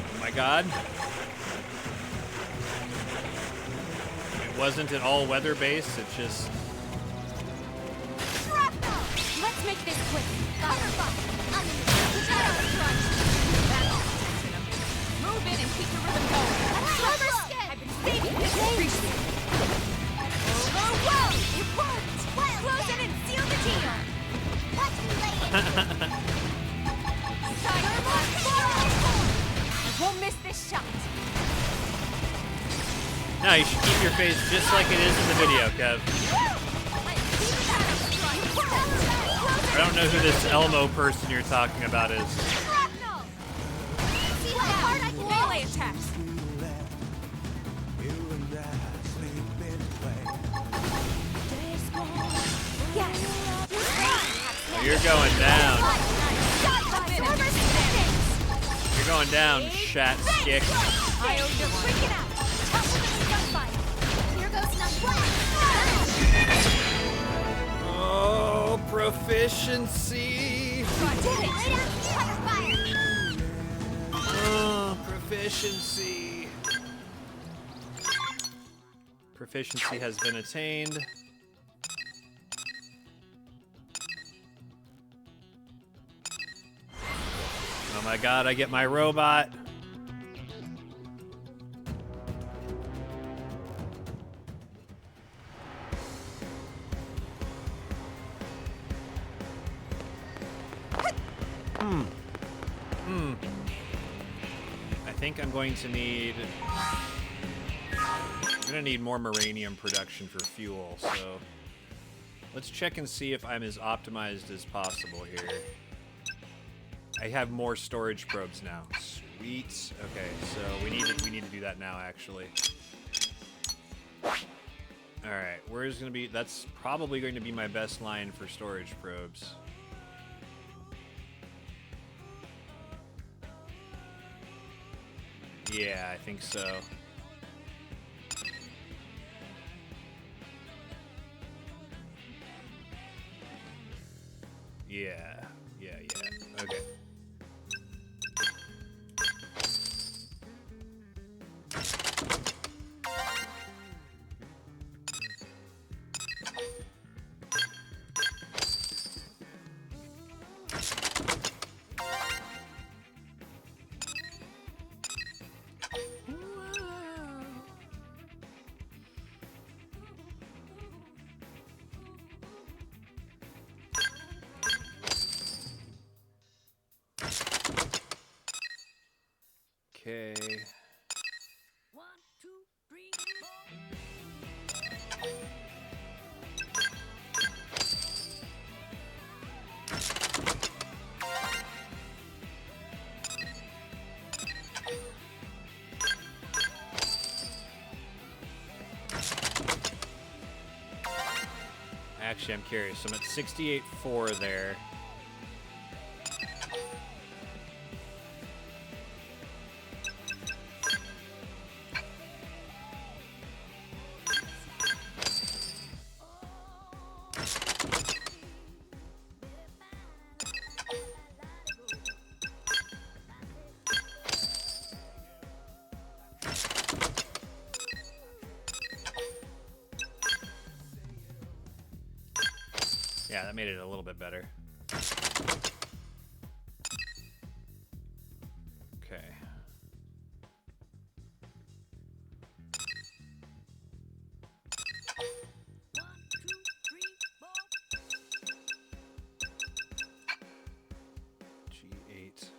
Oh my god. It wasn't an all-weather base, it's just... Let's make this quick. Move in and keep the rhythm going. I've been saving this appreciate. Whoa! It worked! Close it and seal the deal! Watch me lay it! I won't miss this shot! No, you should keep your face just like it is in the video, Kev. I don't know who this Elmo person you're talking about is. See how hard I can melee attacks! You're going down. You're going down, Shat Stick. You're freaking out. Here goes Oh, proficiency. Oh, proficiency. Proficiency has been attained. Oh my god, I get my robot. I think I'm going to need... I'm gonna need more Moranium production for fuel, so... Let's check and see if I'm as optimized as possible here. I have more storage probes now. Sweet. Okay, so we need to do that now, actually. All right, where's gonna be? That's probably going to be my best line for storage probes. Yeah, I think so. Yeah. Okay. Okay. 1, 2, 3, 4. Actually, I'm curious. So I'm at 68.4 there. Yeah, that made it a little bit better. Okay. G8.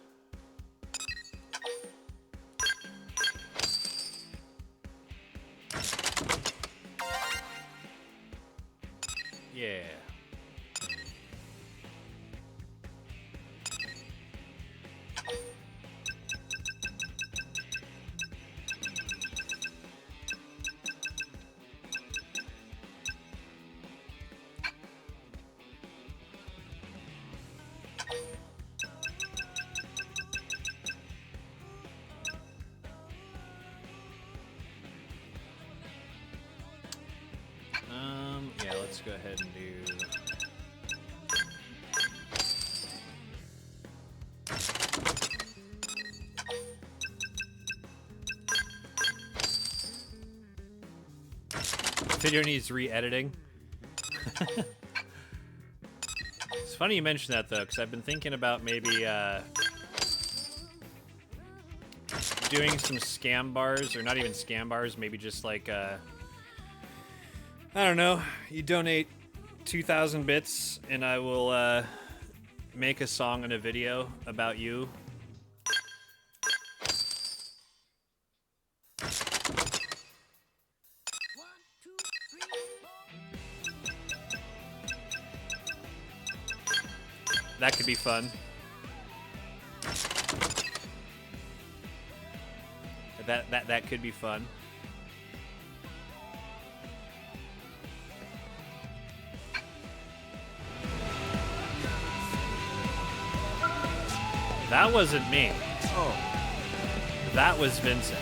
Yeah. go ahead and do... Video needs re-editing. It's funny you mention that, though, because I've been thinking about maybe doing some scam bars, or not even scam bars, maybe just like, I don't know, you donate 2,000 bits, and I will make a song and a video about you. That could be fun. That could be fun. That wasn't me. Oh. That was Vincent.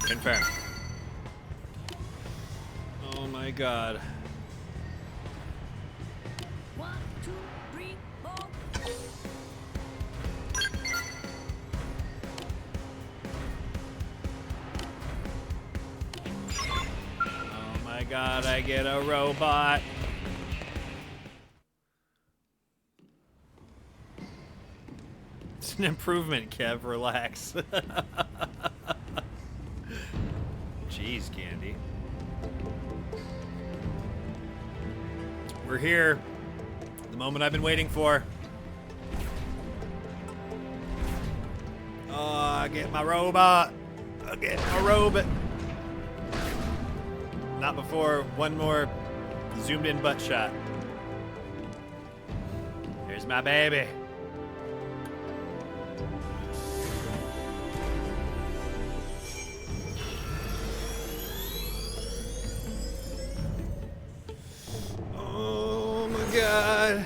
Confirm. Oh my god. 1, 2, 3, 4. Oh my god, I get a robot. It's an improvement, Kev. Relax. Jeez, Candy. We're here. The moment I've been waiting for. Oh, I get my robot. I get my robot. Not before one more zoomed in butt shot. Here's my baby. Oh my god.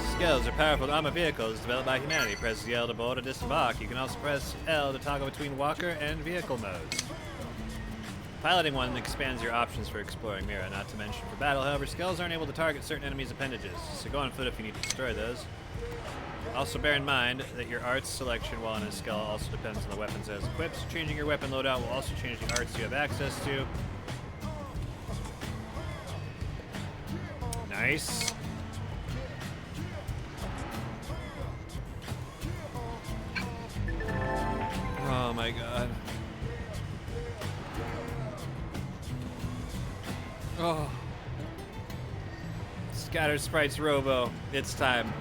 Skells are powerful armored vehicles developed by humanity. Press L to board or disembark. You can also press L to toggle between walker and vehicle modes. Piloting one expands your options for exploring Mira, not to mention for battle. However, Skells aren't able to target certain enemies' appendages, so go on foot if you need to destroy those. Also bear in mind that your arts selection while in a Skell also depends on the weapons as equipped. Changing your weapon loadout will also change the arts you have access to. Nice. Oh my god. Oh. Scatter Sprites Robo. It's time.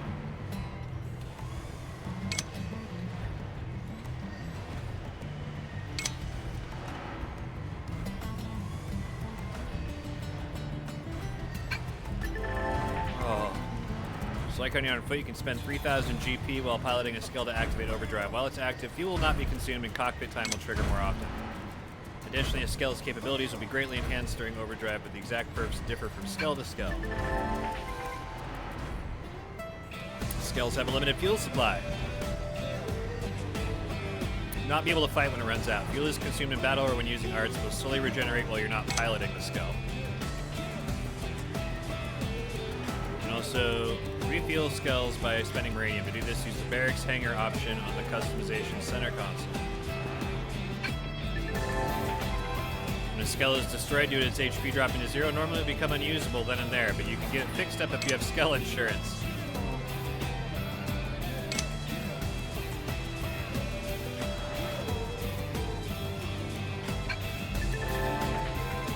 Like on your own foot, you can spend 3,000 GP while piloting a skill to activate overdrive. While it's active, fuel will not be consumed and cockpit time will trigger more often. Additionally, a skill's capabilities will be greatly enhanced during overdrive, but the exact perks differ from skill to skill. Skills have a limited fuel supply. Not be able to fight when it runs out. Fuel is consumed in battle or when using arts will slowly regenerate while you're not piloting the skill. And also refuel skulls by spending Meridian. To do this, use the barracks hangar option on the customization center console. When a skull is destroyed due to its HP dropping to 0, normally it will become unusable then and there, but you can get it fixed up if you have skull insurance.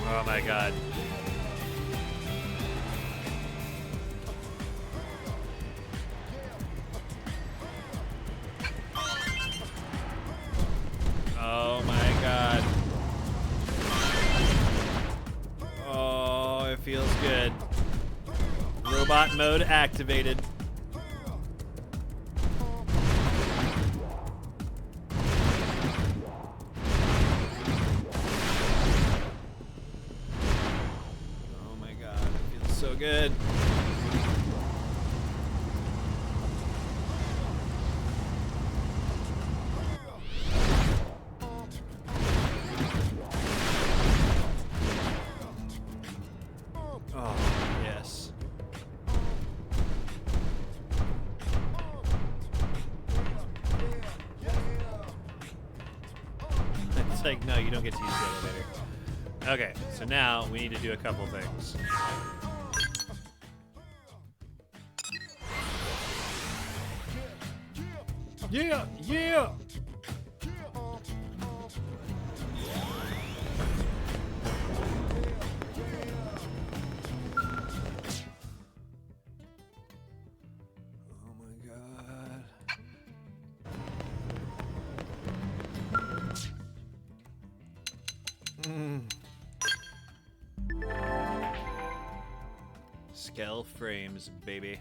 Oh my god. Robot mode activated. Oh my god, it feels so good. Oh, yes. It's like, no, you don't get to use the elevator. Okay, so now we need to do a couple things. Yeah, yeah! Oh my god. Scale frames, baby.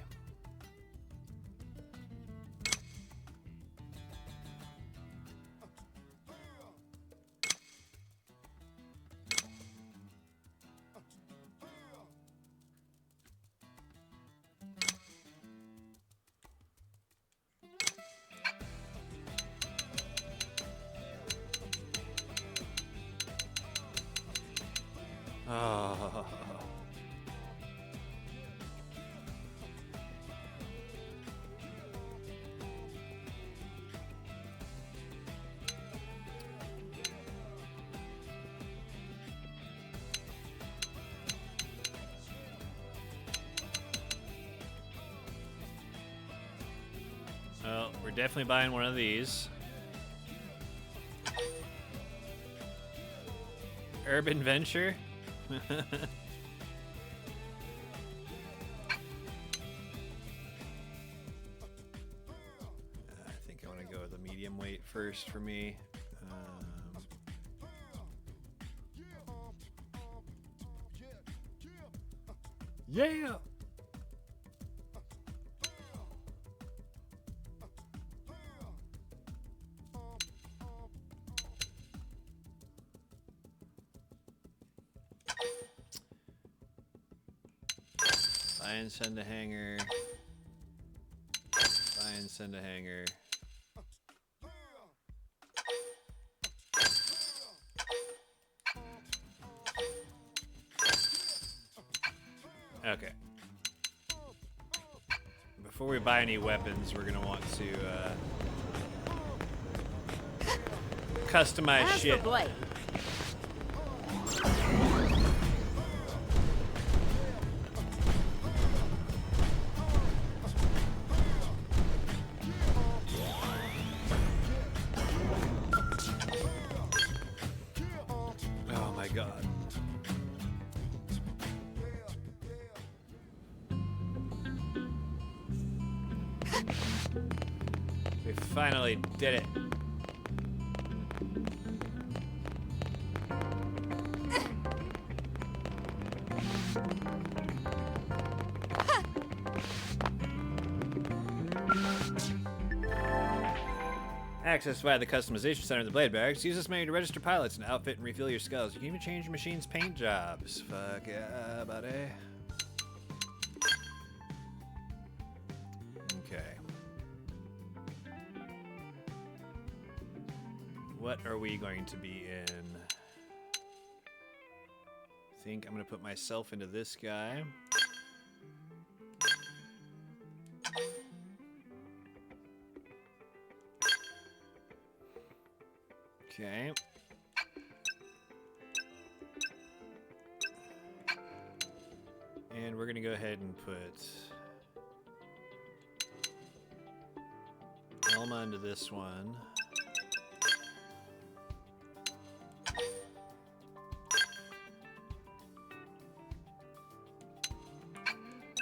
Oh. Well, we're definitely buying one of these. Urban Venture? I think I want to go with a medium weight first for me. Yeah! Buy and send a hanger. Buy and send a hanger. Okay. Before we buy any weapons, we're gonna want to customize As shit. for Blade, Oh my god. We finally did it. Access via the customization center of the Blade Barracks. Use this menu to register pilots and outfit and refill your skulls. You can even change your machine's paint jobs. Fuck yeah, buddy. Okay. What are we going to be in? I think I'm going to put myself into this guy. Okay. And we're going to go ahead and put Elma into this one.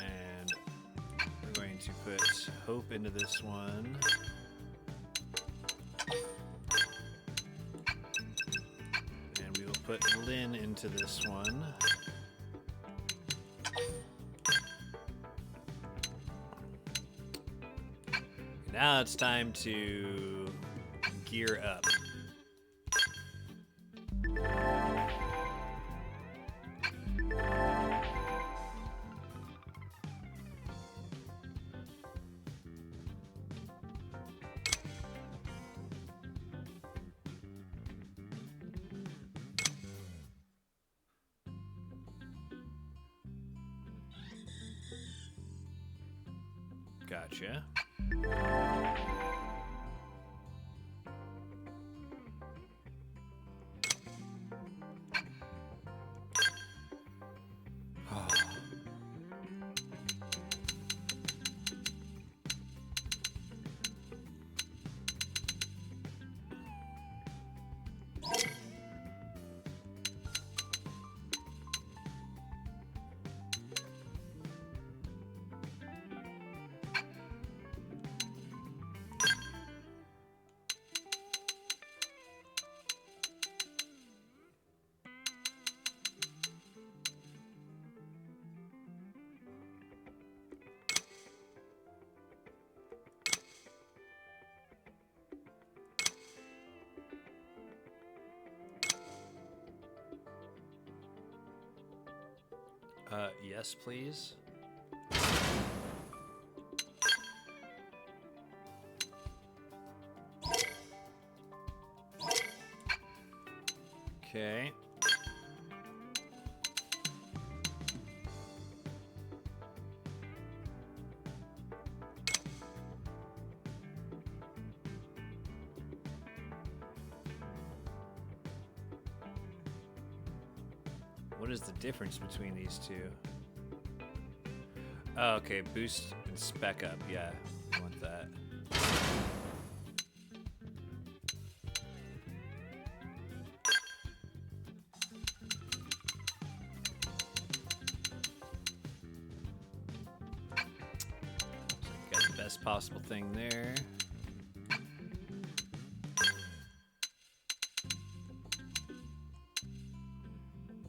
And we're going to put Hope into this one. And we will put Lynn into this one. Now it's time to gear up. Gotcha. Yes, please. Okay. What is the difference between these two? Oh, okay, boost and spec up. Yeah, I want that. So got the best possible thing there.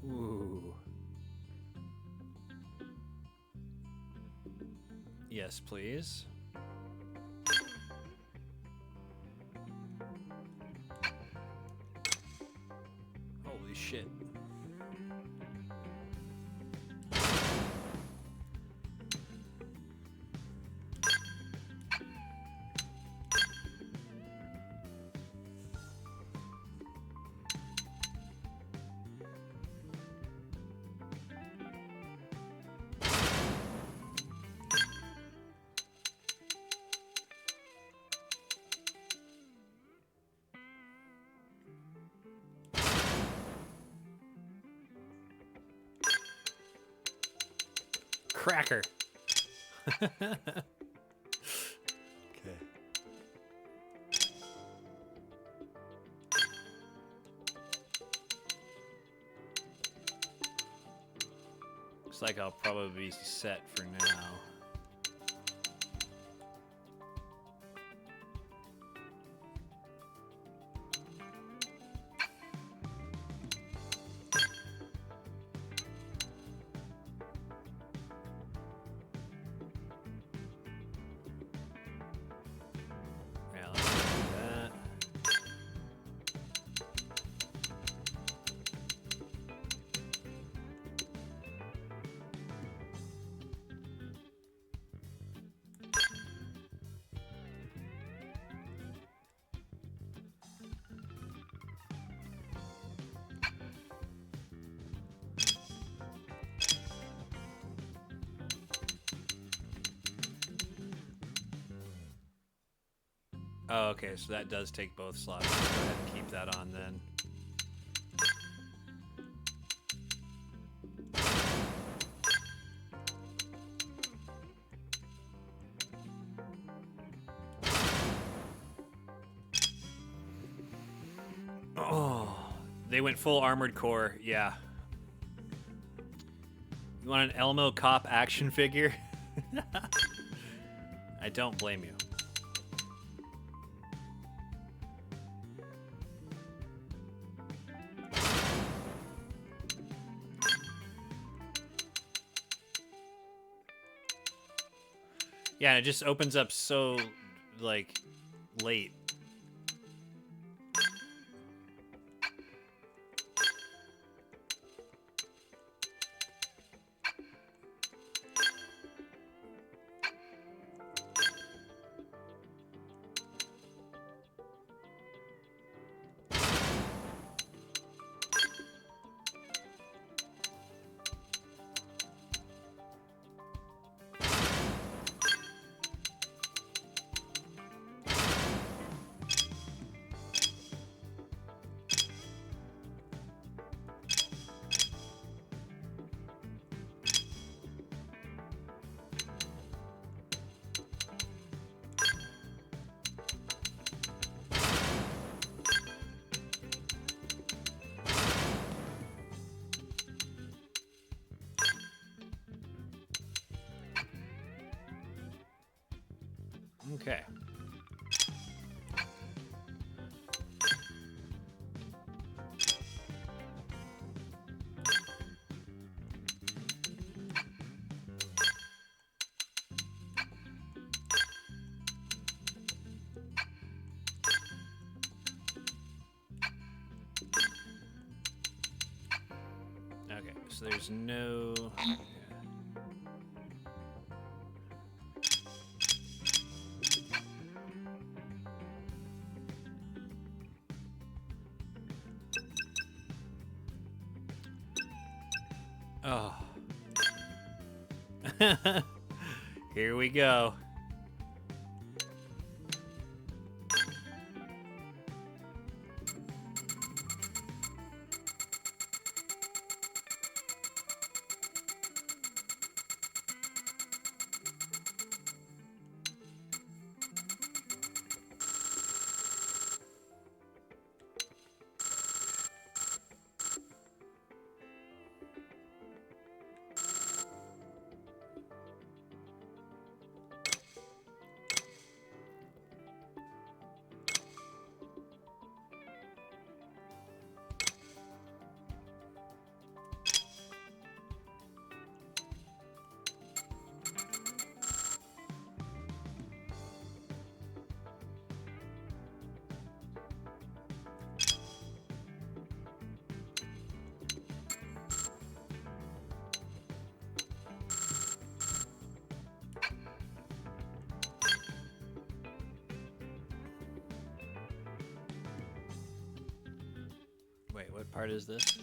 Ooh. Yes, please. Holy shit. Cracker. Okay. Looks like I'll probably be set for now. Oh, okay, so that does take both slots. Let's go ahead and keep that on then. Oh, they went full armored core, yeah. You want an Elmo cop action figure? I don't blame you. Yeah, it just opens up so like, late. Okay. Okay, so there's no... Oh. Here we go. Wait, what part is this?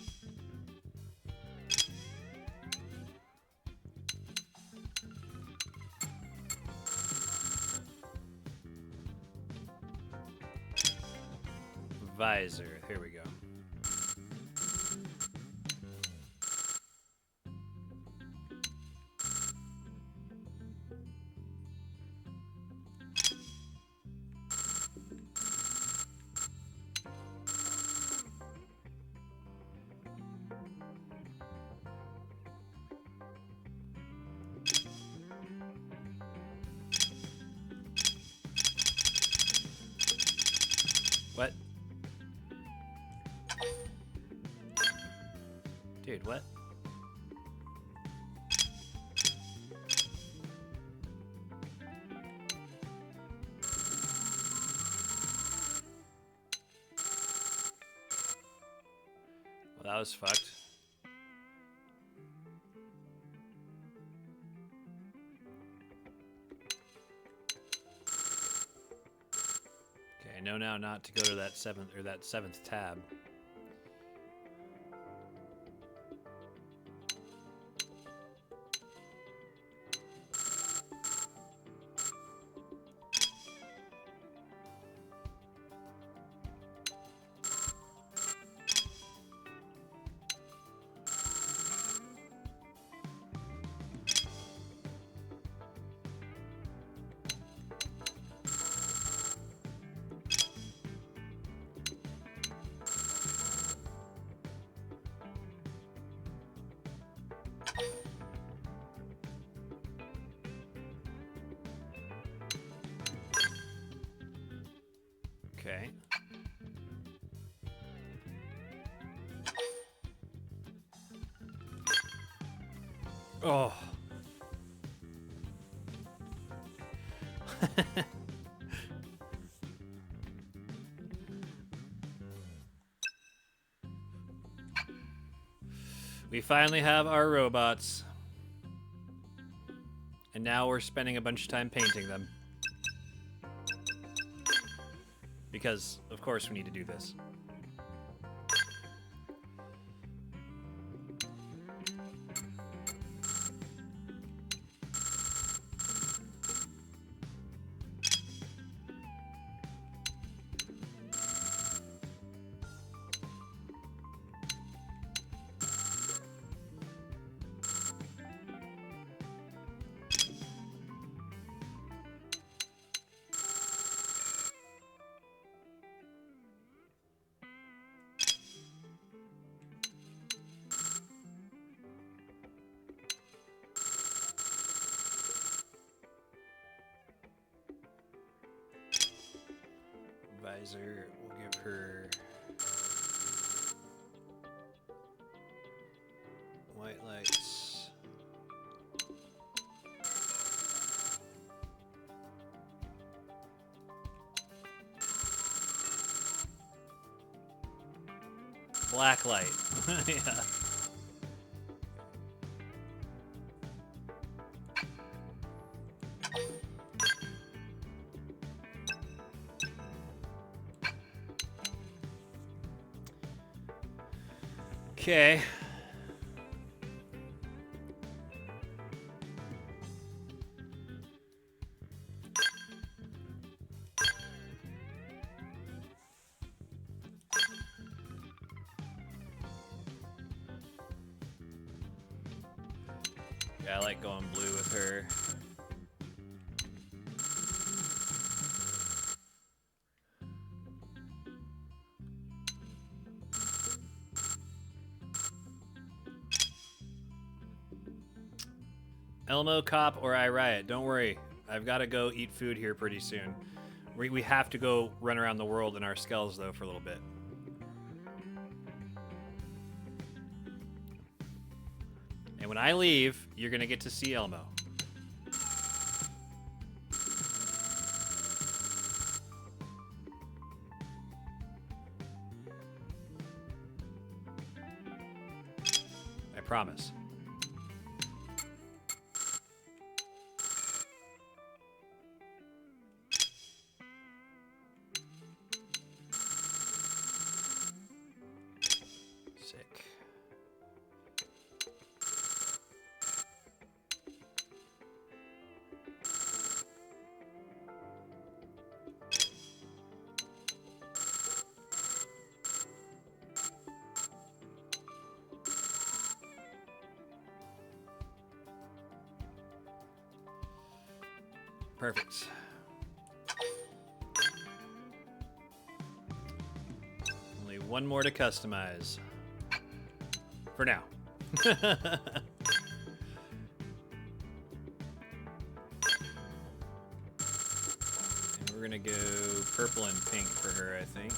Visor. Here we go. What? Dude, what? Well, that was fucked. Okay, I know now not to go to that seventh tab. Okay. Oh. We finally have our robots. And now we're spending a bunch of time painting them. Because, of course, we need to do this. Visor, we'll give her white lights. Black light. Yeah. Okay. Yeah, I like going blue with her. Elmo, cop, or I riot. Don't worry. I've got to go eat food here pretty soon. We have to go run around the world in our skulls, though, for a little bit. And when I leave, you're going to get to see Elmo. I promise. Sick. Perfect. Only one more to customize. For now. And we're gonna go purple and pink for her, I think.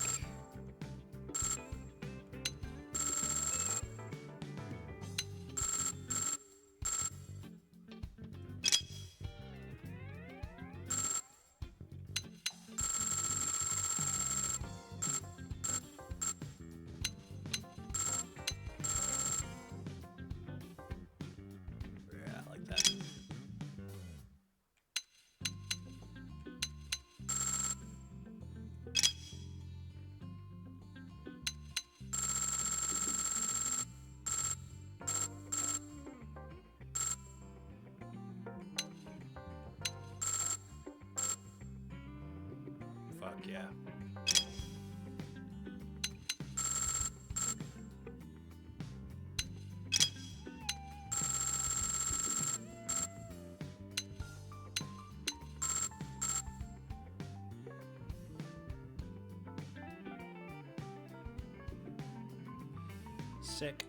Fuck yeah. Sick.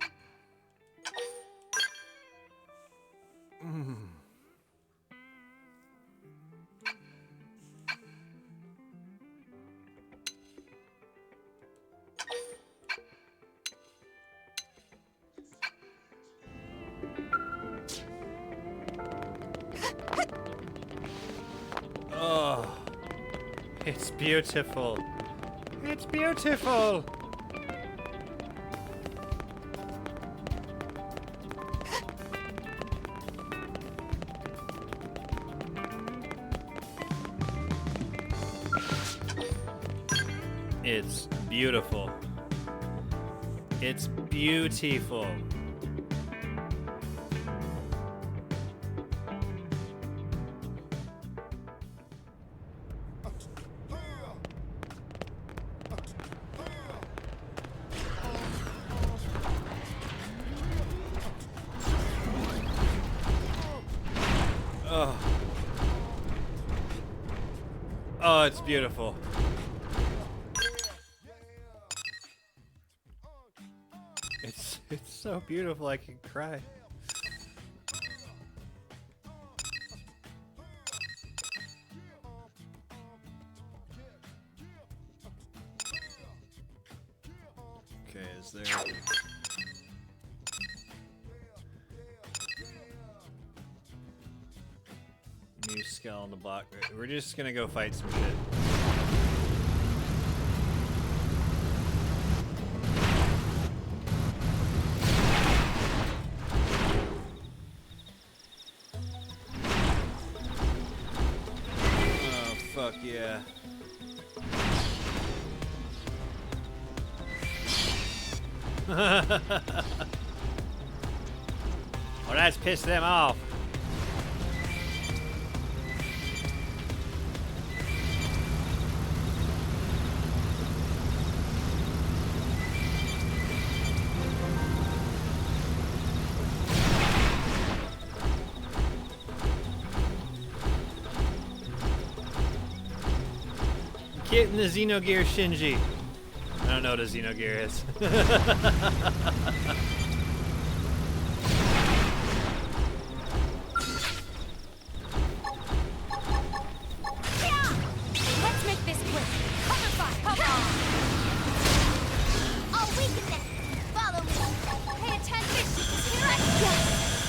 Oh, it's beautiful. It's beautiful. It's beautiful. It's beautiful. Oh. Oh, it's beautiful. It's so beautiful I can cry. Okay, is there new skull on the block? We're just gonna go fight some shit. Oh, fuck yeah. Well, that's pissed them off. Getting the Xenogear Shinji. I don't know what a Xenogear is. Let's make this quick. Cover fire. Come on. I'll weaken them. Follow me. Pay attention. Here I go.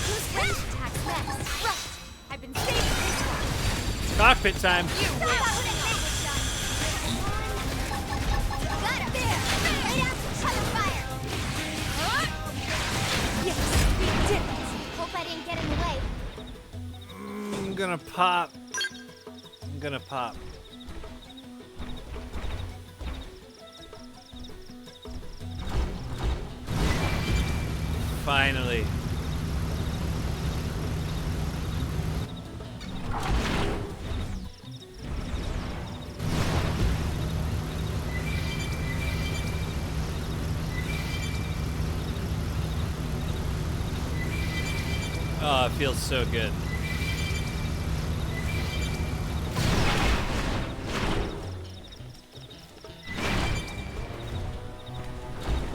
Who's range attacks next? Right. I've been saving this one. Cockpit time. You win. Got him. There. Lay down some cover fire. Yes, we did it. Hope I didn't get in the way. I'm gonna pop. I'm gonna pop. Finally. Oh, it feels so good.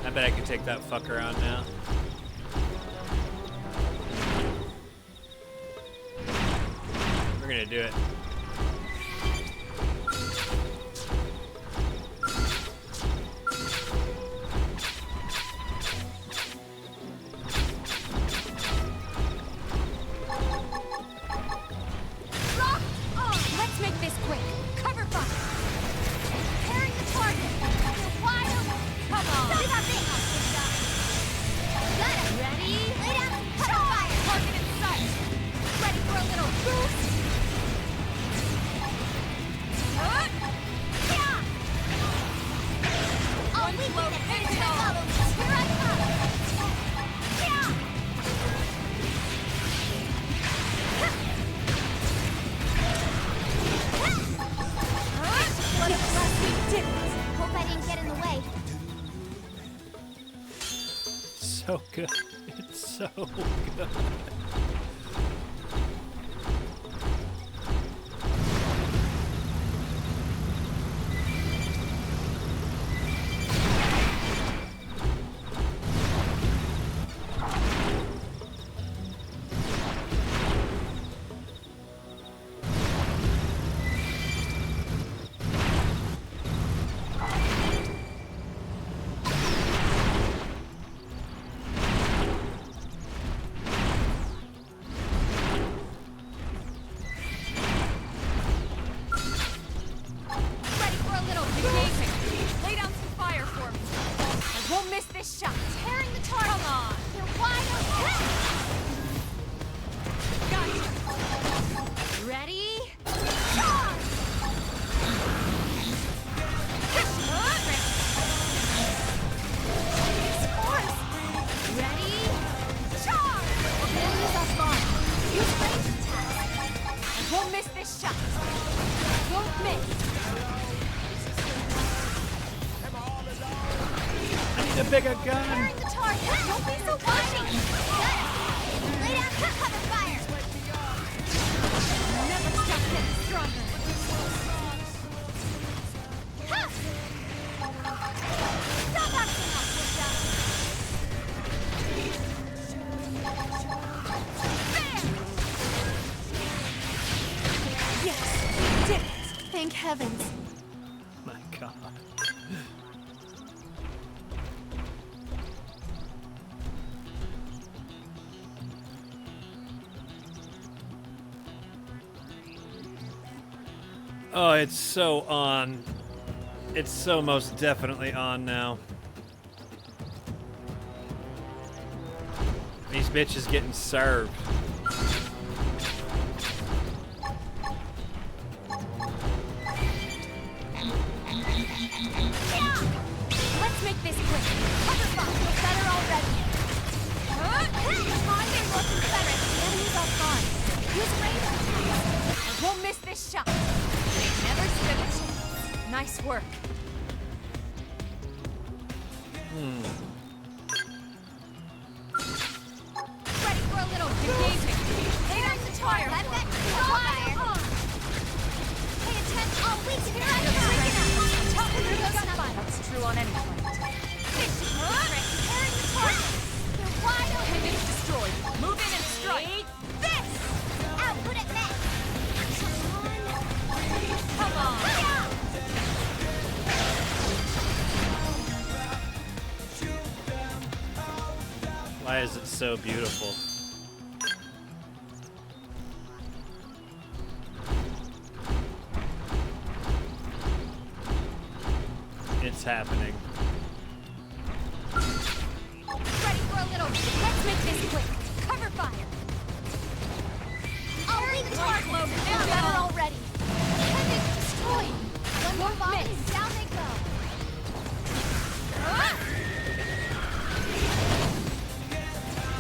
I bet I can take that fucker on now. We're gonna do it. Rock on. Let's make this quick. Cover fire. Preparing the target. You're wide open. Come on. We got this. Got it. Ready? Lay down some cover fire. Target in sight. Ready for a little boost? Yeah. Oh, we can get it. Follow me. Here I come. Yeah. What a blast we did it. Hope I didn't get in the way. So good. It's so good. Ready for a little engagement. Lay down some fire for me. I won't miss this shot. Tearing the target. Come on. You're wide open. Gotcha. Ready? to pick a gun. Preparing the target. Don't be so pushy. Lay down and cover fire. Never stop getting stronger. Ha! Stop acting up, Pusha. Yes, did it. Thank heavens. My God. Oh, it's so on. It's so most definitely on now. These bitches getting served. Let's make this quick. Cover fire. Feel better already. Time and more Confederate. The enemy's off guard. Use radar. I won't miss this shot. They never stood a chance. Nice work. Ready for a little engagement. Lay down the tire. Let that fire. Pay attention. Oh, wait, here I come. Tell me you're gunfire. That's true on any planet. Preparing the target. They're wide open. It's destroyed. Move in and strike. This! Output at max! Come on. Why is it so beautiful? It's happening. Ready for a little... Let's make this quick. Cover fire. I'll leave the target. They're better already. Heaven's destroyed. One more bomb and down they go.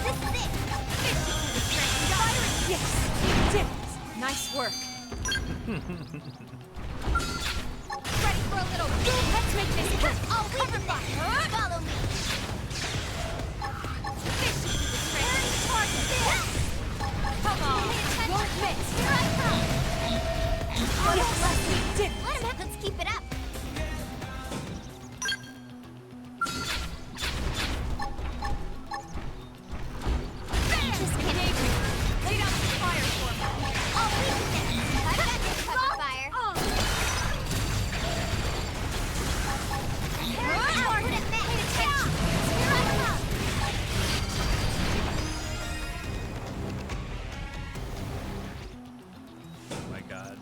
This is it. Yes, you did it. Nice work. Ready for a little... Let's make this quick. I'll cover fire. Follow me. Preparing the target. Come on. Won't miss. Here I come. Yes, we did it. Let him have. Let's keep it up. Just kidding. Lay down the fire for me. I'll leave this. I got this cover fire. Here I come. Put it back. Pay attention. Here I come. Oh my God.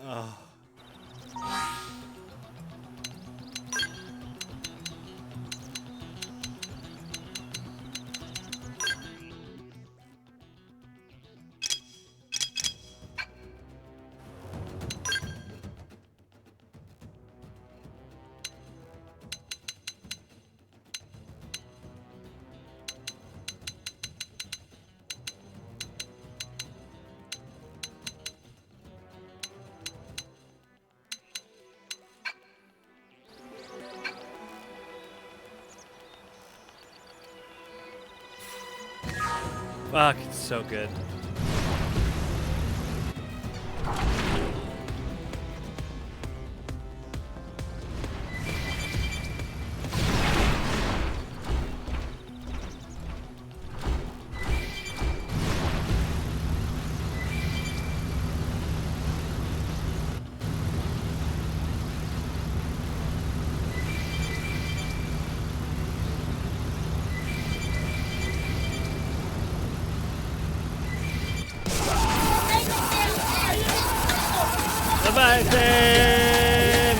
Oh. Fuck, it's so good. Leviathan!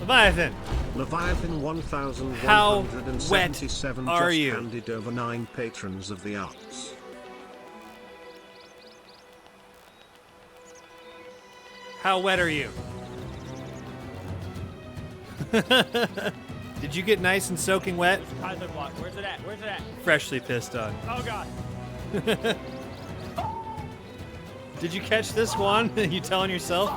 Leviathan! Leviathan How 1177 wet are just you? handed over 9 patrons of the arts. How wet are you? Did you get nice and soaking wet? Kaiser block. Where's it at? Where's it at? Freshly pissed on. Oh god. Did you catch this one? You telling yourself?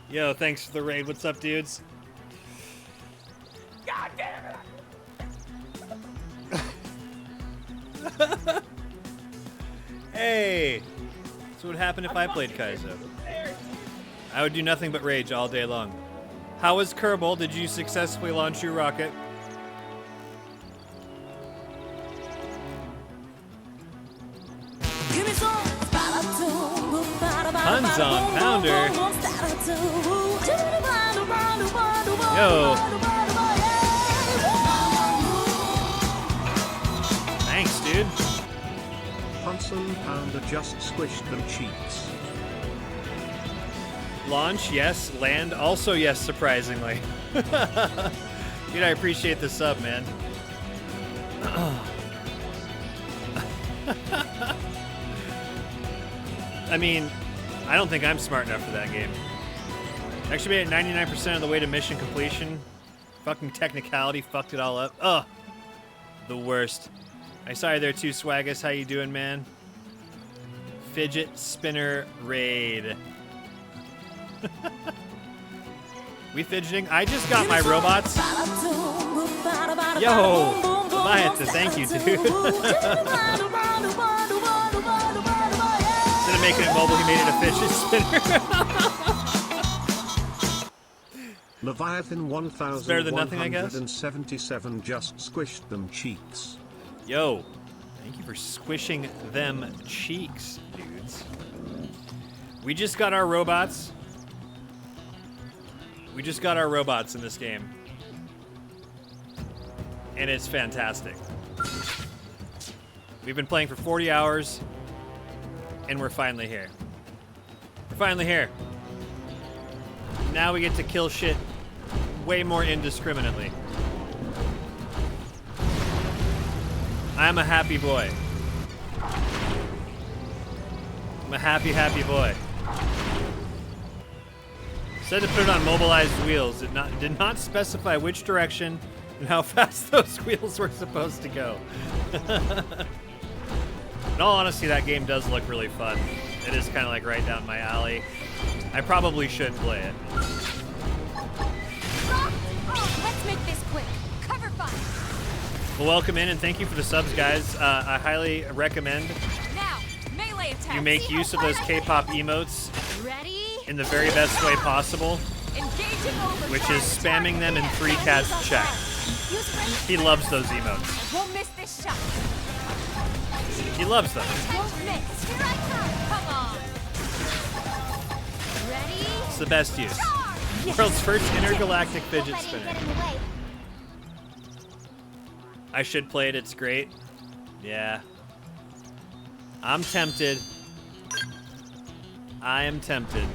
Yo, thanks for the raid. What's up, dudes? God damn it! Hey! So what happened if I played Kaizo? I would do nothing but rage all day long. How was Kerbal? Did you successfully launch your rocket? Puns on Pounder. Yo. Thanks, dude. Punson Pounder just squished them cheeks. Launch, yes. Land, also yes, surprisingly. Dude, I appreciate the sub, man. I mean, I don't think I'm smart enough for that game. Actually made it 99% of the way to mission completion. Fucking technicality fucked it all up. Ugh. The worst. I saw you there too, Swaggus. How you doing, man? Fidget spinner raid. We fidgeting? I just got my robots. Yo! Leviathan, thank you, dude. Instead of making it mobile, he made it a fidget spinner. Leviathan better than nothing, I guess. 1177 just squished them cheeks. Yo, thank you for squishing them cheeks, dudes. We just got our robots. We just got our robots in this game. And it's fantastic. We've been playing for 40 hours, and we're finally here. We're finally here. Now we get to kill shit way more indiscriminately. I'm a happy boy. I'm a happy, happy boy. Said to put it on mobilized wheels. It did not specify which direction and how fast those wheels were supposed to go. In all honesty, that game does look really fun. It is kind of like right down my alley. I probably shouldn't play it. Let's make this quick. Cover fire. Well, welcome in and thank you for the subs, guys. I highly recommend Now, melee attack. you make use of those K-pop emotes Ready? in the very best way possible, Engaging overdrive. which is spamming them in 3 cats check. He loves those emotes. I won't miss this shot. He loves them. Won't miss. Here I come. Come on. Ready? It's the best use. World's first intergalactic fidget spinner. I should play it, it's great. Yeah. I'm tempted. I am tempted.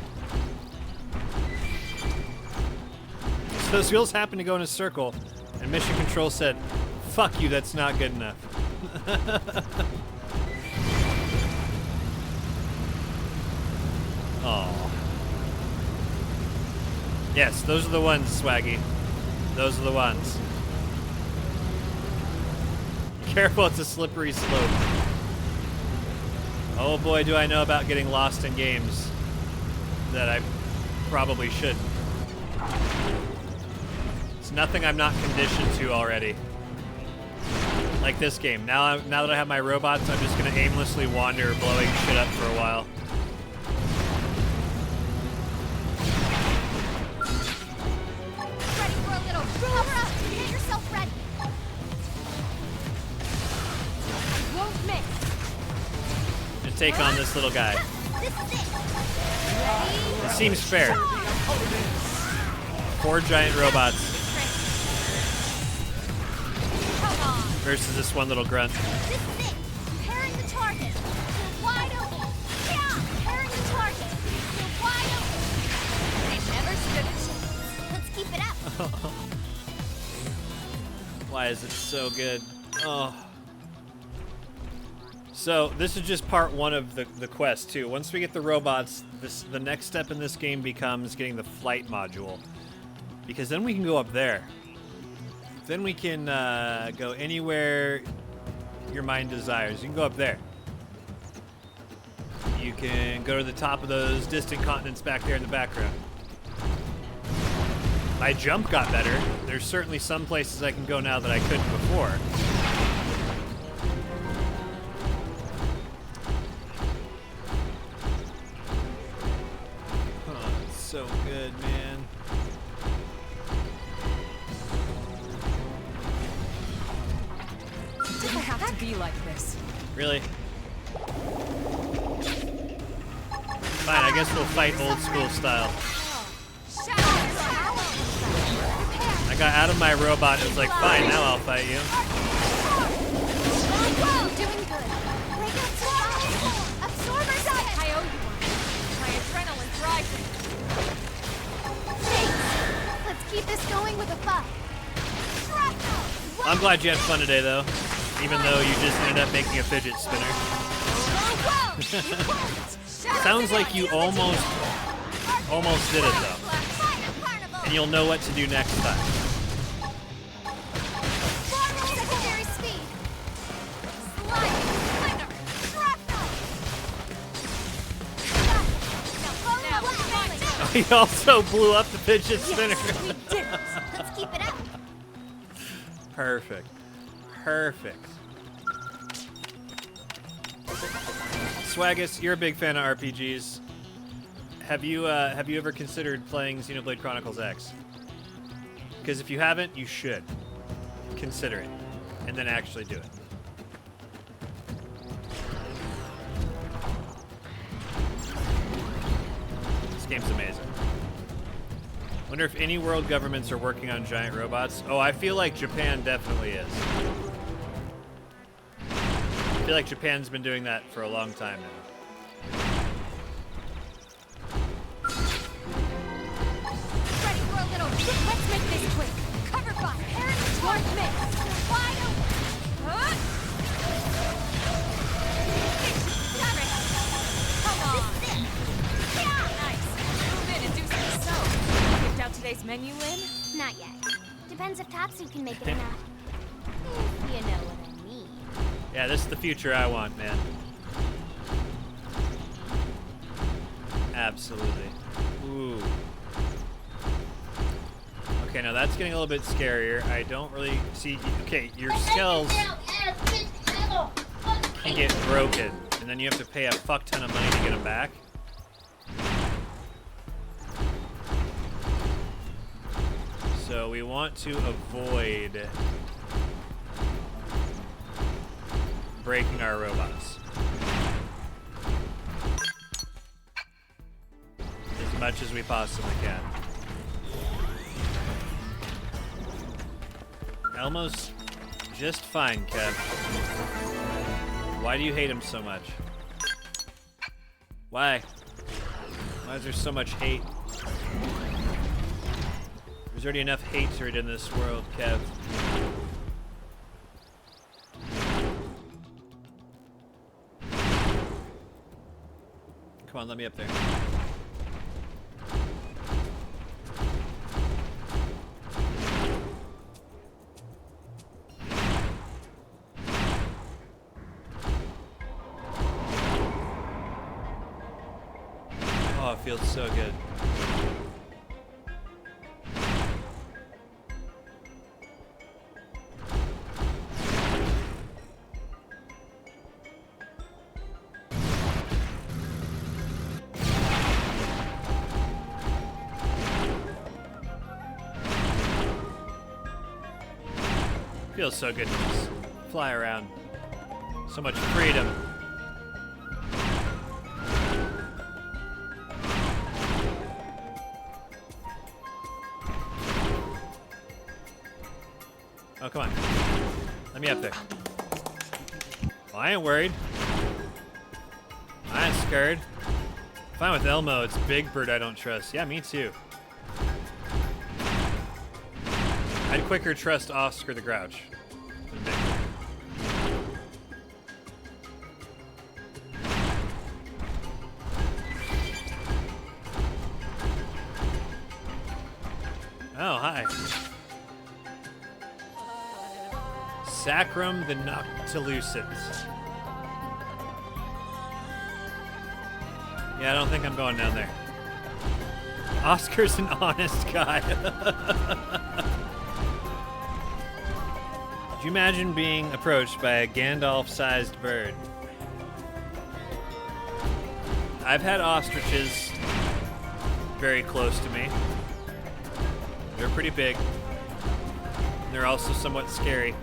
So those wheels happened to go in a circle, and Mission Control said, fuck you, that's not good enough. Oh. Yes, those are the ones, Swaggy. Those are the ones. Careful, it's a slippery slope. Oh boy, do I know about getting lost in games that I probably shouldn't. It's nothing I'm not conditioned to already. Like this game. Now that I have my robots, I'm just gonna aimlessly wander, blowing shit up for a while. Ready for a little cover up. Get yourself ready. Won't miss. To take on this little guy. This is it. Ready? It seems fair. 4 giant robots Come on. versus this one little grunt. This is it. Pairing the target. You're wide open. Yeah. Pairing the target. You're wide open. They never stood a chance. Let's keep it up. Why is it so good? Oh. So this is just part 1 of the quest too. Once we get the robots, the next step in this game becomes getting the flight module, because then we can go up there. Then we can go anywhere your mind desires. You can go up there. You can go to the top of those distant continents back there in the background. My jump got better. There's certainly some places I can go now that I couldn't before. Oh, it's so good, man. Did I have to be like this? Really? Fine, I guess we'll fight old school style. I got out of my robot and was like, fine, now I'll fight you. Doing good. Absorbers up. I owe you one. My adrenaline's rising. Thanks. Let's keep this going with a fight. I'm glad you had fun today, though. Even though you just ended up making a fidget spinner. Sounds like you almost did it, though. And you'll know what to do next time. Secondary speed. Slide. Flicker. Shrapnel. He also blew up the fidget spinner. Yes, we did it. Let's keep it up. Perfect. Perfect. Swaggus, you're a big fan of RPGs. Have you ever considered playing Xenoblade Chronicles X? Because if you haven't, you should consider it, and then actually do it. This game's amazing. Wonder if any world governments are working on giant robots. Oh, I feel like Japan definitely is. I feel like Japan's been doing that for a long time now. Ready for a little. Let's make this quick. Cover fire. Parents toward mix. Wide open. Huh? Come on. Nice. Move in and do some sew. Picked out today's menu, Lynn? Not yet. Depends if Tatsu can make it or not. If you know what I mean. Yeah, this is the future I want, man. Absolutely. Ooh. Okay, now that's getting a little bit scarier. I don't really see... Okay, your skulls can get broken, and then you have to pay a fuck ton of money to get them back. So we want to avoid breaking our robots as much as we possibly can. Elmo's just fine, Kev. Why do you hate him so much? Why? Why is there so much hate? There's already enough hatred in this world, Kev. Come on, let me up there. Oh, it feels so good. Feels so good to just fly around. So much freedom. Oh, come on. Let me up there. Well, I ain't worried. I ain't scared. Fine with Elmo, it's Big Bird I don't trust. Yeah, me too. I'd quicker trust Oscar the Grouch than Big Bird. Oh, hi. Sacrum the Noctilucent. Yeah, I don't think I'm going down there. Oscar's an honest guy. Could you imagine being approached by a Gandalf-sized bird? I've had ostriches very close to me. They're pretty big. They're also somewhat scary.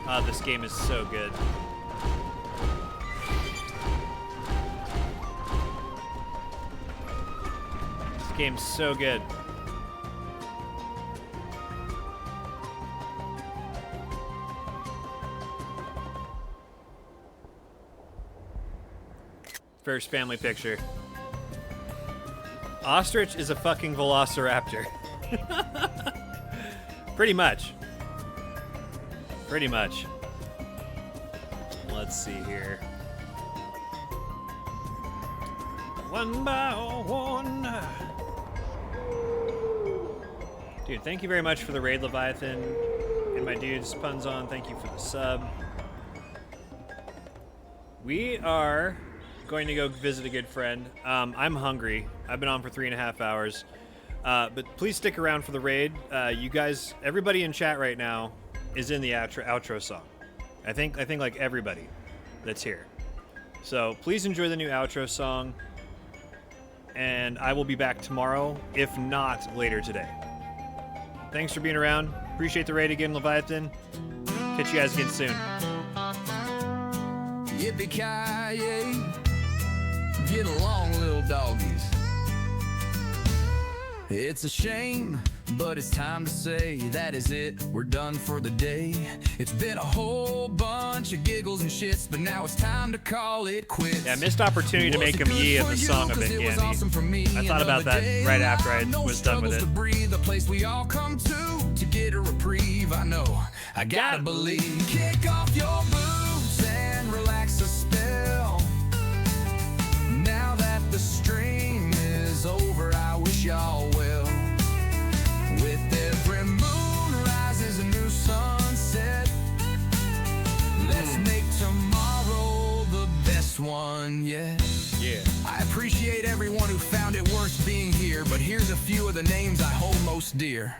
Oh, this game is so good. This game's so good. First family picture. Ostrich is a fucking velociraptor. Pretty much. Pretty much. Let's see here. One by one. Dude, thank you very much for the raid, Leviathan. And my dude, Spunzon, thank you for the sub. We are going to go visit a good friend. I'm hungry. I've been on for 3.5 hours. But please stick around for the raid. You guys, everybody in chat right now is in the outro song. I think like everybody that's here. So please enjoy the new outro song. And I will be back tomorrow, if not later today. Thanks for being around. Appreciate the raid again, Leviathan. Catch you guys again soon. Yippee-ki-yay. Get along, little doggies. It's a shame, but it's time to say that is it, we're done for the day. It's been a whole bunch of giggles and shits, but now it's time to call it quits. Yeah, missed opportunity to make him yee of the song a bit, Yandy. Awesome I thought about that right after I was done with it. To breathe, a place we all come to get a reprieve. I know, I gotta believe. Kick off your boots and relax a spell. Now that the stream is over, I wish y'all well. With every moon rises a new sunset. Let's make tomorrow the best one yet. Yeah. I appreciate everyone who found it worth being here, but here's a few of the names I hold most dear.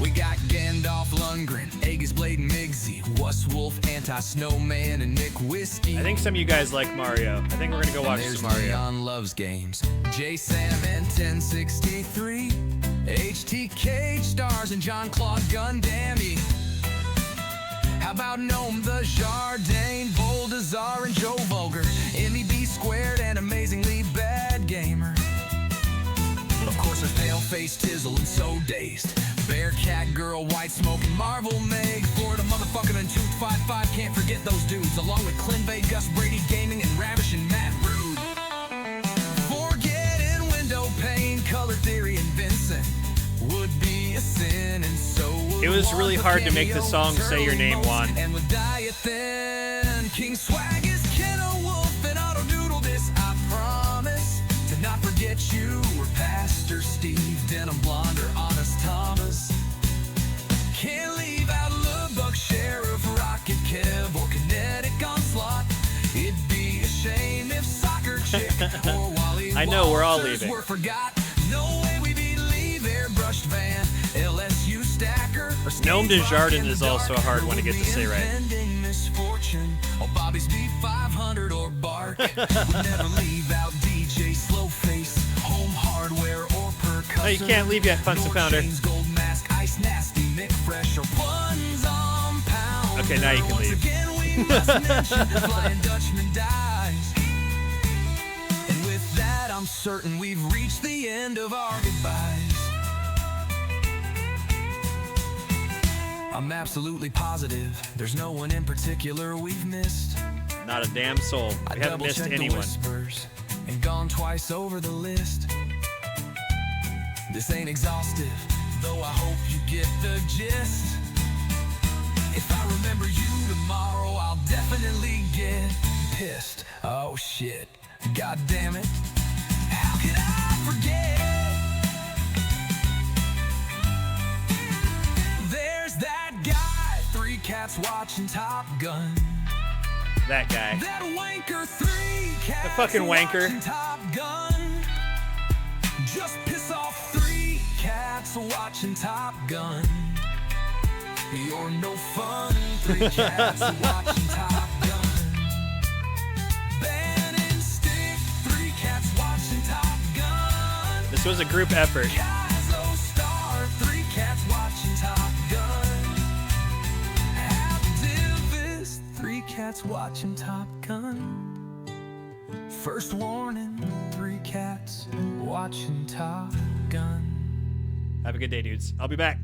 We got Gandalf Lundgren, Xenoblade and Migsy, Wusswolf, Anti-Snowman, and Nick Whiskey. I think some of you guys like Mario. I think we're gonna go watch some Mario. Leon Loves Games, J. Sam and 1063, HT Cage Stars and John Claude Gundammy. How about Gnome the Jardine, Boldazar and Joe Vulgar, MEB Squared and Amazingly Bad Gamer. Of course, a pale-faced Tizzle and So Dazed, Bearcat Girl, White Smoke and Marvel Meg, Florida Motherfucking and 255. Can't forget those dudes, along with Clint Bay, Gus Brady Gaming, and Ravish and Matt Rude. Forgetting Window Pane, Color Theory, and Vincent would be a sin, and so would It was really hard to make the song say your name, Juan. And with Diet Thin, King Swag is Kenna Wolf, and Auto Doodle this, I promise to not forget you were Pastor Steve, Denim Blonde, or Honest Thomas. Can't leave out Lubbock Sheriff, Rocket Kev, or Kinetic Onslaught. It'd be a shame if Soccer Chick or Wally I know, we're all Walters leaving. were forgot. No way we believe Airbrushed Van, LSU Stacker, or Gnome de Steve Jardin Rock is in the also dark. a hard one to get to say right. Impending misfortune, or Bobby's B500 or Bark. We'd never leave out DJ Slowface, Home Hardware or Percussion. Oh, you can't leave yet, Punch the Pounder. Gold Mask, Ice Nasty, Mick Fresh, or Puns on Pound. Okay, now you can leave. Again, we must mention Flying Dutchman dies. And with that, I'm certain we've reached the end of our goodbyes. I'm absolutely positive there's no one in particular we've missed. Not a damn soul. We haven't missed double-checked the anyone. whispers and gone twice over the list. This ain't exhaustive, though I hope you get the gist. If I remember you tomorrow, I'll definitely get pissed. Oh shit, god damn it. How could I forget? There's that guy, 3 cats watching Top Gun. That guy. That wanker, 3 cats The fucking wanker. watching Top Gun. Just piss off 3 cats watching Top Gun. You're no fun, 3 cats watching Top Gun. Ben and Stick, 3 cats watching Top Gun. This was a group effort. Kaizo Star, 3 cats watching Top Gun. Activist, 3 cats watching Top Gun. First warning, 3 cats watching Top Gun. Have a good day, dudes. I'll be back.